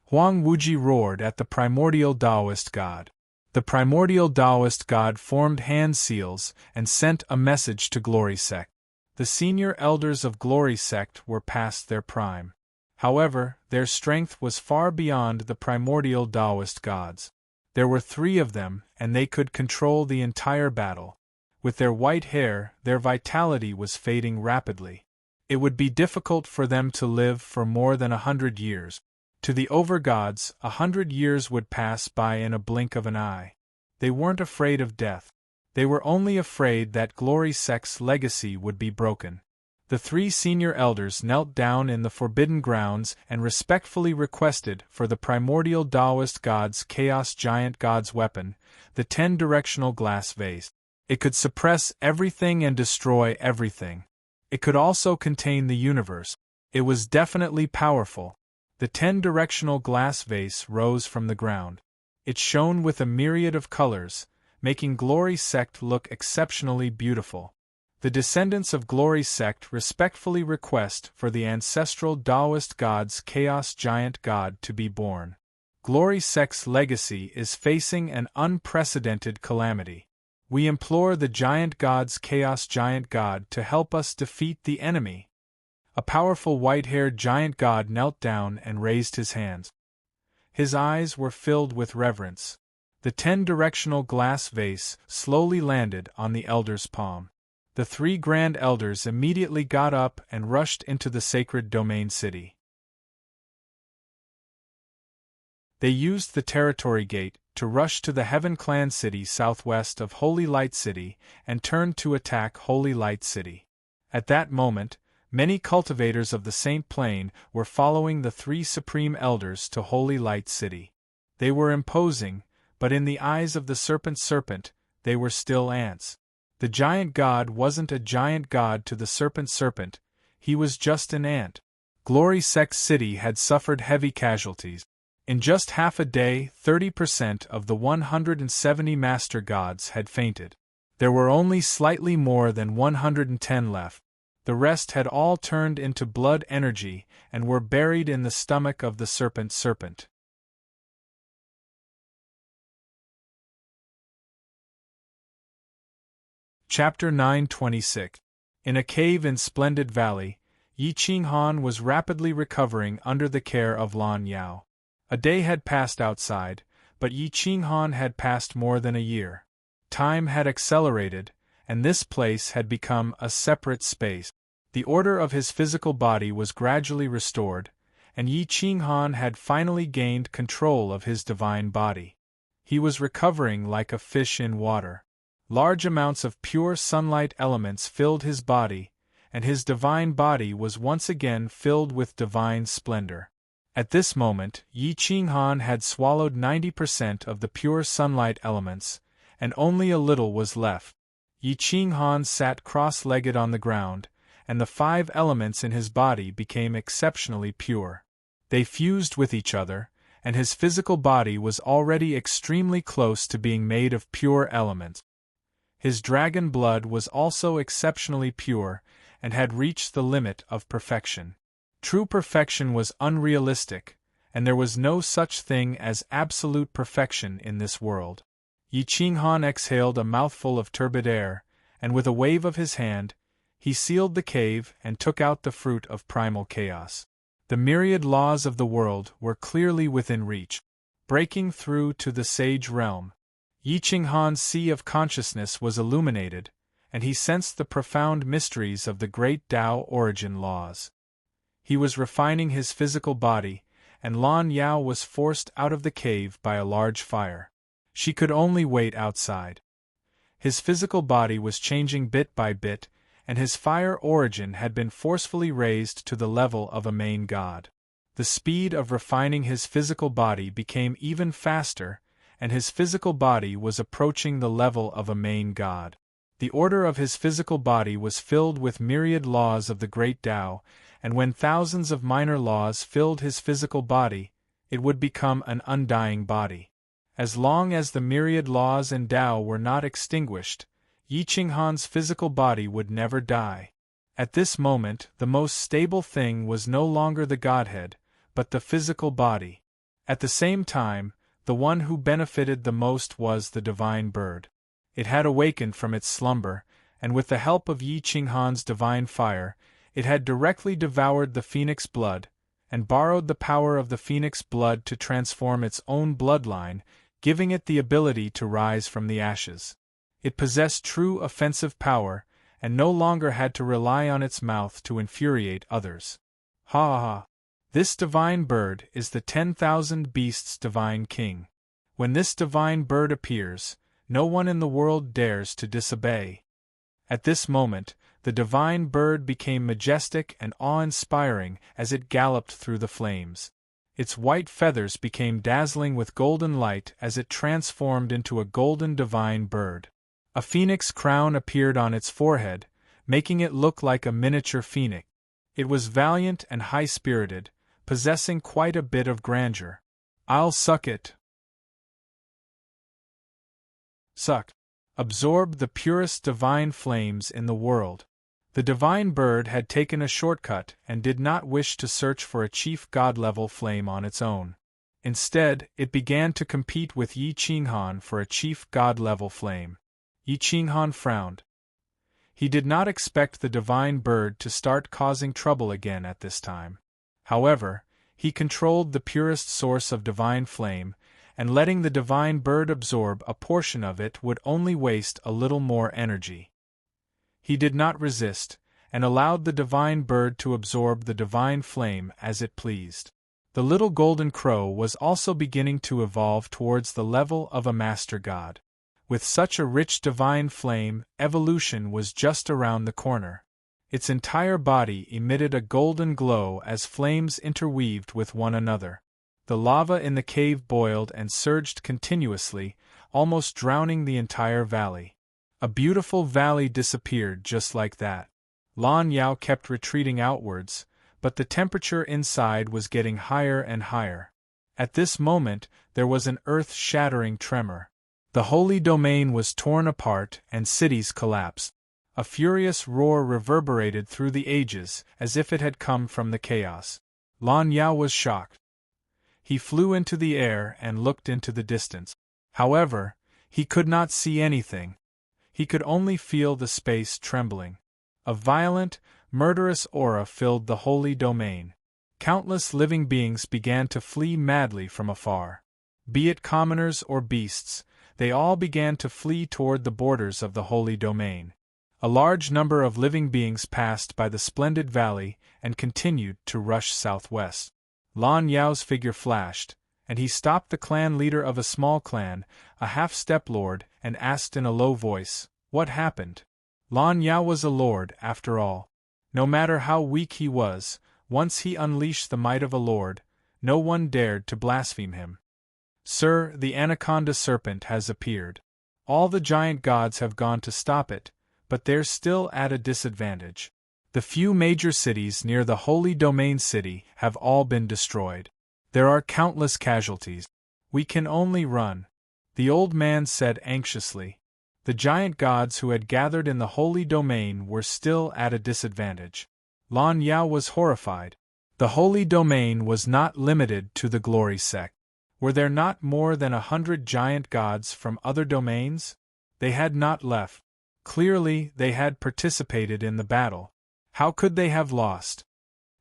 Speaker 1: Huang Wuji roared at the primordial Taoist god. The primordial Taoist god formed hand seals and sent a message to Glory Sect. The senior elders of Glory Sect were past their prime. However, their strength was far beyond the primordial Taoist gods. There were 3 of them, and they could control the entire battle. With their white hair, their vitality was fading rapidly. It would be difficult for them to live for more than 100 years. To the overgods, 100 years would pass by in a blink of an eye. They weren't afraid of death. They were only afraid that Glory Sect's legacy would be broken. The 3 senior elders knelt down in the Forbidden Grounds and respectfully requested for the primordial Taoist god's Chaos Giant God's weapon, the 10-directional glass vase. It could suppress everything and destroy everything. It could also contain the universe. It was definitely powerful. The 10-directional glass vase rose from the ground. It shone with a myriad of colors, making Glory Sect look exceptionally beautiful. The descendants of Glory Sect respectfully request for the ancestral Taoist god's Chaos Giant God to be born. Glory Sect's legacy is facing an unprecedented calamity. We implore the Giant God's Chaos Giant God to help us defeat the enemy. A powerful white-haired giant god knelt down and raised his hands. His eyes were filled with reverence. The 10-directional glass vase slowly landed on the elder's palm. The 3 grand elders immediately got up and rushed into the sacred domain city. They used the territory gate to rush to the Heaven Clan City southwest of Holy Light City and turned to attack Holy Light City. At that moment, many cultivators of the Saint Plane were following the 3 supreme elders to Holy Light City. They were imposing, but in the eyes of the serpent, they were still ants. The giant god wasn't a giant god to the serpent, he was just an ant. Glory Sect City had suffered heavy casualties. In just half a day, 30% of the 170 master gods had fainted. There were only slightly more than 110 left. The rest had all turned into blood energy and were buried in the stomach of the serpent. Chapter 926. In a cave in Splendid Valley, Yi Qinghan was rapidly recovering under the care of Lan Yao. A day had passed outside, but Yi Qinghan had passed more than a year. Time had accelerated, and this place had become a separate space. The order of his physical body was gradually restored, and Yi Qinghan had finally gained control of his divine body. He was recovering like a fish in water. Large amounts of pure sunlight elements filled his body, and his divine body was once again filled with divine splendor. At this moment, Yi Qinghan had swallowed 90% of the pure sunlight elements, and only a little was left. Yi Qinghan sat cross-legged on the ground, and the 5 elements in his body became exceptionally pure. They fused with each other, and his physical body was already extremely close to being made of pure elements. His dragon blood was also exceptionally pure, and had reached the limit of perfection. True perfection was unrealistic, and there was no such thing as absolute perfection in this world. Yi Qinghan exhaled a mouthful of turbid air, and with a wave of his hand, he sealed the cave and took out the fruit of primal chaos. The myriad laws of the world were clearly within reach. Breaking through to the sage realm, Yi Qinghan's sea of consciousness was illuminated, and he sensed the profound mysteries of the great Tao origin laws. He was refining his physical body, and Lan Yao was forced out of the cave by a large fire. She could only wait outside. His physical body was changing bit by bit, and his fire origin had been forcefully raised to the level of a main god. The speed of refining his physical body became even faster, and his physical body was approaching the level of a main god. The order of his physical body was filled with myriad laws of the great Tao, and when thousands of minor laws filled his physical body, it would become an undying body. As long as the myriad laws and Tao were not extinguished, Yi Qinghan's physical body would never die. At this moment, the most stable thing was no longer the Godhead, but the physical body. At the same time, the one who benefited the most was the divine bird. It had awakened from its slumber, and with the help of Yi Qinghan's divine fire, it had directly devoured the phoenix blood, and borrowed the power of the phoenix blood to transform its own bloodline, giving it the ability to rise from the ashes. It possessed true offensive power, and no longer had to rely on its mouth to infuriate others. Ha ha ha! This divine bird is the 10,000 beasts' divine king. When this divine bird appears, no one in the world dares to disobey. At this moment, the divine bird became majestic and awe-inspiring as it galloped through the flames. Its white feathers became dazzling with golden light as it transformed into a golden divine bird. A phoenix crown appeared on its forehead, making it look like a miniature phoenix. It was valiant and high-spirited, possessing quite a bit of grandeur. I'll suck it. Suck. Absorb the purest divine flames in the world. The divine bird had taken a shortcut and did not wish to search for a chief god-level flame on its own. Instead, it began to compete with Yi Qinghan for a chief god-level flame. Yi Qinghan frowned. He did not expect the divine bird to start causing trouble again at this time. However, he controlled the purest source of divine flame, and letting the divine bird absorb a portion of it would only waste a little more energy. He did not resist, and allowed the divine bird to absorb the divine flame as it pleased. The little golden crow was also beginning to evolve towards the level of a master god. With such a rich divine flame, evolution was just around the corner. Its entire body emitted a golden glow as flames interweaved with one another. The lava in the cave boiled and surged continuously, almost drowning the entire valley. A beautiful valley disappeared just like that. Lan Yao kept retreating outwards, but the temperature inside was getting higher and higher. At this moment, there was an earth-shattering tremor. The holy domain was torn apart and cities collapsed. A furious roar reverberated through the ages as if it had come from the chaos. Lan Yao was shocked. He flew into the air and looked into the distance. However, he could not see anything. He could only feel the space trembling. A violent, murderous aura filled the holy domain. Countless living beings began to flee madly from afar. Be it commoners or beasts, they all began to flee toward the borders of the holy domain. A large number of living beings passed by the splendid valley and continued to rush southwest. Lan Yao's figure flashed, and he stopped the clan leader of a small clan, a half-step lord, and asked in a low voice, "What happened?" Lan Yao was a lord, after all. No matter how weak he was, once he unleashed the might of a lord, no one dared to blaspheme him. "Sir, the anaconda serpent has appeared. All the giant gods have gone to stop it, but they're still at a disadvantage. The few major cities near the Holy Domain City have all been destroyed. There are countless casualties. We can only run," the old man said anxiously. The giant gods who had gathered in the Holy Domain were still at a disadvantage. Lan Yao was horrified. The Holy Domain was not limited to the Glory sect. Were there not more than 100 giant gods from other domains? They had not left. Clearly, they had participated in the battle. How could they have lost?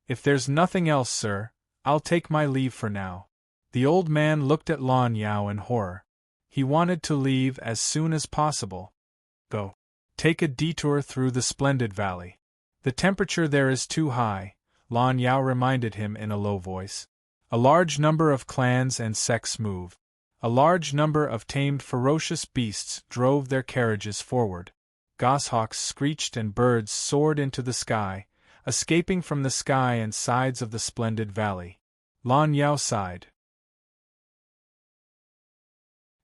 Speaker 1: "If there's nothing else, sir, I'll take my leave for now." The old man looked at Lan Yao in horror. He wanted to leave as soon as possible. "Go. Take a detour through the splendid valley. The temperature there is too high," Lan Yao reminded him in a low voice. A large number of clans and sects moved. A large number of tamed ferocious beasts drove their carriages forward. Goshawks screeched and birds soared into the sky, escaping from the sky and sides of the splendid valley. Lan Yao sighed.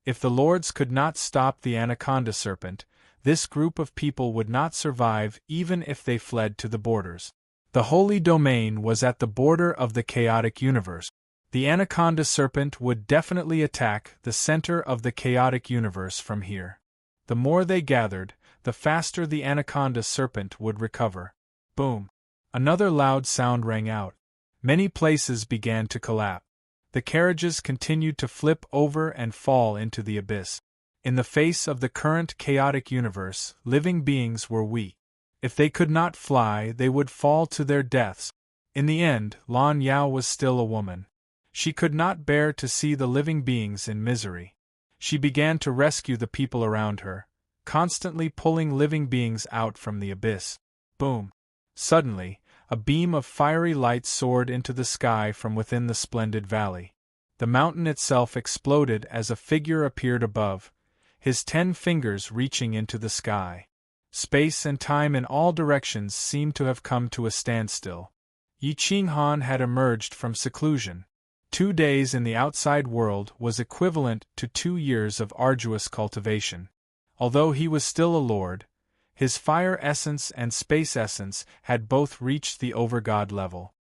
Speaker 1: If the lords could not stop the anaconda serpent, this group of people would not survive even if they fled to the borders. The holy domain was at the border of the chaotic universe. The anaconda serpent would definitely attack the center of the chaotic universe from here. The more they gathered, the faster the anaconda serpent would recover. Boom! Another loud sound rang out. Many places began to collapse. The carriages continued to flip over and fall into the abyss. In the face of the current chaotic universe, living beings were weak. If they could not fly, they would fall to their deaths. In the end, Lan Yao was still a woman. She could not bear to see the living beings in misery. She began to rescue the people around her, constantly pulling living beings out from the abyss. Boom! Suddenly, a beam of fiery light soared into the sky from within the splendid valley. The mountain itself exploded as a figure appeared above, his 10 fingers reaching into the sky. Space and time in all directions seemed to have come to a standstill. Yi Qinghan had emerged from seclusion. 2 days in the outside world was equivalent to 2 years of arduous cultivation. Although he was still a lord, his fire essence and space essence had both reached the overgod level.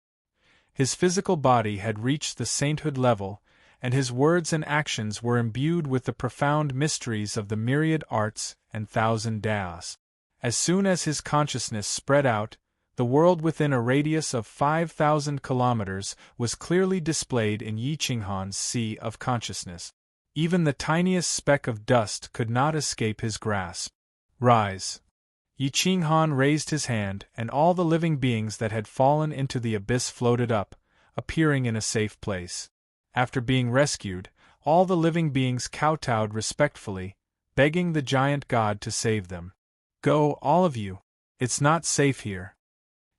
Speaker 1: His physical body had reached the sainthood level, and his words and actions were imbued with the profound mysteries of the myriad arts and 1,000 daos. As soon as his consciousness spread out, the world within a radius of 5,000 kilometers was clearly displayed in Yi Qinghan's sea of consciousness. Even the tiniest speck of dust could not escape his grasp. Rise! Yi Qinghan raised his hand, and all the living beings that had fallen into the abyss floated up, appearing in a safe place. After being rescued, all the living beings kowtowed respectfully, begging the giant god to save them. Go, all of you. It's not safe here.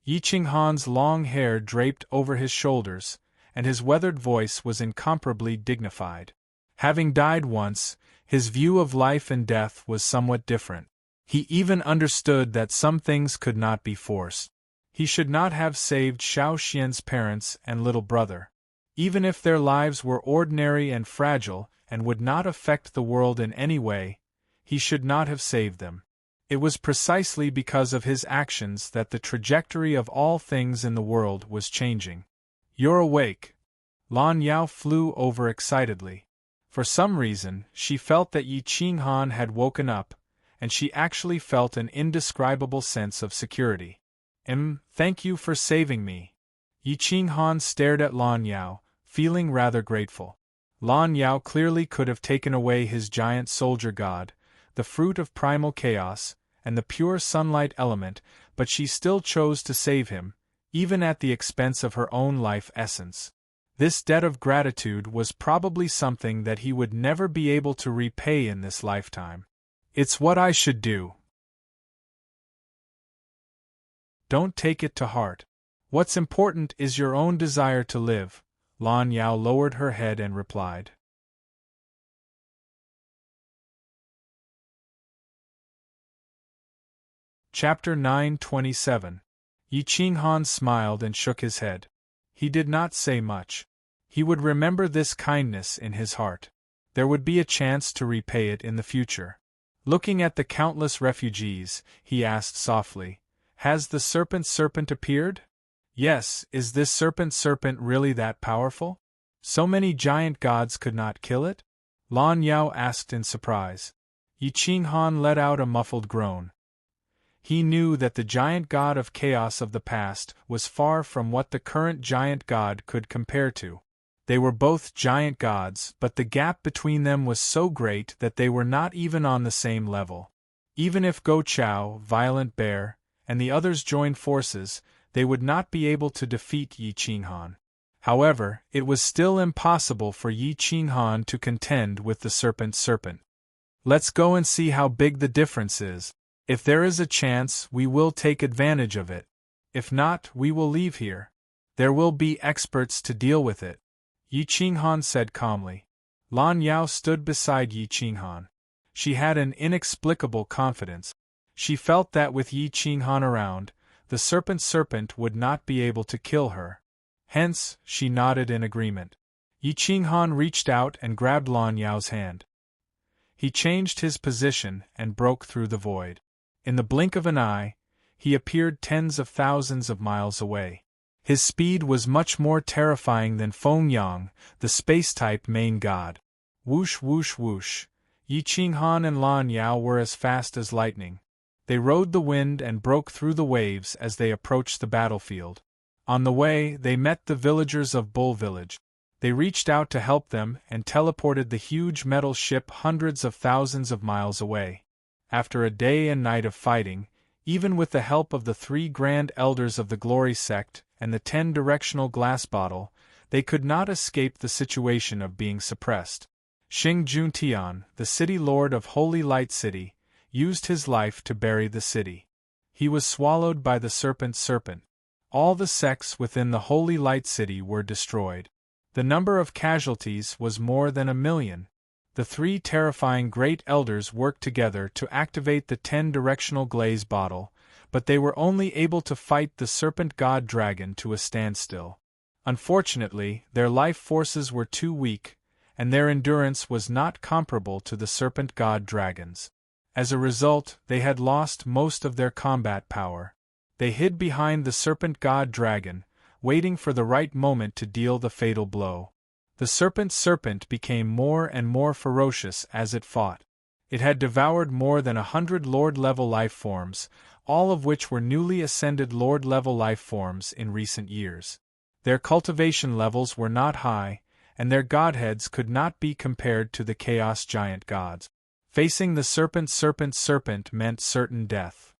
Speaker 1: Yi Qinghan's long hair draped over his shoulders, and his weathered voice was incomparably dignified. Having died once, his view of life and death was somewhat different. He even understood that some things could not be forced. He should not have saved Xiao Xian's parents and little brother. Even if their lives were ordinary and fragile and would not affect the world in any way, he should not have saved them. It was precisely because of his actions that the trajectory of all things in the world was changing. You're awake. Lan Yao flew over excitedly. For some reason, she felt that Yi Qinghan had woken up, and she actually felt an indescribable sense of security. Thank you for saving me. Yi Qinghan stared at Lan Yao, feeling rather grateful. Lan Yao clearly could have taken away his giant soldier god, the fruit of primal chaos, and the pure sunlight element, but she still chose to save him, even at the expense of her own life essence. This debt of gratitude was probably something that he would never be able to repay in this lifetime. It's what I should do. Don't take it to heart. What's important is your own desire to live. Lan Yao lowered her head and replied. Chapter 9:27. Yi Qinghan smiled and shook his head. He did not say much. He would remember this kindness in his heart. There would be a chance to repay it in the future. Looking at the countless refugees, he asked softly, "Has the serpent appeared?" "Yes, is this serpent really that powerful? So many giant gods could not kill it?" Lan Yao asked in surprise. Yi Qinghan let out a muffled groan. He knew that the giant god of chaos of the past was far from what the current giant god could compare to. They were both giant gods, but the gap between them was so great that they were not even on the same level. Even if Go Chao, Violent Bear, and the others joined forces, they would not be able to defeat Yi Qinghan. However, it was still impossible for Yi Qinghan to contend with the serpent. "Let's go and see how big the difference is. If there is a chance, we will take advantage of it. If not, we will leave here. There will be experts to deal with it," Yi Qinghan said calmly. Lan Yao stood beside Yi Qinghan. She had an inexplicable confidence. She felt that with Yi Qinghan around, the serpent would not be able to kill her. Hence, she nodded in agreement. Yi Qinghan reached out and grabbed Lan Yao's hand. He changed his position and broke through the void. In the blink of an eye, he appeared tens of thousands of miles away. His speed was much more terrifying than Feng Yang, the space-type main god. Whoosh whoosh whoosh, Yi Qinghan and Lan Yao were as fast as lightning. They rode the wind and broke through the waves as they approached the battlefield. On the way, they met the villagers of Bull Village. They reached out to help them and teleported the huge metal ship hundreds of thousands of miles away. After a day and night of fighting, even with the help of the 3 Grand Elders of the Glory Sect and the 10-directional glass bottle, they could not escape the situation of being suppressed. Xing Juntian, the city lord of Holy Light City, used his life to bury the city. He was swallowed by the serpent. All the sects within the Holy Light City were destroyed. The number of casualties was more than 1 million. The 3 terrifying Great Elders worked together to activate the 10-directional glaze bottle, but they were only able to fight the serpent god dragon to a standstill. Unfortunately, their life forces were too weak, and their endurance was not comparable to the serpent god dragon's. As a result, they had lost most of their combat power. They hid behind the serpent god dragon, waiting for the right moment to deal the fatal blow. The serpent became more and more ferocious as it fought. It had devoured more than 100 Lord-level life forms, all of which were newly ascended Lord-level life forms in recent years. Their cultivation levels were not high, and their godheads could not be compared to the Chaos Giant gods. Facing the serpent meant certain death.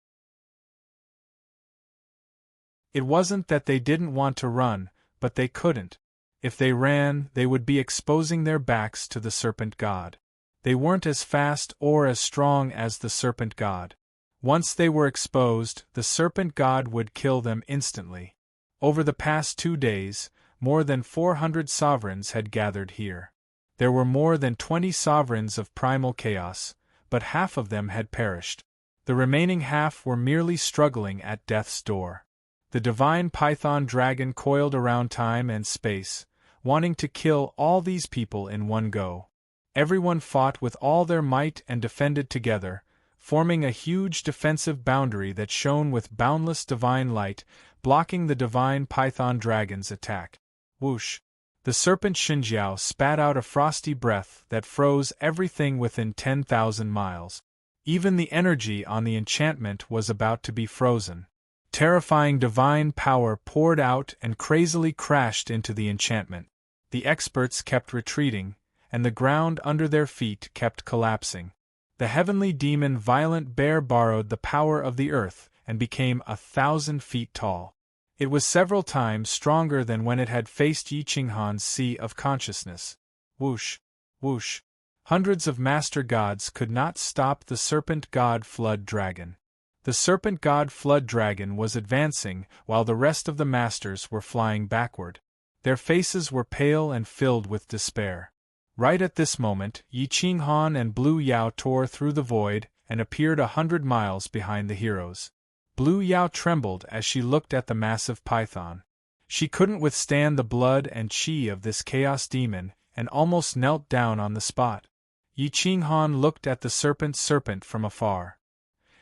Speaker 1: It wasn't that they didn't want to run, but they couldn't. If they ran, they would be exposing their backs to the serpent god. They weren't as fast or as strong as the serpent god. Once they were exposed, the serpent god would kill them instantly. Over the past 2 days, more than 400 sovereigns had gathered here. There were more than 20 sovereigns of primal chaos, but half of them had perished. The remaining half were merely struggling at death's door. The divine python dragon coiled around time and space, wanting to kill all these people in one go. Everyone fought with all their might and defended together, forming a huge defensive boundary that shone with boundless divine light, blocking the divine python dragon's attack. Whoosh! The serpent Xinjiao spat out a frosty breath that froze everything within 10,000 miles. Even the energy on the enchantment was about to be frozen. Terrifying divine power poured out and crazily crashed into the enchantment. The experts kept retreating, and the ground under their feet kept collapsing. The heavenly demon Violent Bear borrowed the power of the earth and became 1,000 feet tall. It was several times stronger than when it had faced Yi Qinghan's Sea of Consciousness. Whoosh! Whoosh! Hundreds of master gods could not stop the serpent god Flood Dragon. The serpent god Flood Dragon was advancing while the rest of the masters were flying backward. Their faces were pale and filled with despair. Right at this moment, Yi Qinghan and Blue Yao tore through the void and appeared 100 miles behind the heroes. Blue Yao trembled as she looked at the massive python. She couldn't withstand the blood and chi of this chaos demon and almost knelt down on the spot. Yi Qinghan looked at the serpent from afar.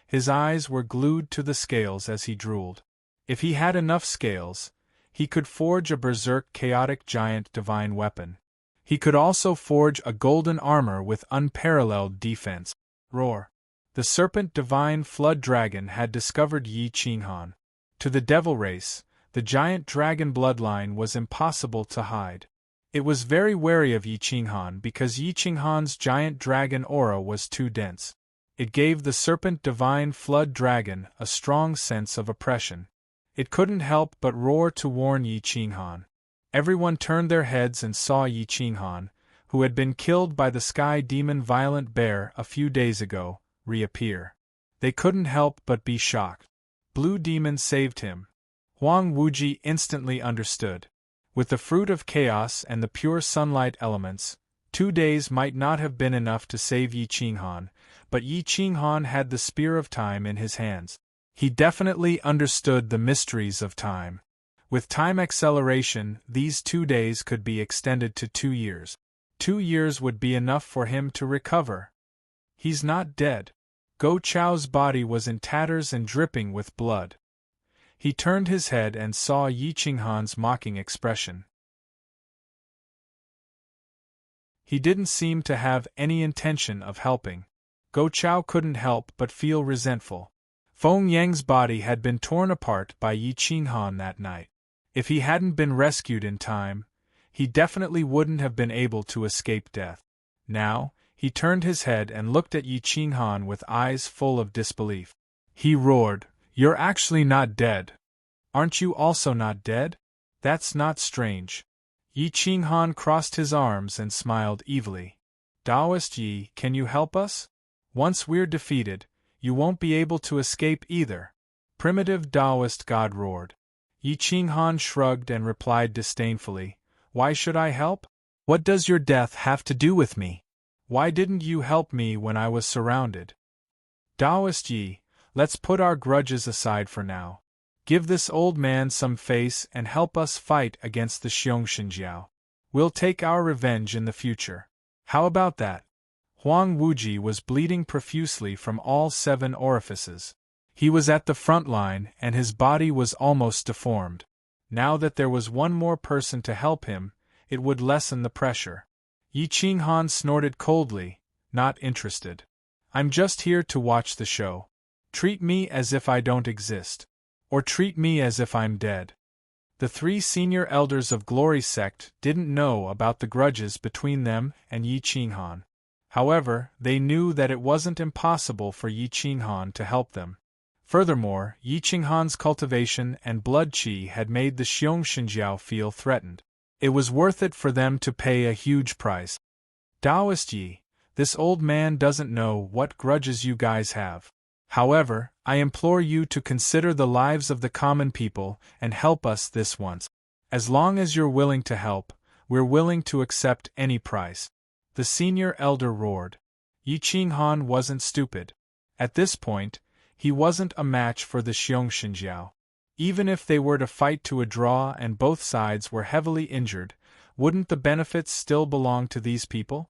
Speaker 1: His eyes were glued to the scales as he drooled. If he had enough scales, he could forge a berserk chaotic giant divine weapon. He could also forge a golden armor with unparalleled defense. Roar! The serpent divine Flood Dragon had discovered Yi Qinghan. To the devil race, the giant dragon bloodline was impossible to hide. It was very wary of Yi Qinghan because Yi Qinghan's giant dragon aura was too dense. It gave the serpent divine Flood Dragon a strong sense of oppression. It couldn't help but roar to warn Yi Qinghan. Everyone turned their heads and saw Yi Qinghan, who had been killed by the sky demon Violent Bear a few days ago, reappear. They couldn't help but be shocked. Blue Demon saved him. Huang Wuji instantly understood. With the fruit of chaos and the pure sunlight elements, 2 days might not have been enough to save Yi Qinghan, but Yi Qinghan had the spear of time in his hands. He definitely understood the mysteries of time. With time acceleration, these 2 days could be extended to 2 years. 2 years would be enough for him to recover. He's not dead. Go Chao's body was in tatters and dripping with blood. He turned his head and saw Yi Qinghan's mocking expression. He didn't seem to have any intention of helping. Go Chao couldn't help but feel resentful. Feng Yang's body had been torn apart by Yi Qinghan that night. If he hadn't been rescued in time, he definitely wouldn't have been able to escape death. Now, he turned his head and looked at Yi Qinghan with eyes full of disbelief. He roared, "You're actually not dead. Aren't you also not dead? That's not strange." Yi Qinghan crossed his arms and smiled evilly. "Taoist Yi, can you help us? Once we're defeated, you won't be able to escape either." Primitive Taoist god roared. Yi Qinghan shrugged and replied disdainfully, "Why should I help? What does your death have to do with me? Why didn't you help me when I was surrounded? Taoist Yi, let's put our grudges aside for now. Give this old man some face and help us fight against the Xiong Xinjiao. We'll take our revenge in the future. How about that?" Huang Wuji was bleeding profusely from all 7 orifices. He was at the front line and his body was almost deformed. Now that there was one more person to help him, it would lessen the pressure. Yi Qinghan snorted coldly, not interested. "I'm just here to watch the show. Treat me as if I don't exist. Or treat me as if I'm dead." The 3 senior elders of Glory Sect didn't know about the grudges between them and Yi Qinghan. However, they knew that it wasn't impossible for Yi Qinghan to help them. Furthermore, Yi Qinghan's cultivation and blood qi had made the Xiong Xinjiao feel threatened. It was worth it for them to pay a huge price. "Taoist Yi, this old man doesn't know what grudges you guys have. However, I implore you to consider the lives of the common people and help us this once. As long as you're willing to help, we're willing to accept any price." The senior elder roared. Yi Qinghan wasn't stupid. At this point, he wasn't a match for the Xiong Xinjiao. Even if they were to fight to a draw and both sides were heavily injured, wouldn't the benefits still belong to these people?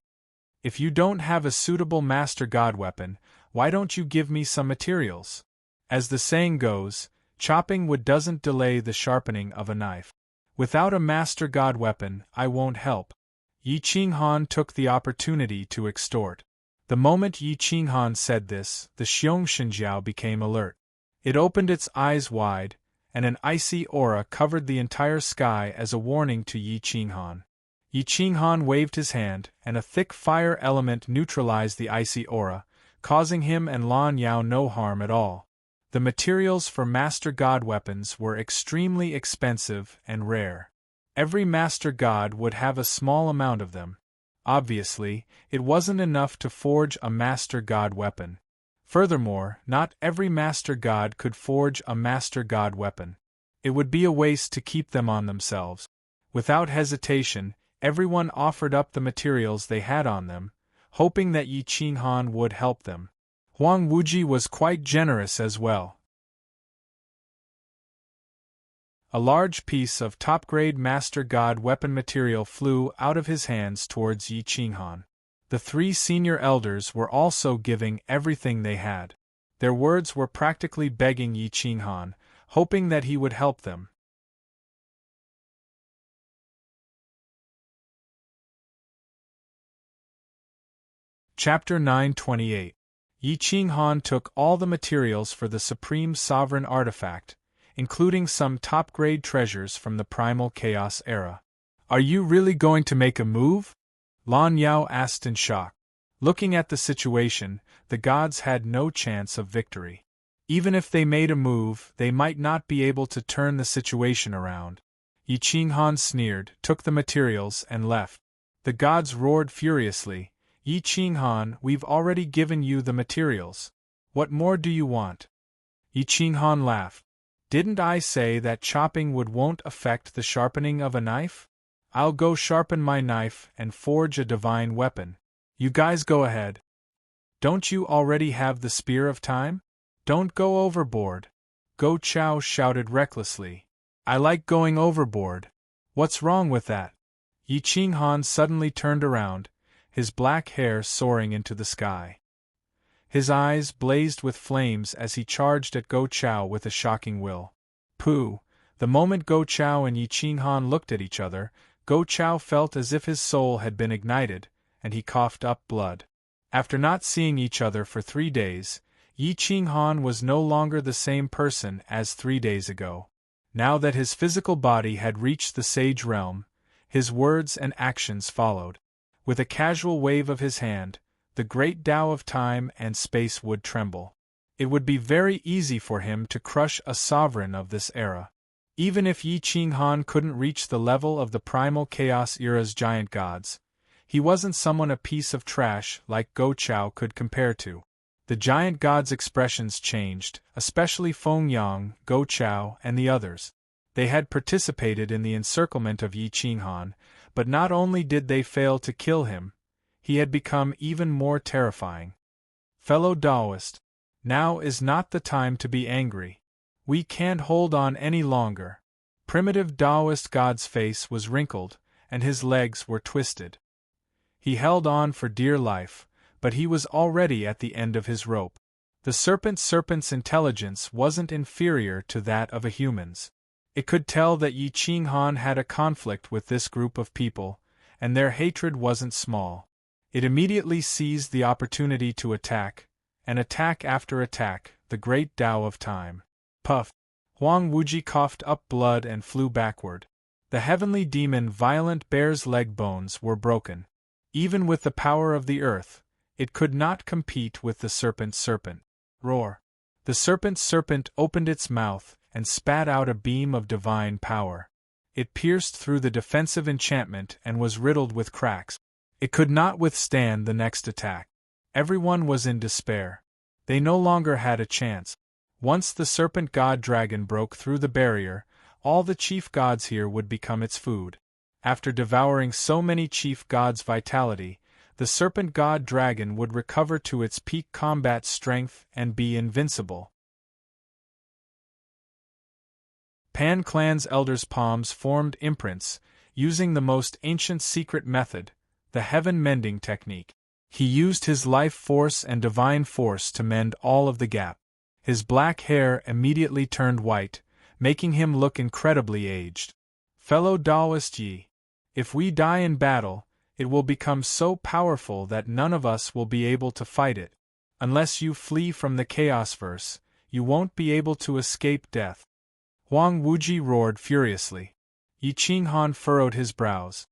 Speaker 1: "If you don't have a suitable master god weapon, why don't you give me some materials? As the saying goes, chopping wood doesn't delay the sharpening of a knife. Without a master god weapon, I won't help." Yi Qinghan took the opportunity to extort. The moment Yi Qinghan said this, the Xiong Xinjiao became alert. It opened its eyes wide, and an icy aura covered the entire sky as a warning to Yi Qinghan. Yi Qinghan waved his hand, and a thick fire element neutralized the icy aura, causing him and Lan Yao no harm at all. The materials for Master God weapons were extremely expensive and rare. Every Master God would have a small amount of them. Obviously, it wasn't enough to forge a Master God weapon. Furthermore, not every Master God could forge a Master God weapon. It would be a waste to keep them on themselves. Without hesitation, everyone offered up the materials they had on them, hoping that Yi Qinghan would help them. Huang Wuji was quite generous as well. A large piece of top-grade Master God weapon material flew out of his hands towards Yi Qinghan. The 3 senior elders were also giving everything they had. Their words were practically begging Yi Qinghan, hoping that he would help them. Chapter 928. Yi Qinghan took all the materials for the Supreme Sovereign Artifact, including some top-grade treasures from the Primal Chaos era. "Are you really going to make a move?" Lan Yao asked in shock. Looking at the situation, the gods had no chance of victory. Even if they made a move, they might not be able to turn the situation around. Yi Qinghan sneered, took the materials, and left. The gods roared furiously, "Yi Qinghan, we've already given you the materials. What more do you want?" Yi Qinghan laughed. "Didn't I say that chopping wood won't affect the sharpening of a knife? I'll go sharpen my knife and forge a divine weapon. You guys go ahead. Don't you already have the Spear of Time? Don't go overboard. Go Chow shouted recklessly. I like going overboard. What's wrong with that? Yi Ching Han suddenly turned around, his black hair soaring into the sky. His eyes blazed with flames as he charged at Go Chow with a shocking will. Pooh! The moment Go Chow and Yi Ching Han looked at each other, Go Chow felt as if his soul had been ignited, and he coughed up blood. After not seeing each other for 3 days, Yi Ching Han was no longer the same person as 3 days ago. Now that his physical body had reached the sage realm, his words and actions followed. With a casual wave of his hand, the great Tao of time and space would tremble. It would be very easy for him to crush a sovereign of this era. Even if Yi Ching Han couldn't reach the level of the primal chaos era's giant gods, he wasn't someone a piece of trash like Go Chow could compare to. The giant gods' expressions changed, especially Feng Yang, Go Chow, and the others. They had participated in the encirclement of Yi Ching Han, but not only did they fail to kill him, he had become even more terrifying. Fellow Taoist, now is not the time to be angry. We can't hold on any longer. Primitive Taoist God's face was wrinkled, and his legs were twisted. He held on for dear life, but he was already at the end of his rope. The serpent's intelligence wasn't inferior to that of a human's. It could tell that Yi Ching Han had a conflict with this group of people, and their hatred wasn't small. It immediately seized the opportunity to attack, and attack after attack, the great Tao of time. Puff! Huang Wuji coughed up blood and flew backward. The heavenly demon Violent Bear's leg bones were broken. Even with the power of the earth, it could not compete with the serpent. Roar! The serpent opened its mouth and spat out a beam of divine power. It pierced through the defensive enchantment and was riddled with cracks. It could not withstand the next attack. Everyone was in despair. They no longer had a chance. Once the serpent god dragon broke through the barrier, all the chief gods here would become its food. After devouring so many chief gods' vitality, the serpent god dragon would recover to its peak combat strength and be invincible. Pan Clan's elders' palms formed imprints, using the most ancient secret method, the heaven-mending technique. He used his life force and divine force to mend all of the gap. His black hair immediately turned white, making him look incredibly aged. Fellow Taoist Yi, if we die in battle, it will become so powerful that none of us will be able to fight it. Unless you flee from the Chaosverse, you won't be able to escape death. Huang Wuji roared furiously. Yi Ching Han furrowed his brows.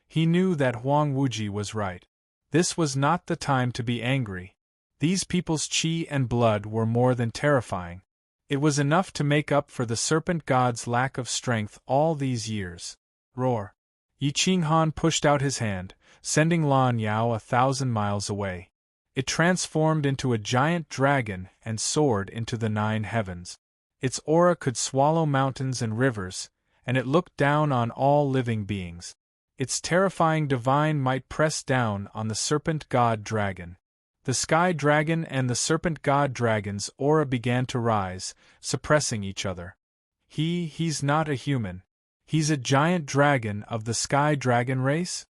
Speaker 1: He knew that Huang Wuji was right. This was not the time to be angry. These people's qi and blood were more than terrifying. It was enough to make up for the serpent god's lack of strength all these years. Roar! Yi Ching Han pushed out his hand, sending Lan Yao 1,000 miles away. It transformed into a giant dragon and soared into the 9 heavens. Its aura could swallow mountains and rivers, and it looked down on all living beings. Its terrifying divine might press down on the serpent god dragon. The sky dragon and the serpent god dragon's aura began to rise, suppressing each other. He's not a human. He's a giant dragon of the sky dragon race?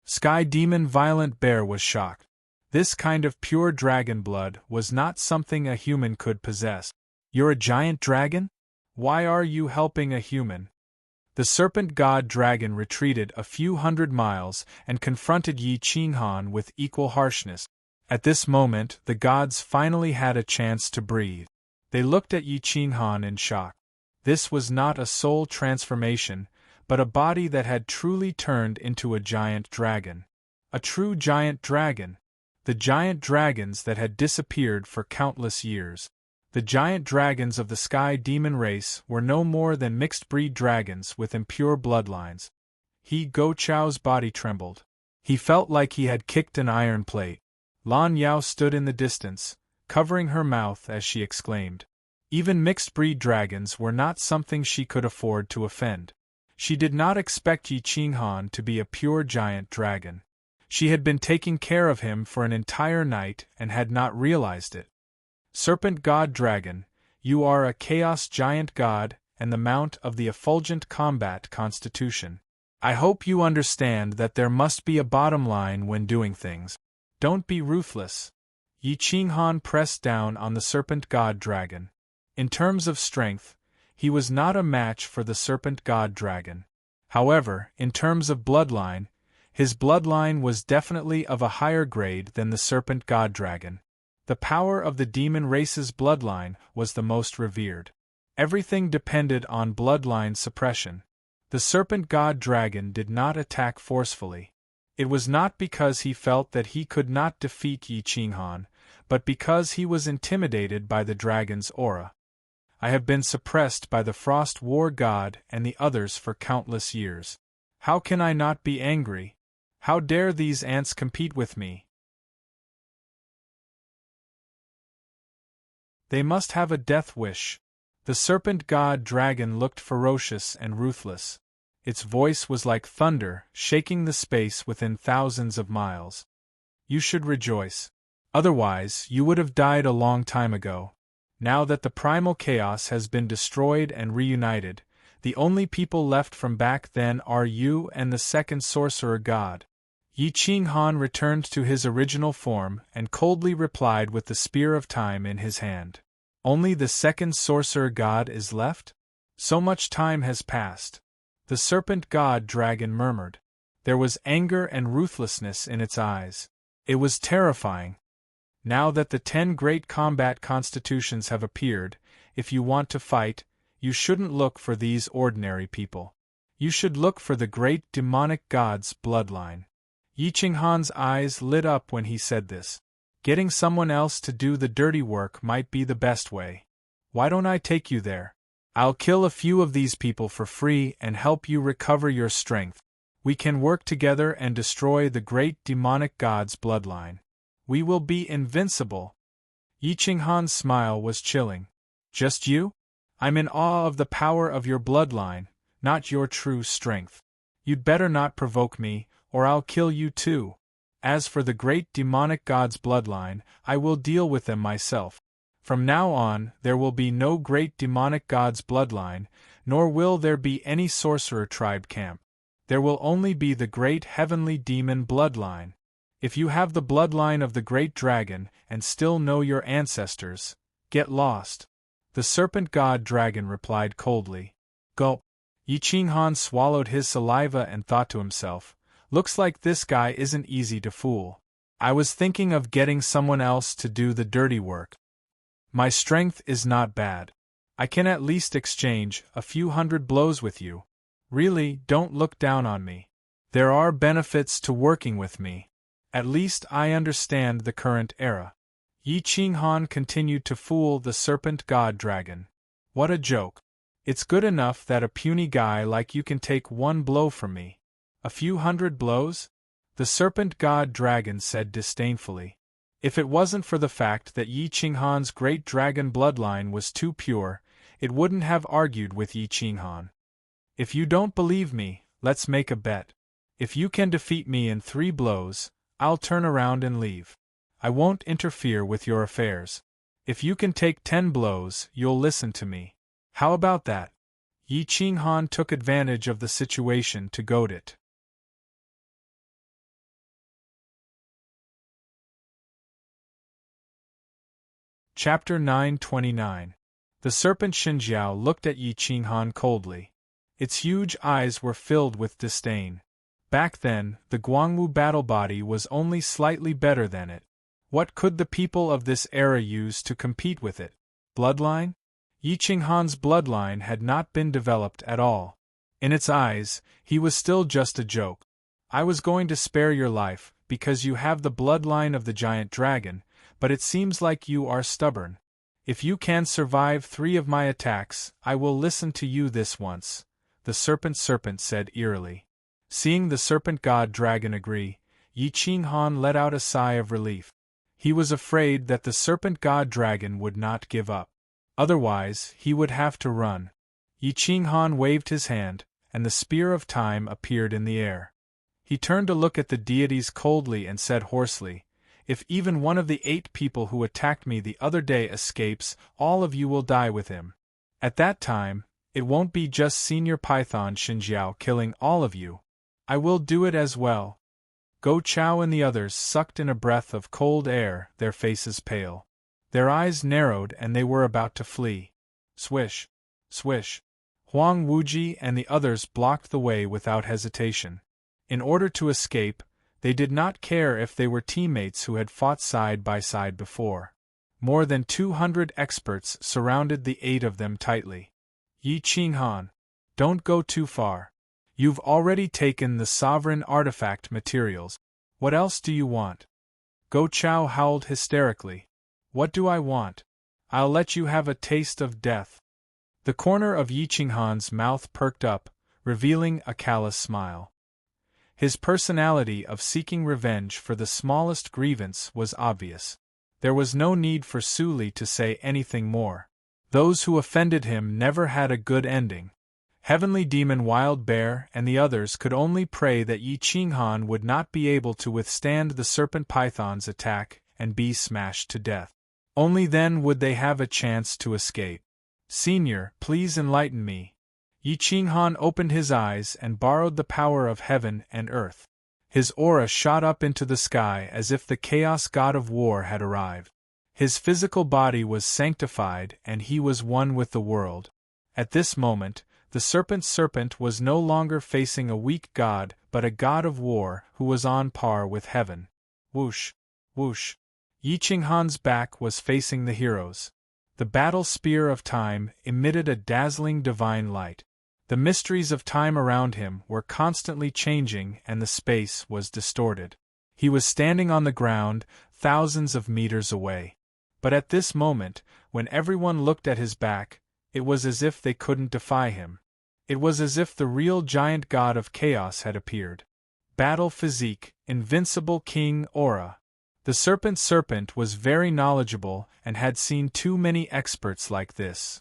Speaker 1: Sky demon Violent Bear was shocked. This kind of pure dragon blood was not something a human could possess. You're a giant dragon? Why are you helping a human? The serpent god dragon retreated a few hundred miles and confronted Yi Ching Han with equal harshness. At this moment, the gods finally had a chance to breathe. They looked at Yi Ching Han in shock. This was not a soul transformation, but a body that had truly turned into a giant dragon. A true giant dragon. The giant dragons that had disappeared for countless years. The giant dragons of the sky demon race were no more than mixed-breed dragons with impure bloodlines. Go Chow's body trembled. He felt like he had kicked an iron plate. Lan Yao stood in the distance, covering her mouth as she exclaimed. Even mixed-breed dragons were not something she could afford to offend. She did not expect Yi Qinghan to be a pure giant dragon. She had been taking care of him for an entire night and had not realized it. Serpent God Dragon, you are a chaos giant god and the mount of the effulgent combat constitution. I hope you understand that there must be a bottom line when doing things. Don't be ruthless. Yi Qinghan pressed down on the Serpent God Dragon. In terms of strength, he was not a match for the Serpent God Dragon. However, in terms of bloodline, his bloodline was definitely of a higher grade than the Serpent God Dragon. The power of the demon race's bloodline was the most revered. Everything depended on bloodline suppression. The Serpent God Dragon did not attack forcefully. It was not because he felt that he could not defeat Yi Qinghan, but because he was intimidated by the dragon's aura. I have been suppressed by the Frost War God and the others for countless years. How can I not be angry? How dare these ants compete with me? They must have a death wish. The Serpent God Dragon looked ferocious and ruthless. Its voice was like thunder, shaking the space within thousands of miles. You should rejoice. Otherwise, you would have died a long time ago. Now that the primal chaos has been destroyed and reunited, the only people left from back then are you and the second sorcerer god. Yi Qinghan returned to his original form and coldly replied with the spear of time in his hand. Only the second sorcerer god is left? So much time has passed. The Serpent God Dragon murmured. There was anger and ruthlessness in its eyes. It was terrifying. Now that the 10 great combat constitutions have appeared, if you want to fight, you shouldn't look for these ordinary people. You should look for the great demonic god's bloodline. Yi Qinghan's eyes lit up when he said this. Getting someone else to do the dirty work might be the best way. Why don't I take you there? I'll kill a few of these people for free and help you recover your strength. We can work together and destroy the great demonic god's bloodline. We will be invincible. Yi Qinghan's smile was chilling. Just you? I'm in awe of the power of your bloodline, not your true strength. You'd better not provoke me, or I'll kill you too. As for the great demonic god's bloodline, I will deal with them myself. From now on, there will be no great demonic god's bloodline, nor will there be any sorcerer tribe camp. There will only be the great heavenly demon bloodline. If you have the bloodline of the great dragon and still know your ancestors, get lost. The Serpent God Dragon replied coldly. Gulp. Yi Qinghan swallowed his saliva and thought to himself, looks like this guy isn't easy to fool. I was thinking of getting someone else to do the dirty work. My strength is not bad. I can at least exchange a few hundred blows with you. Really, don't look down on me. There are benefits to working with me. At least I understand the current era. Yi Qinghan continued to fool the Serpent God Dragon. What a joke. It's good enough that a puny guy like you can take one blow from me. A few hundred blows? The Serpent God Dragon said disdainfully. If it wasn't for the fact that Yi Qinghan's great dragon bloodline was too pure, it wouldn't have argued with Yi Qinghan. If you don't believe me, let's make a bet. If you can defeat me in 3 blows, I'll turn around and leave. I won't interfere with your affairs. If you can take 10 blows, you'll listen to me. How about that? Yi Qinghan took advantage of the situation to goad it. Chapter 929. The Serpent Xinjiao looked at Yi Qinghan coldly. Its huge eyes were filled with disdain. Back then, the Guangwu battle body was only slightly better than it. What could the people of this era use to compete with it? Bloodline? Yi Qinghan's bloodline had not been developed at all. In its eyes, he was still just a joke. I was going to spare your life, because you have the bloodline of the giant dragon, but it seems like you are stubborn. If you can survive 3 of my attacks, I will listen to you this once, the Serpent said eerily. Seeing the Serpent God Dragon agree, Yi Qinghan let out a sigh of relief. He was afraid that the Serpent God Dragon would not give up. Otherwise, he would have to run. Yi Qinghan waved his hand, and the spear of time appeared in the air. He turned to look at the deities coldly and said hoarsely, "If even one of the 8 people who attacked me the other day escapes, all of you will die with him. At that time, it won't be just Senior Python Xinjiao killing all of you. I will do it as well." Go Chao and the others sucked in a breath of cold air, their faces pale. Their eyes narrowed and they were about to flee. Swish! Swish! Huang Wuji and the others blocked the way without hesitation. In order to escape, they did not care if they were teammates who had fought side by side before. More than 200 experts surrounded the 8 of them tightly. Yi Qinghan, don't go too far. You've already taken the sovereign artifact materials. What else do you want? Go Chao howled hysterically. What do I want? I'll let you have a taste of death. The corner of Yi Qinghan's mouth perked up, revealing a callous smile. His personality of seeking revenge for the smallest grievance was obvious. There was no need for Su Li to say anything more. Those who offended him never had a good ending. Heavenly Demon Wild Bear and the others could only pray that Yi Qinghan would not be able to withstand the Serpent Python's attack and be smashed to death. Only then would they have a chance to escape. Senior, please enlighten me. Yi Qinghan opened his eyes and borrowed the power of heaven and earth. His aura shot up into the sky as if the chaos god of war had arrived. His physical body was sanctified and he was one with the world. At this moment, the serpent was no longer facing a weak god but a god of war who was on par with heaven. Whoosh! Whoosh! Yi Qinghan's back was facing the heroes. The battle spear of time emitted a dazzling divine light. The mysteries of time around him were constantly changing and the space was distorted. He was standing on the ground, thousands of meters away. But at this moment, when everyone looked at his back, it was as if they couldn't defy him. It was as if the real giant god of chaos had appeared. Battle physique, invincible king aura. The serpent was very knowledgeable and had seen too many experts like this.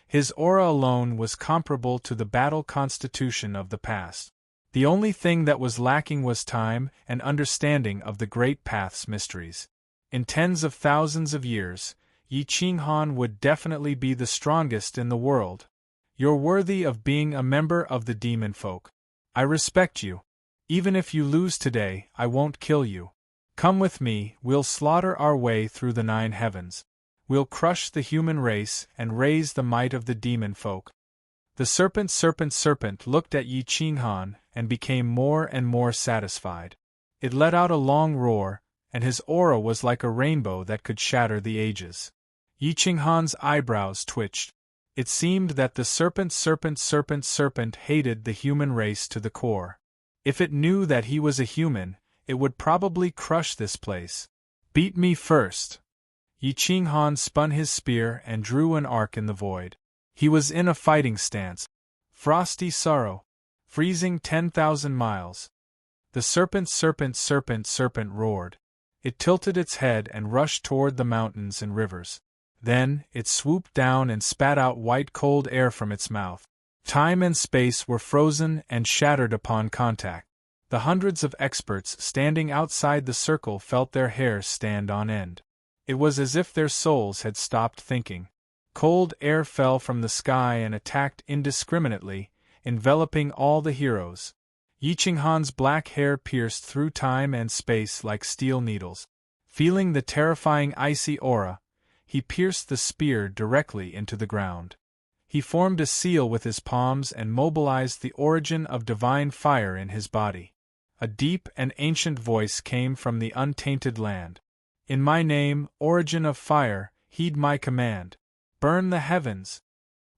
Speaker 1: His aura alone was comparable to the battle constitution of the past. The only thing that was lacking was time and understanding of the Great Path's mysteries. In tens of thousands of years, Yi Qinghan would definitely be the strongest in the world. You're worthy of being a member of the demon folk. I respect you. Even if you lose today, I won't kill you. Come with me, we'll slaughter our way through the 9 heavens. We'll crush the human race and raise the might of the demon folk. The serpent looked at Yi Qinghan and became more and more satisfied. It let out a long roar, and his aura was like a rainbow that could shatter the ages. Yi Qinghan's eyebrows twitched. It seemed that the serpent hated the human race to the core. If it knew that he was a human, it would probably crush this place. Beat me first. Yi Qinghan spun his spear and drew an arc in the void. He was in a fighting stance. Frosty sorrow. Freezing 10,000 miles. The serpent roared. It tilted its head and rushed toward the mountains and rivers. Then, it swooped down and spat out white cold air from its mouth. Time and space were frozen and shattered upon contact. The hundreds of experts standing outside the circle felt their hair stand on end. It was as if their souls had stopped thinking. Cold air fell from the sky and attacked indiscriminately, enveloping all the heroes. Yi Qinghan's black hair pierced through time and space like steel needles. Feeling the terrifying icy aura, he pierced the spear directly into the ground. He formed a seal with his palms and mobilized the origin of divine fire in his body. A deep and ancient voice came from the untainted land. In my name, origin of fire, heed my command. Burn the heavens.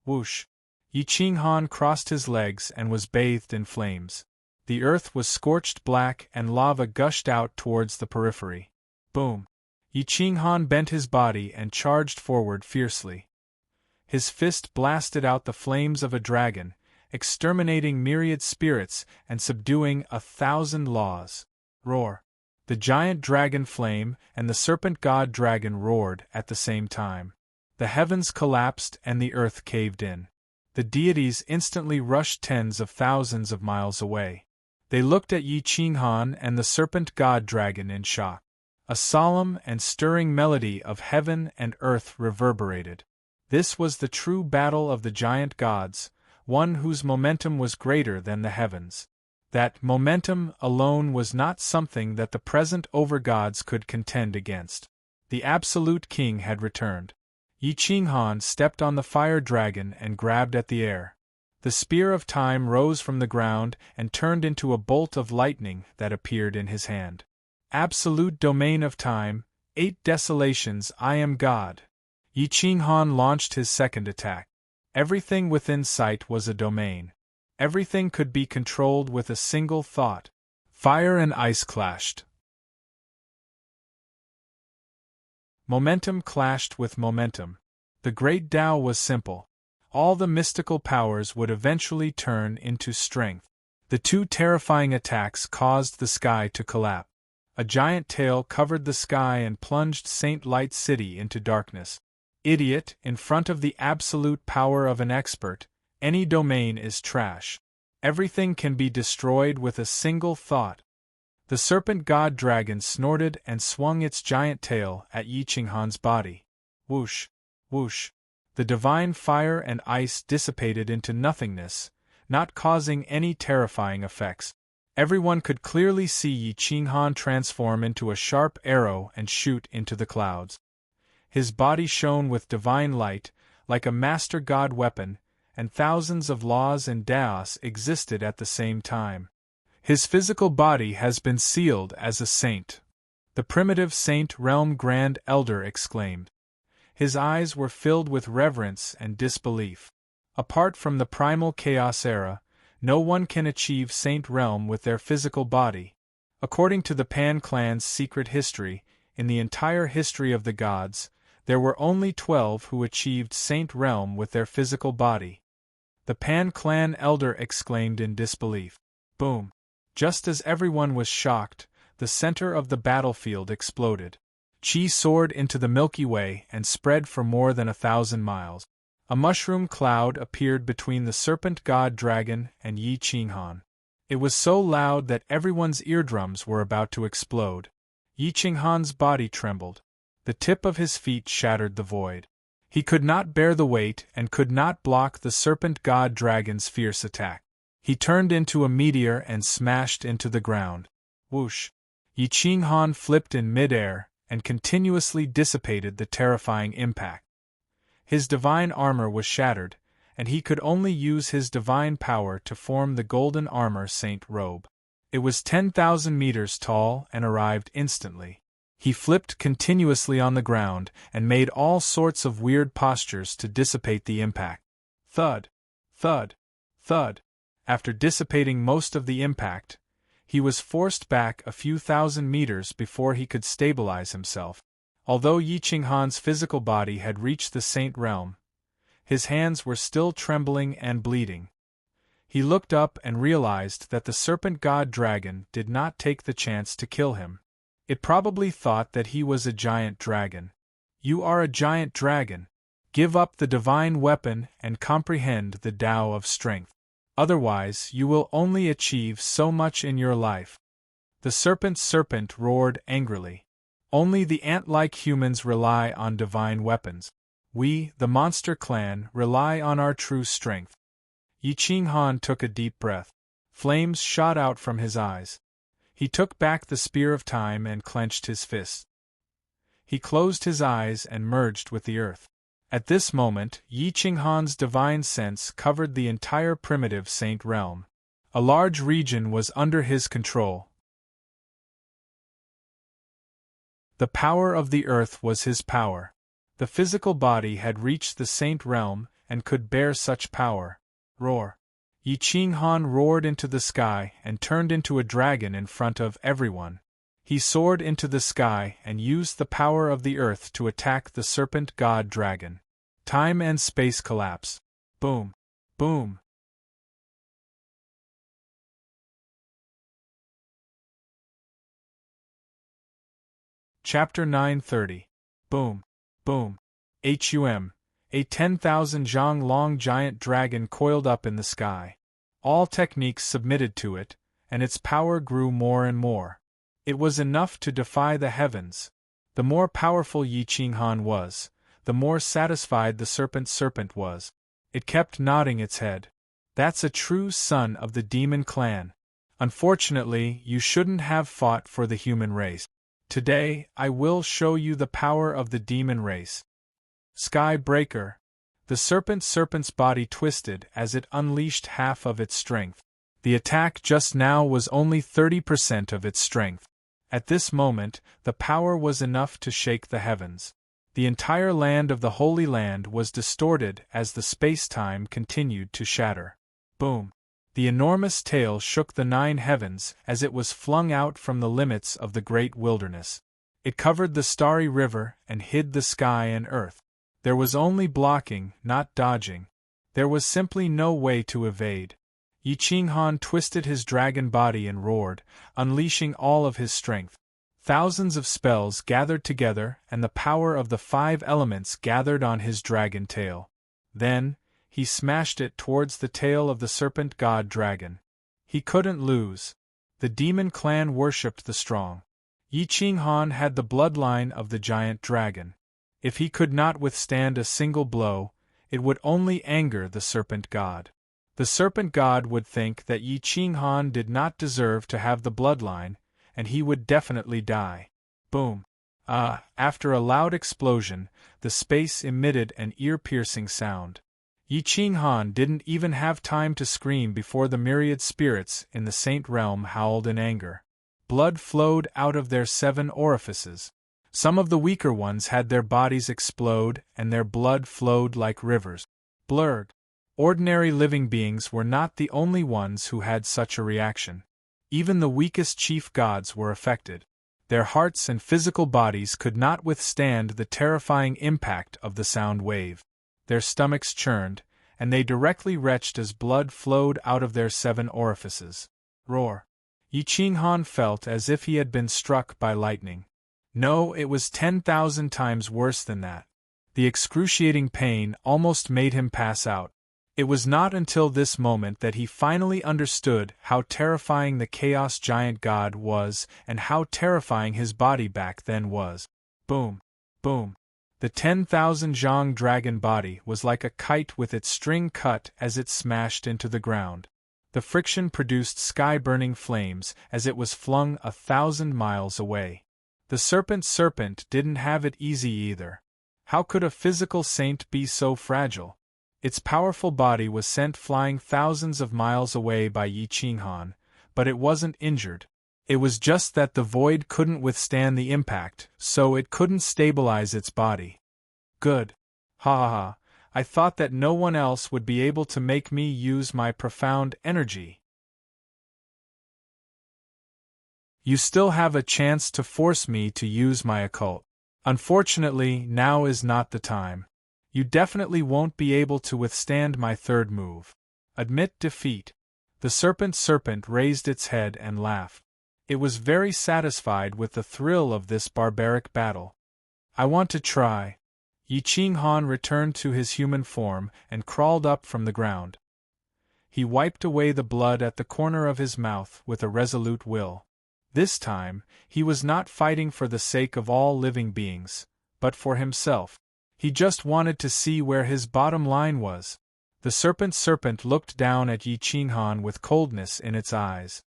Speaker 1: Whoosh! Yi Qinghan crossed his legs and was bathed in flames. The earth was scorched black and lava gushed out towards the periphery. Boom! Yi Qinghan bent his body and charged forward fiercely. His fist blasted out the flames of a dragon, exterminating myriad spirits and subduing 1,000 laws. Roar! The giant dragon flame and the serpent god dragon roared at the same time. The heavens collapsed and the earth caved in. The deities instantly rushed tens of thousands of miles away. They looked at Yi Qinghan and the serpent god dragon in shock. A solemn and stirring melody of heaven and earth reverberated. This was the true battle of the giant gods, one whose momentum was greater than the heavens. That momentum alone was not something that the present overgods could contend against. The absolute king had returned. Yi Qinghan stepped on the fire dragon and grabbed at the air. The spear of time rose from the ground and turned into a bolt of lightning that appeared in his hand. Absolute domain of time, 8 desolations, I am God. Yi Qinghan launched his second attack. Everything within sight was a domain. Everything could be controlled with a single thought. Fire and ice clashed. Momentum clashed with momentum. The great Tao was simple. All the mystical powers would eventually turn into strength. The two terrifying attacks caused the sky to collapse. A giant tail covered the sky and plunged Saint Light City into darkness. Idiot, in front of the absolute power of an expert, any domain is trash. Everything can be destroyed with a single thought. The serpent god dragon snorted and swung its giant tail at Yi Qinghan's body. Whoosh, whoosh. The divine fire and ice dissipated into nothingness, not causing any terrifying effects. Everyone could clearly see Yi Qinghan transform into a sharp arrow and shoot into the clouds. His body shone with divine light, like a master god weapon, and thousands of laws and daos existed at the same time. His physical body has been sealed as a saint. The primitive Saint Realm Grand Elder exclaimed. His eyes were filled with reverence and disbelief. Apart from the primal chaos era, no one can achieve Saint Realm with their physical body. According to the Pan clan's secret history, in the entire history of the gods, there were only 12 who achieved Saint Realm with their physical body. The Pan clan elder exclaimed in disbelief. Boom! Just as everyone was shocked, the center of the battlefield exploded. Qi soared into the Milky Way and spread for more than 1,000 miles. A mushroom cloud appeared between the serpent god dragon and Yi Qinghan. It was so loud that everyone's eardrums were about to explode. Yi Qinghan's body trembled. The tip of his feet shattered the void. He could not bear the weight and could not block the serpent god dragon's fierce attack. He turned into a meteor and smashed into the ground. Whoosh! Yi Qinghan flipped in midair and continuously dissipated the terrifying impact. His divine armor was shattered, and he could only use his divine power to form the golden armor saint robe. It was 10,000 meters tall and arrived instantly. He flipped continuously on the ground and made all sorts of weird postures to dissipate the impact. Thud! Thud! Thud! After dissipating most of the impact, he was forced back a few thousand meters before he could stabilize himself. Although Yi Qinghan's physical body had reached the Saint Realm, his hands were still trembling and bleeding. He looked up and realized that the serpent god dragon did not take the chance to kill him. It probably thought that he was a giant dragon. You are a giant dragon. Give up the divine weapon and comprehend the Tao of strength. Otherwise, you will only achieve so much in your life. The serpent roared angrily. Only the ant-like humans rely on divine weapons. We, the monster clan, rely on our true strength. Yi Qinghan took a deep breath. Flames shot out from his eyes. He took back the spear of time and clenched his fists. He closed his eyes and merged with the earth. At this moment, Yi Qinghan's divine sense covered the entire primitive Saint Realm. A large region was under his control. The power of the earth was his power. The physical body had reached the Saint Realm and could bear such power. Roar! Yi Qinghan roared into the sky and turned into a dragon in front of everyone. He soared into the sky and used the power of the earth to attack the serpent god dragon. Time and space collapse. Boom! Boom! Chapter 930. Boom! Boom! A 10,000 zhang long giant dragon coiled up in the sky. All techniques submitted to it, and its power grew more and more. It was enough to defy the heavens. The more powerful Yi Qinghan was, the more satisfied the serpent was. It kept nodding its head. That's a true son of the demon clan. Unfortunately, you shouldn't have fought for the human race. Today, I will show you the power of the demon race. Sky Breaker. The serpent's body twisted as it unleashed half of its strength. The attack just now was only 30% of its strength. At this moment, the power was enough to shake the heavens. The entire land of the Holy Land was distorted as the space-time continued to shatter. Boom! The enormous tail shook the 9 heavens as it was flung out from the limits of the great wilderness. It covered the starry river and hid the sky and earth. There was only blocking, not dodging. There was simply no way to evade. Yi Qinghan twisted his dragon body and roared, unleashing all of his strength. Thousands of spells gathered together, and the power of the 5 elements gathered on his dragon tail. Then, he smashed it towards the tail of the serpent god dragon. He couldn't lose. The demon clan worshipped the strong. Yi Qinghan had the bloodline of the giant dragon. If he could not withstand a single blow, it would only anger the serpent god. The serpent god would think that Yi Qinghan did not deserve to have the bloodline, and he would definitely die. Boom! After a loud explosion, the space emitted an ear-piercing sound. Yi Qinghan didn't even have time to scream before the myriad spirits in the Saint Realm howled in anger. Blood flowed out of their 7 orifices. Some of the weaker ones had their bodies explode, and their blood flowed like rivers. Blurg. Ordinary living beings were not the only ones who had such a reaction. Even the weakest chief gods were affected. Their hearts and physical bodies could not withstand the terrifying impact of the sound wave. Their stomachs churned, and they directly retched as blood flowed out of their 7 orifices. Roar! Yi Qinghan felt as if he had been struck by lightning. No, it was 10,000 times worse than that. The excruciating pain almost made him pass out. It was not until this moment that he finally understood how terrifying the Chaos Giant God was and how terrifying his body back then was. Boom! Boom! The 10,000 zhang dragon body was like a kite with its string cut as it smashed into the ground. The friction produced sky-burning flames as it was flung 1,000 miles away. The serpent didn't have it easy either. How could a physical saint be so fragile? Its powerful body was sent flying thousands of miles away by Yi Qinghan, but it wasn't injured. It was just that the void couldn't withstand the impact, so it couldn't stabilize its body. Good. Ha ha ha, I thought that no one else would be able to make me use my profound energy. You still have a chance to force me to use my occult. Unfortunately, now is not the time. You definitely won't be able to withstand my 3rd move. Admit defeat. The serpent raised its head and laughed. It was very satisfied with the thrill of this barbaric battle. I want to try. Yi Qinghan returned to his human form and crawled up from the ground. He wiped away the blood at the corner of his mouth with a resolute will. This time, he was not fighting for the sake of all living beings, but for himself. He just wanted to see where his bottom line was. The serpent looked down at Yi Qinghan with coldness in its eyes.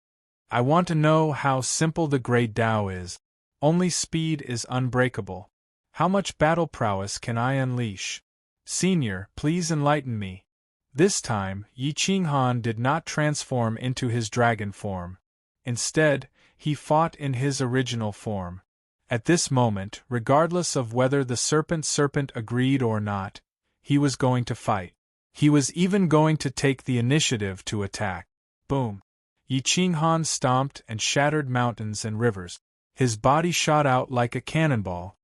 Speaker 1: I want to know how simple the great Tao is. Only speed is unbreakable. How much battle prowess can I unleash? Senior, please enlighten me. This time, Yi Qinghan did not transform into his dragon form. Instead, he fought in his original form. At this moment, regardless of whether the serpent agreed or not, he was going to fight. He was even going to take the initiative to attack. Boom! Yi Qinghan stomped and shattered mountains and rivers. His body shot out like a cannonball.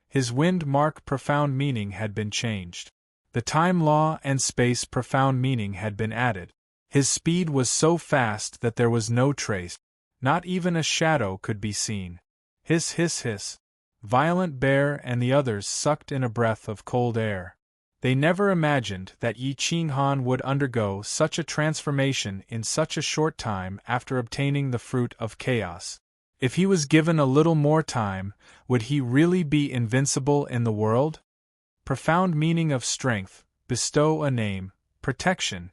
Speaker 1: His wind mark profound meaning had been changed. The time law and space profound meaning had been added. His speed was so fast that there was no trace. Not even a shadow could be seen. Hiss hiss hiss. Violent Bear and the others sucked in a breath of cold air. They never imagined that Yi Qinghan would undergo such a transformation in such a short time after obtaining the fruit of chaos. If he was given a little more time, would he really be invincible in the world? Profound meaning of strength, bestow a name, protection.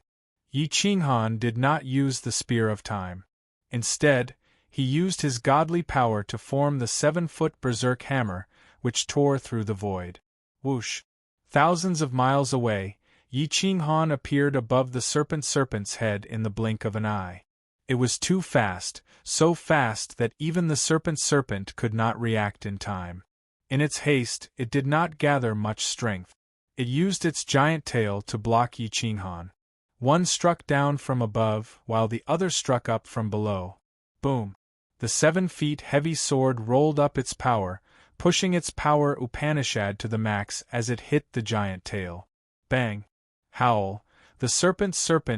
Speaker 1: Yi Qinghan did not use the spear of time. Instead, he used his godly power to form the 7-foot berserk hammer, which tore through the void. Whoosh! Thousands of miles away, Yi Qinghan appeared above the serpent's head in the blink of an eye. It was too fast, so fast that even the serpent could not react in time. In its haste, it did not gather much strength. It used its giant tail to block Yi Qinghan. One struck down from above, while the other struck up from below. Boom! The 7 feet heavy sword rolled up its power, pushing its power Upanishad to the max as it hit the giant tail. Bang! Howl! The serpent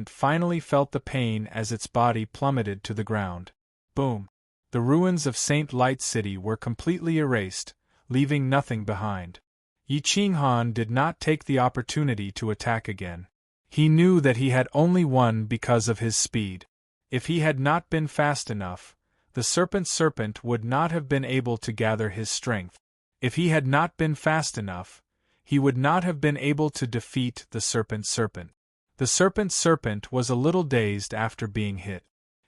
Speaker 1: finally felt the pain as its body plummeted to the ground. Boom! The ruins of Saint Light City were completely erased, leaving nothing behind. Yi Qinghan did not take the opportunity to attack again. He knew that he had only won because of his speed. If he had not been fast enough, the serpent would not have been able to gather his strength. If he had not been fast enough, he would not have been able to defeat the serpent. The serpent was a little dazed after being hit.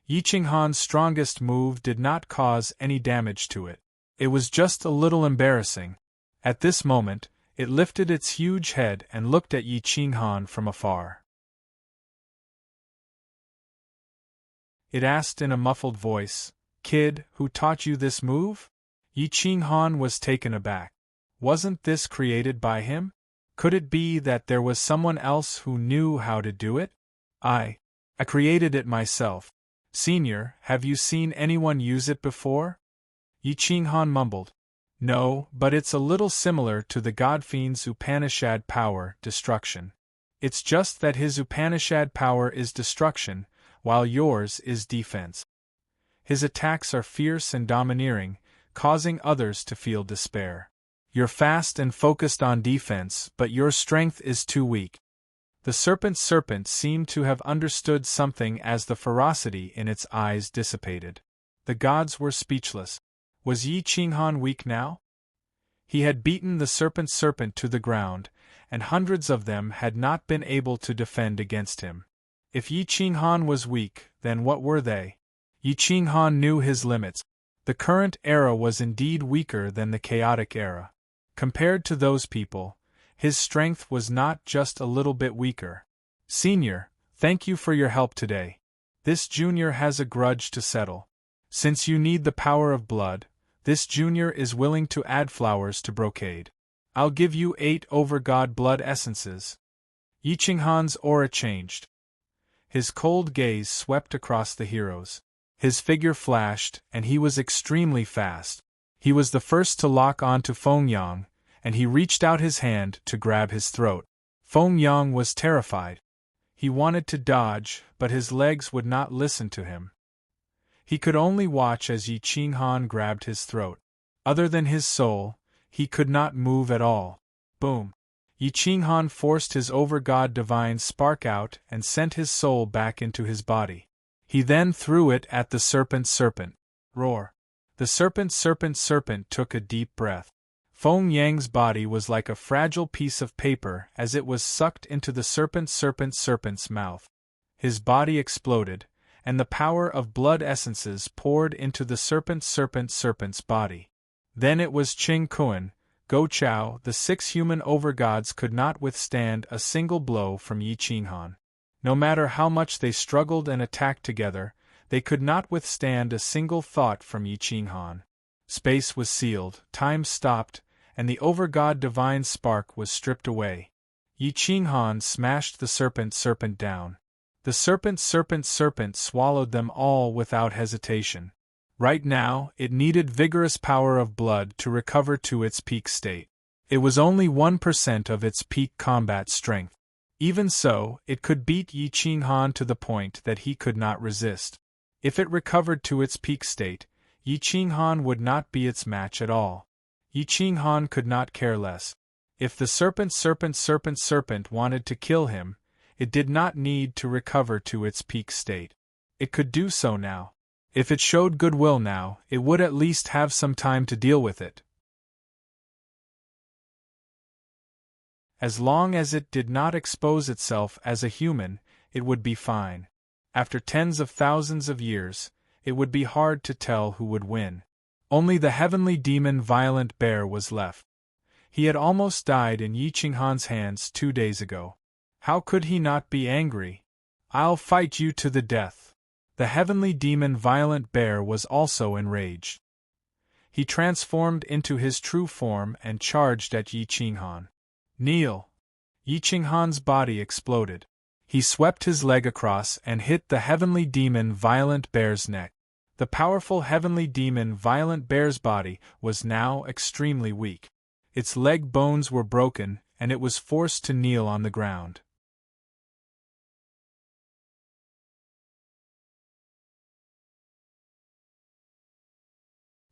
Speaker 1: Yi Qinghan's strongest move did not cause any damage to it. It was just a little embarrassing. At this moment, it lifted its huge head and looked at Yi Qinghan from afar. It asked in a muffled voice, "Kid, who taught you this move?" Yi Qinghan was taken aback. Wasn't this created by him? Could it be that there was someone else who knew how to do it? I created it myself. Senior, have you seen anyone use it before? Yi Qinghan mumbled. No, but it's a little similar to the Godfiend's Upanishad power, destruction. It's just that his Upanishad power is destruction, while yours is defense. His attacks are fierce and domineering, causing others to feel despair. You're fast and focused on defense, but your strength is too weak. The serpent seemed to have understood something as the ferocity in its eyes dissipated. The gods were speechless. Was Yi Qinghan weak now? He had beaten the serpent to the ground, and hundreds of them had not been able to defend against him. If Yi Qinghan was weak, then what were they? Yi Qinghan knew his limits. The current era was indeed weaker than the chaotic era. Compared to those people, his strength was not just a little bit weaker. Senior, thank you for your help today. This junior has a grudge to settle. Since you need the power of blood, this junior is willing to add flowers to brocade. I'll give you 8 over-god blood essences. Yi Qinghan's aura changed. His cold gaze swept across the heroes. His figure flashed, and he was extremely fast. He was the first to lock onto Feng Yang, and he reached out his hand to grab his throat. Feng Yang was terrified. He wanted to dodge, but his legs would not listen to him. He could only watch as Yi Qinghan grabbed his throat. Other than his soul, he could not move at all. Boom! Yi Qinghan forced his over-god divine spark out and sent his soul back into his body. He then threw it at the serpent. Roar! The serpent took a deep breath. Feng Yang's body was like a fragile piece of paper as it was sucked into the serpent's mouth. His body exploded, and the power of blood essences poured into the serpent's body. Then it was Qing Kuan, Go Chao. The 6 human overgods could not withstand a single blow from Yi Qinghan. No matter how much they struggled and attacked together, they could not withstand a single thought from Yi Qinghan. Space was sealed, time stopped, and the overgod divine spark was stripped away. Yi Qinghan smashed the serpent down. The serpent swallowed them all without hesitation. Right now, it needed vigorous power of blood to recover to its peak state. It was only 1% of its peak combat strength. Even so, it could beat Yi Qinghan to the point that he could not resist. If it recovered to its peak state, Yi Qinghan would not be its match at all. Yi Qinghan could not care less. If the serpent wanted to kill him, it did not need to recover to its peak state. It could do so now. If it showed goodwill now, it would at least have some time to deal with it. As long as it did not expose itself as a human, it would be fine. After tens of thousands of years, it would be hard to tell who would win. Only the heavenly demon Violent Bear was left. He had almost died in Yi Qinghan's hands 2 days ago. How could he not be angry? "I'll fight you to the death." The heavenly demon Violent Bear was also enraged. He transformed into his true form and charged at Yi Qinghan. "Kneel!" Yi Qinghan's body exploded. He swept his leg across and hit the heavenly demon Violent Bear's neck. The powerful heavenly demon Violent Bear's body was now extremely weak. Its leg bones were broken, and it was forced to kneel on the ground.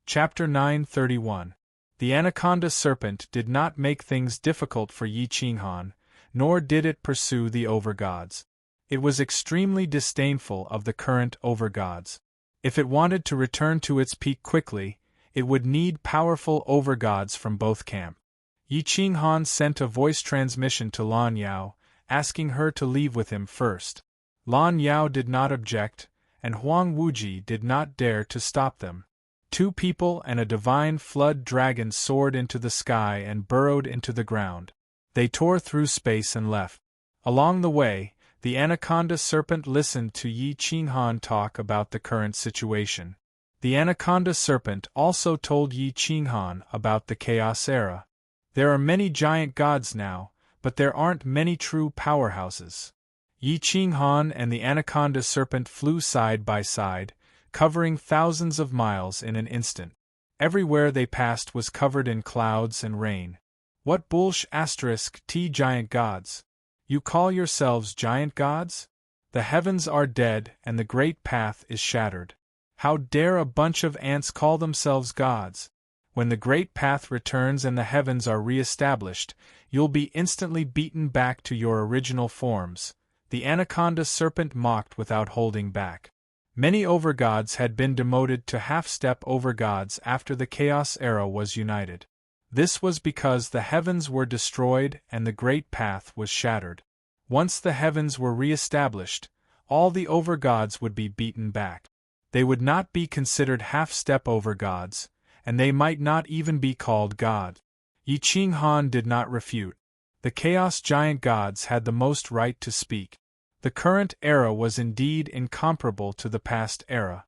Speaker 1: Chapter 931. The anaconda serpent did not make things difficult for Yi Qinghan, nor did it pursue the overgods. It was extremely disdainful of the current overgods. If it wanted to return to its peak quickly, it would need powerful overgods from both camps. Yi Qinghan sent a voice transmission to Lan Yao, asking her to leave with him first. Lan Yao did not object, and Huang Wuji did not dare to stop them. 2 people and a divine flood dragon soared into the sky and burrowed into the ground. They tore through space and left. Along the way, the anaconda serpent listened to Yi Qinghan talk about the current situation. The anaconda serpent also told Yi Qinghan about the Chaos Era. There are many giant gods now, but there aren't many true powerhouses. Yi Qinghan and the anaconda serpent flew side by side, covering thousands of miles in an instant. Everywhere they passed was covered in clouds and rain. What *T giant gods? You call yourselves giant gods? The heavens are dead and the great path is shattered. How dare a bunch of ants call themselves gods? When the great path returns and the heavens are re-established, you'll be instantly beaten back to your original forms. The anaconda serpent mocked without holding back. Many overgods had been demoted to half-step overgods after the Chaos Era was united. This was because the heavens were destroyed and the great path was shattered. Once the heavens were re-established, all the overgods would be beaten back. They would not be considered half-step overgods, and they might not even be called God. Yi Qinghan did not refute. The Chaos Giant gods had the most right to speak. The current era was indeed incomparable to the past era.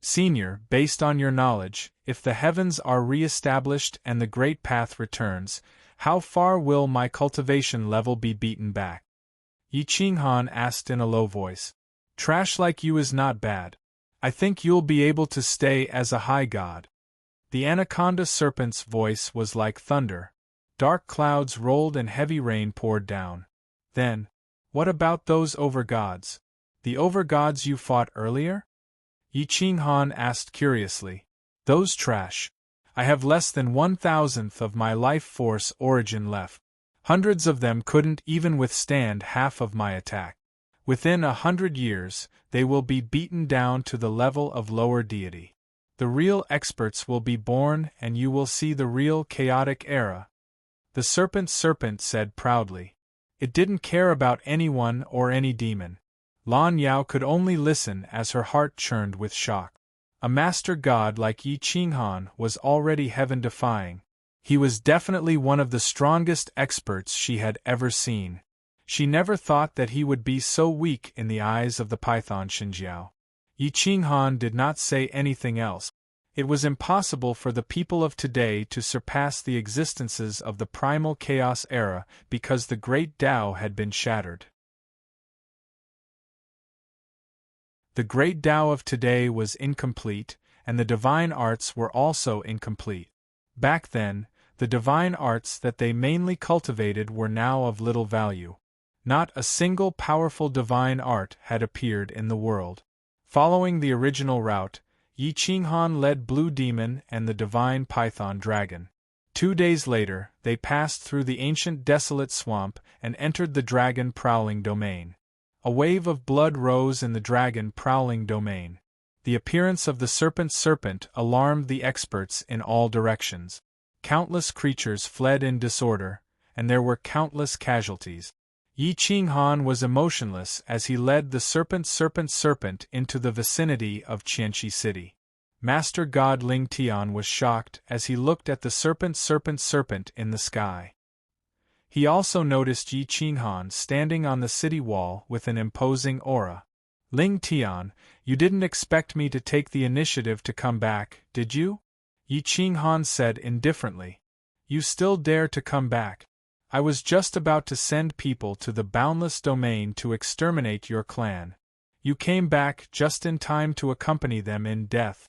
Speaker 1: Senior, based on your knowledge, if the heavens are re-established and the great path returns, how far will my cultivation level be beaten back? Yi Qinghan asked in a low voice. Trash like you is not bad. I think you'll be able to stay as a high god. The anaconda serpent's voice was like thunder. Dark clouds rolled and heavy rain poured down. Then, what about those overgods? The overgods you fought earlier? Yi Qinghan asked curiously. Those trash. I have less than 1,000th of my life force origin left. Hundreds of them couldn't even withstand half of my attack. Within 100 years, they will be beaten down to the level of lower deity. The real experts will be born and you will see the real chaotic era. The serpent said proudly. It didn't care about anyone or any demon. Lan Yao could only listen as her heart churned with shock. A master god like Yi Qinghan was already heaven-defying. He was definitely one of the strongest experts she had ever seen. She never thought that he would be so weak in the eyes of the python Xinjiao. Yi Qinghan did not say anything else. It was impossible for the people of today to surpass the existences of the primal chaos era because the great Tao had been shattered. The great Tao of today was incomplete, and the divine arts were also incomplete. Back then, the divine arts that they mainly cultivated were now of little value. Not a single powerful divine art had appeared in the world. Following the original route, Yi Qinghan led Blue Demon and the divine python dragon. 2 days later, they passed through the ancient desolate swamp and entered the dragon prowling domain. A wave of blood rose in the dragon prowling domain. The appearance of the serpent alarmed the experts in all directions. Countless creatures fled in disorder, and there were countless casualties. Yi Qinghan was emotionless as he led the serpent into the vicinity of Qianxi City. Master God Ling Tian was shocked as he looked at the serpent in the sky. He also noticed Yi Qinghan standing on the city wall with an imposing aura. Ling Tian, you didn't expect me to take the initiative to come back, did you? Yi Qinghan said indifferently. You still dare to come back? I was just about to send people to the boundless domain to exterminate your clan. You came back just in time to accompany them in death.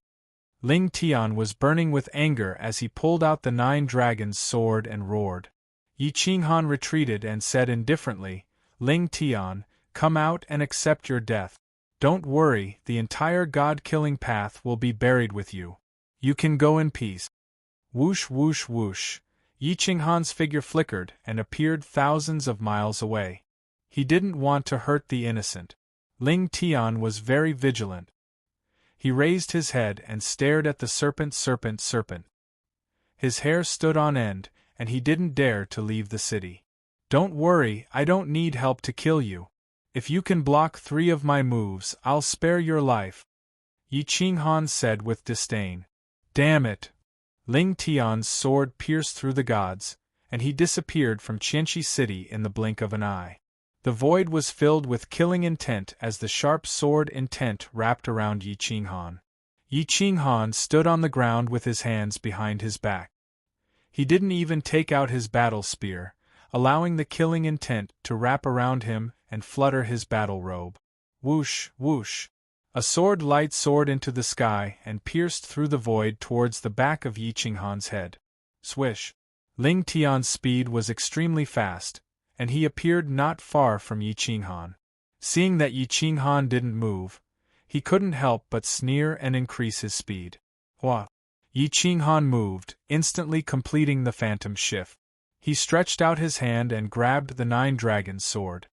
Speaker 1: Ling Tian was burning with anger as he pulled out the 9 dragons' sword and roared. Yi Qinghan retreated and said indifferently, Ling Tian, come out and accept your death. Don't worry, the entire god-killing path will be buried with you. You can go in peace. Whoosh whoosh whoosh. Yi Qinghan's figure flickered and appeared thousands of miles away. He didn't want to hurt the innocent. Ling Tian was very vigilant. He raised his head and stared at the serpent. His hair stood on end, and he didn't dare to leave the city. Don't worry, I don't need help to kill you. If you can block 3 of my moves, I'll spare your life. Yi Qinghan said with disdain. Damn it! Ling Tian's sword pierced through the gods, and he disappeared from Qianxi City in the blink of an eye. The void was filled with killing intent as the sharp sword intent wrapped around Yi Qinghan. Yi Qinghan stood on the ground with his hands behind his back. He didn't even take out his battle spear, allowing the killing intent to wrap around him and flutter his battle robe. Whoosh, whoosh. A sword soared into the sky and pierced through the void towards the back of Yi Qinghan's head. Swish. Ling Tian's speed was extremely fast, and he appeared not far from Yi Qinghan. Seeing that Yi Qinghan didn't move, he couldn't help but sneer and increase his speed. Hua! Yi Qinghan moved, instantly completing the phantom shift. He stretched out his hand and grabbed the 9 dragons' sword.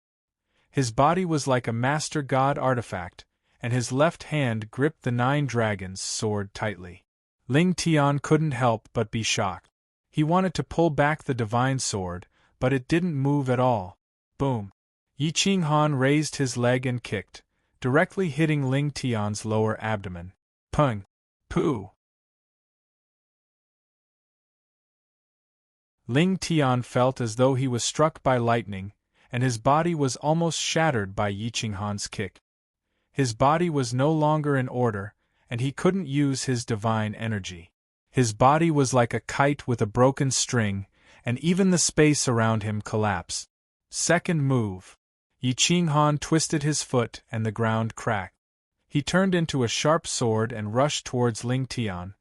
Speaker 1: His body was like a master god artifact, and his left hand gripped the 9 dragons' sword tightly. Ling Tian couldn't help but be shocked. He wanted to pull back the divine sword, but it didn't move at all. Boom! Yi Qinghan raised his leg and kicked, directly hitting Ling Tian's lower abdomen. Pung! Pooh! Ling Tian felt as though he was struck by lightning, and his body was almost shattered by Yi Qinghan's kick. His body was no longer in order, and he couldn't use his divine energy. His body was like a kite with a broken string, and even the space around him collapsed. Second move. Yi Qinghan twisted his foot and the ground cracked. He turned into a sharp sword and rushed towards Ling Tian,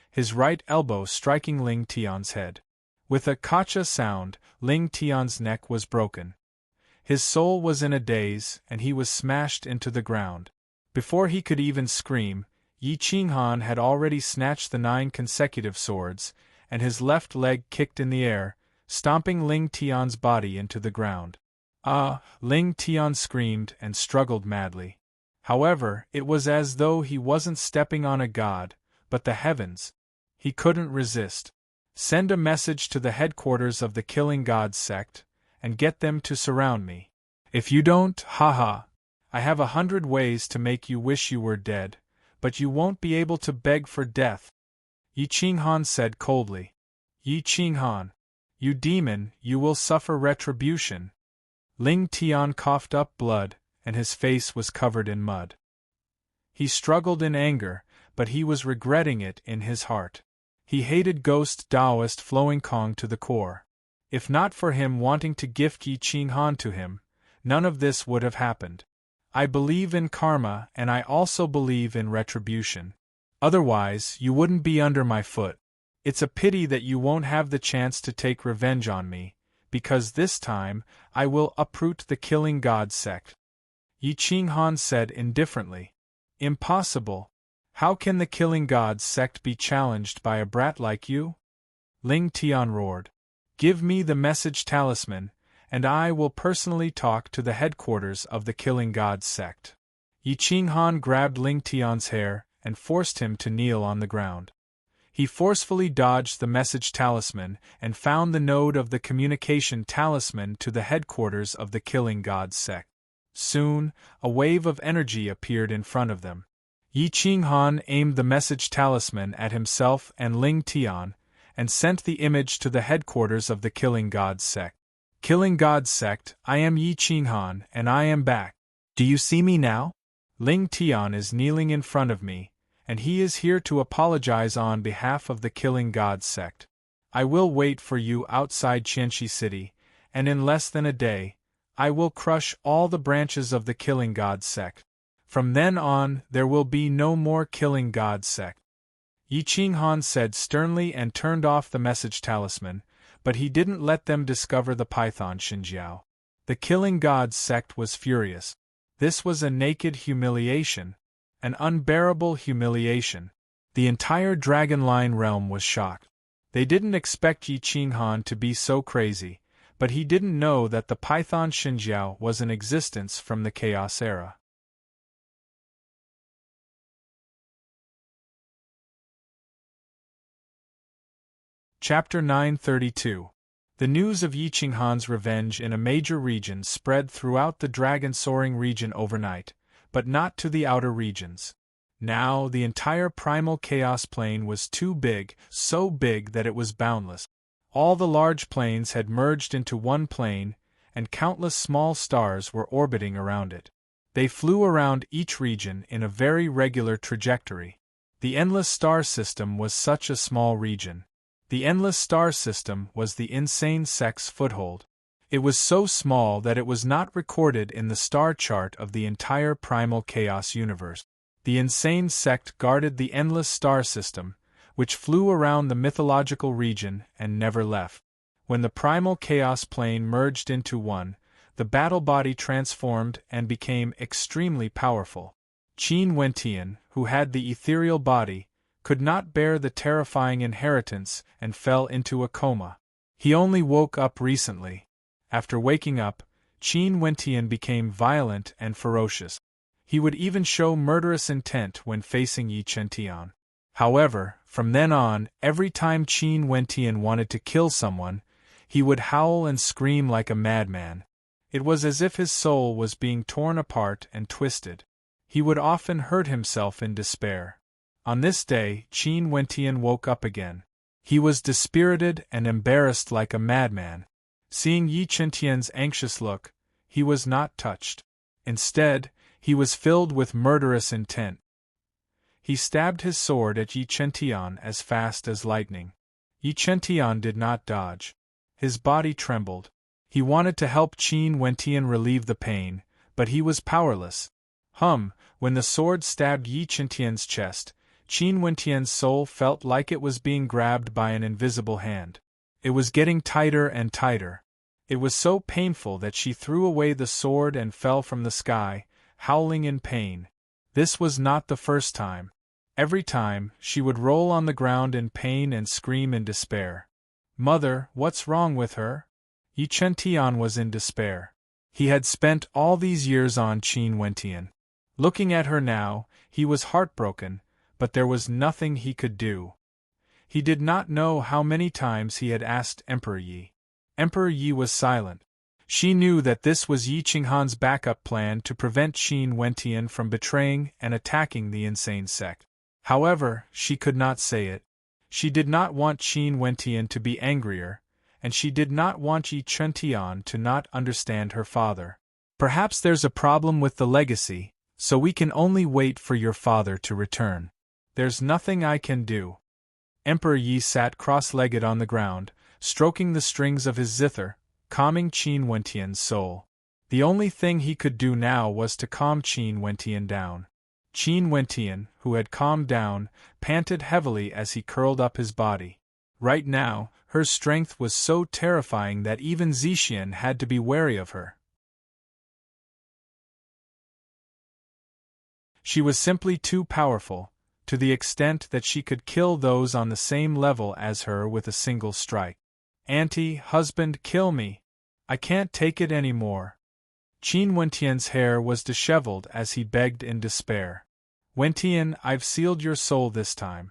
Speaker 1: his right elbow striking Ling Tian's head. With a kacha sound, Ling Tian's neck was broken. His soul was in a daze, and he was smashed into the ground. Before he could even scream, Yi Qinghan had already snatched the 9 consecutive swords, and his left leg kicked in the air, stomping Ling Tian's body into the ground. Ah! Ling Tian screamed and struggled madly. However, it was as though he wasn't stepping on a god, but the heavens. He couldn't resist. Send a message to the headquarters of the Killing Gods sect, and get them to surround me. If you don't, haha, I have 100 ways to make you wish you were dead, but you won't be able to beg for death. Yi Qinghan said coldly. Yi Qinghan, you demon, you will suffer retribution. Ling Tian coughed up blood, and his face was covered in mud. He struggled in anger, but he was regretting it in his heart. He hated Ghost Taoist Flowing Kong to the core. If not for him wanting to gift Yi Qinghan to him, none of this would have happened. I believe in karma, and I also believe in retribution. Otherwise, you wouldn't be under my foot. It's a pity that you won't have the chance to take revenge on me, because this time, I will uproot the Killing God sect. Yi Qinghan said indifferently. Impossible. How can the Killing Gods sect be challenged by a brat like you? Ling Tian roared. Give me the message talisman, and I will personally talk to the headquarters of the Killing Gods sect. Yi Qinghan grabbed Ling Tian's hair and forced him to kneel on the ground. He forcefully dodged the message talisman and found the node of the communication talisman to the headquarters of the Killing Gods sect. Soon, a wave of energy appeared in front of them. Yi Qinghan aimed the message talisman at himself and Ling Tian, and sent the image to the headquarters of the Killing Gods sect. Killing Gods sect, I am Yi Qinghan, and I am back. Do you see me now? Ling Tian is kneeling in front of me, and he is here to apologize on behalf of the Killing Gods sect. I will wait for you outside Qianxi City, and in less than a day, I will crush all the branches of the Killing Gods sect. From then on, there will be no more Killing Gods sect. Yi Qinghan said sternly and turned off the message talisman, but he didn't let them discover the python Xinjiao. The Killing Gods sect was furious. This was a naked humiliation, an unbearable humiliation. The entire Dragon Line realm was shocked. They didn't expect Yi Qinghan to be so crazy, but he didn't know that the python Xinjiao was in existence from the Chaos Era. Chapter 932. The news of Yi Qinghan's revenge in a major region spread throughout the Dragon Soaring region overnight, but not to the outer regions. Now the entire primal chaos plane was too big, so big that it was boundless. All the large planes had merged into one plane, and countless small stars were orbiting around it. They flew around each region in a very regular trajectory. The endless star system was such a small region. The endless star system was the insane sect's foothold. It was so small that it was not recorded in the star chart of the entire primal chaos universe. The insane sect guarded the endless star system, which flew around the mythological region and never left. When the primal chaos plane merged into one, the battle body transformed and became extremely powerful. Qin Wentian, who had the ethereal body, could not bear the terrifying inheritance and fell into a coma. He only woke up recently. After waking up, Qin Wentian became violent and ferocious. He would even show murderous intent when facing Yi Qinghan. However, from then on, every time Qin Wentian wanted to kill someone, he would howl and scream like a madman. It was as if his soul was being torn apart and twisted. He would often hurt himself in despair. On this day, Qin Wentian woke up again. He was dispirited and embarrassed like a madman. Seeing Yi Qingtian's anxious look, he was not touched. Instead, he was filled with murderous intent. He stabbed his sword at Yi Qingtian as fast as lightning. Yi Qingtian did not dodge. His body trembled. He wanted to help Qin Wentian relieve the pain, but he was powerless. When the sword stabbed Yi Qingtian's chest, Qin Wentian's soul felt like it was being grabbed by an invisible hand. It was getting tighter and tighter. It was so painful that she threw away the sword and fell from the sky, howling in pain. This was not the first time. Every time, she would roll on the ground in pain and scream in despair. Mother, what's wrong with her? Yi Qingtian was in despair. He had spent all these years on Qin Wentian. Looking at her now, he was heartbroken, but there was nothing he could do. He did not know how many times he had asked Emperor Yi. Emperor Yi was silent. She knew that this was Yi Qinghan's backup plan to prevent Qin Wentian from betraying and attacking the insane sect. However, she could not say it. She did not want Qin Wentian to be angrier, and she did not want Yi Qingtian to not understand her father. Perhaps there's a problem with the legacy, so we can only wait for your father to return. There's nothing I can do. Emperor Yi sat cross-legged on the ground, stroking the strings of his zither, calming Qin Wentian's soul. The only thing he could do now was to calm Qin Wentian down. Qin Wentian, who had calmed down, panted heavily as he curled up his body. Right now, her strength was so terrifying that even Zixian had to be wary of her. She was simply too powerful, to the extent that she could kill those on the same level as her with a single strike. "Auntie, husband, kill me. I can't take it any more." Qin Wentian's hair was disheveled as he begged in despair. "Wentian, I've sealed your soul this time.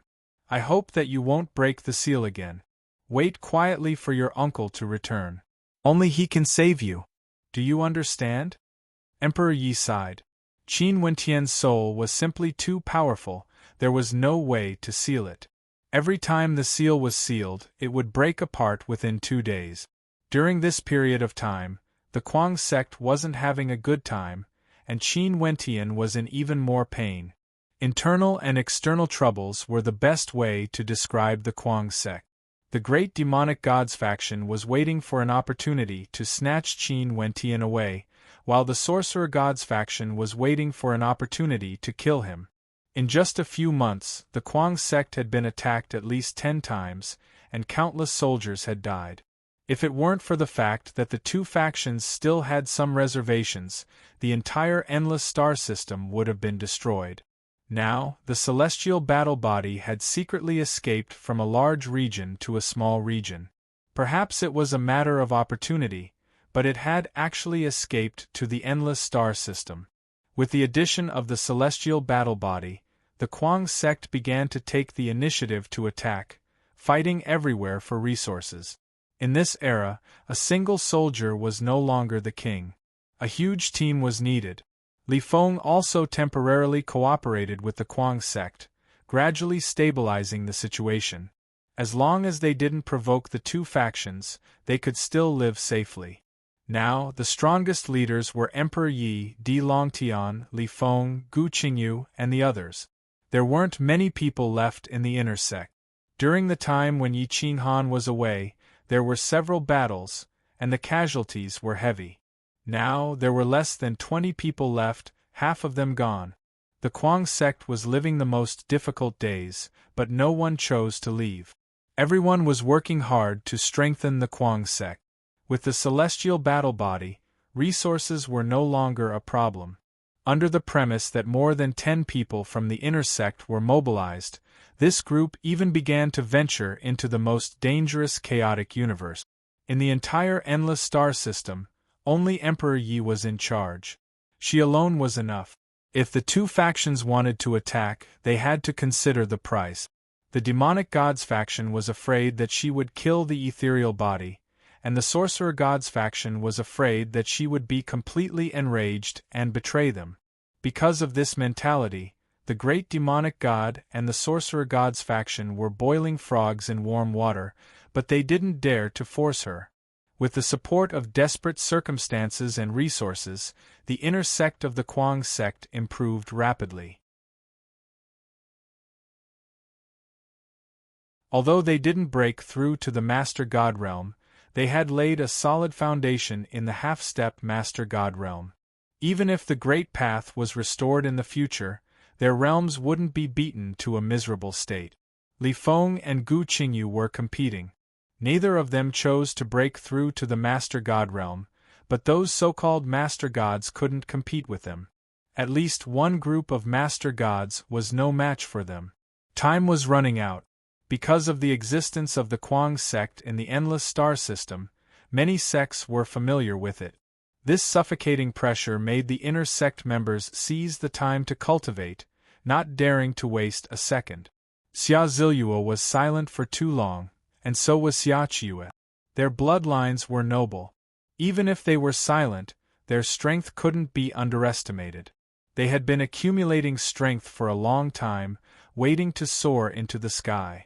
Speaker 1: I hope that you won't break the seal again. Wait quietly for your uncle to return. Only he can save you. Do you understand?" Emperor Yi sighed. Qin Wentian's soul was simply too powerful, there was no way to seal it. Every time the seal was sealed, it would break apart within 2 days. During this period of time, the Kuang sect wasn't having a good time, and Qin Wentian was in even more pain. Internal and external troubles were the best way to describe the Kuang sect. The great demonic gods faction was waiting for an opportunity to snatch Qin Wentian away, while the sorcerer gods faction was waiting for an opportunity to kill him. In just a few months, the Kuang sect had been attacked at least 10 times, and countless soldiers had died. If it weren't for the fact that the two factions still had some reservations, the entire endless star system would have been destroyed. Now, the celestial battle body had secretly escaped from a large region to a small region. Perhaps it was a matter of opportunity, but it had actually escaped to the endless star system. With the addition of the celestial battle body, the Kuang sect began to take the initiative to attack, fighting everywhere for resources. In this era, a single soldier was no longer the king. A huge team was needed. Li Feng also temporarily cooperated with the Kuang sect, gradually stabilizing the situation. As long as they didn't provoke the two factions, they could still live safely. Now, the strongest leaders were Emperor Yi, Di Longtian, Li Feng, Gu Qingyu, and the others. There weren't many people left in the inner sect. During the time when Yi Qinghan was away, there were several battles, and the casualties were heavy. Now, there were less than 20 people left, half of them gone. The Kuang sect was living the most difficult days, but no one chose to leave. Everyone was working hard to strengthen the Kuang sect. With the celestial battle body, resources were no longer a problem. Under the premise that more than 10 people from the inner sect were mobilized, this group even began to venture into the most dangerous chaotic universe. In the entire endless star system, only Emperor Yi was in charge. She alone was enough. If the two factions wanted to attack, they had to consider the price. The demonic gods faction was afraid that she would kill the ethereal body, and the sorcerer gods faction was afraid that she would be completely enraged and betray them. Because of this mentality, the great demonic god and the sorcerer gods faction were boiling frogs in warm water, but they didn't dare to force her. With the support of desperate circumstances and resources, the inner sect of the Kuang sect improved rapidly. Although they didn't break through to the Master God realm, they had laid a solid foundation in the half-step Master God realm. Even if the Great Path was restored in the future, their realms wouldn't be beaten to a miserable state. Li Feng and Gu Qingyu were competing. Neither of them chose to break through to the Master God realm, but those so-called Master Gods couldn't compete with them. At least one group of Master Gods was no match for them. Time was running out. Because of the existence of the Kuang sect in the endless star system, many sects were familiar with it. This suffocating pressure made the inner sect members seize the time to cultivate, not daring to waste a second. Xia Ziluo was silent for too long, and so was Xia Qiue. Their bloodlines were noble. Even if they were silent, their strength couldn't be underestimated. They had been accumulating strength for a long time, waiting to soar into the sky.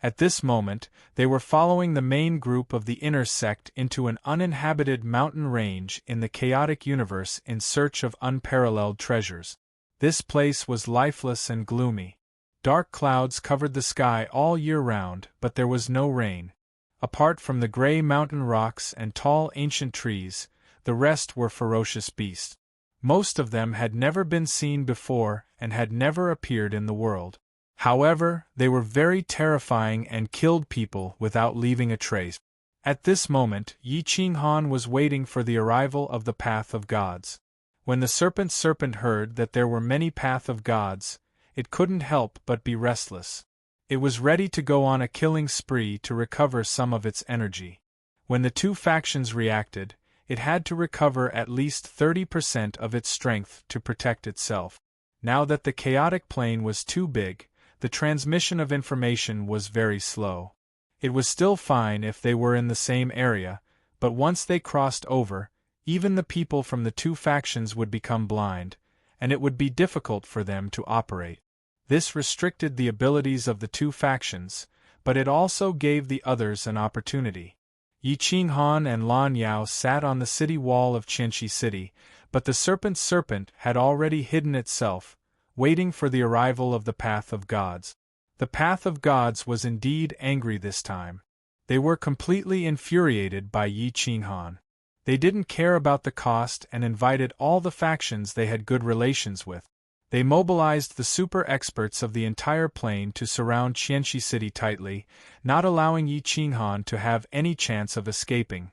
Speaker 1: At this moment, they were following the main group of the inner sect into an uninhabited mountain range in the chaotic universe in search of unparalleled treasures. This place was lifeless and gloomy. Dark clouds covered the sky all year round, but there was no rain. Apart from the gray mountain rocks and tall ancient trees, the rest were ferocious beasts. Most of them had never been seen before and had never appeared in the world. However, they were very terrifying and killed people without leaving a trace. At this moment, Yi Qinghan was waiting for the arrival of the Path of Gods. When the serpent heard that there were many Path of Gods, it couldn't help but be restless. It was ready to go on a killing spree to recover some of its energy. When the two factions reacted, it had to recover at least 30% of its strength to protect itself. Now that the chaotic plane was too big, the transmission of information was very slow. It was still fine if they were in the same area, but once they crossed over, even the people from the two factions would become blind, and it would be difficult for them to operate. This restricted the abilities of the two factions, but it also gave the others an opportunity. Yi Qinghan and Lan Yao sat on the city wall of Qianxi City, but the serpent had already hidden itself, waiting for the arrival of the Path of Gods. The Path of Gods was indeed angry this time. They were completely infuriated by Yi Qinghan. They didn't care about the cost and invited all the factions they had good relations with. They mobilized the super experts of the entire plane to surround Qianxi City tightly, not allowing Yi Qinghan to have any chance of escaping.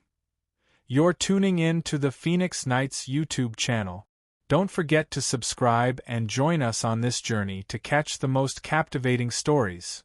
Speaker 1: You're tuning in to the Phoenix Knights YouTube channel. Don't forget to subscribe and join us on this journey to catch the most captivating stories.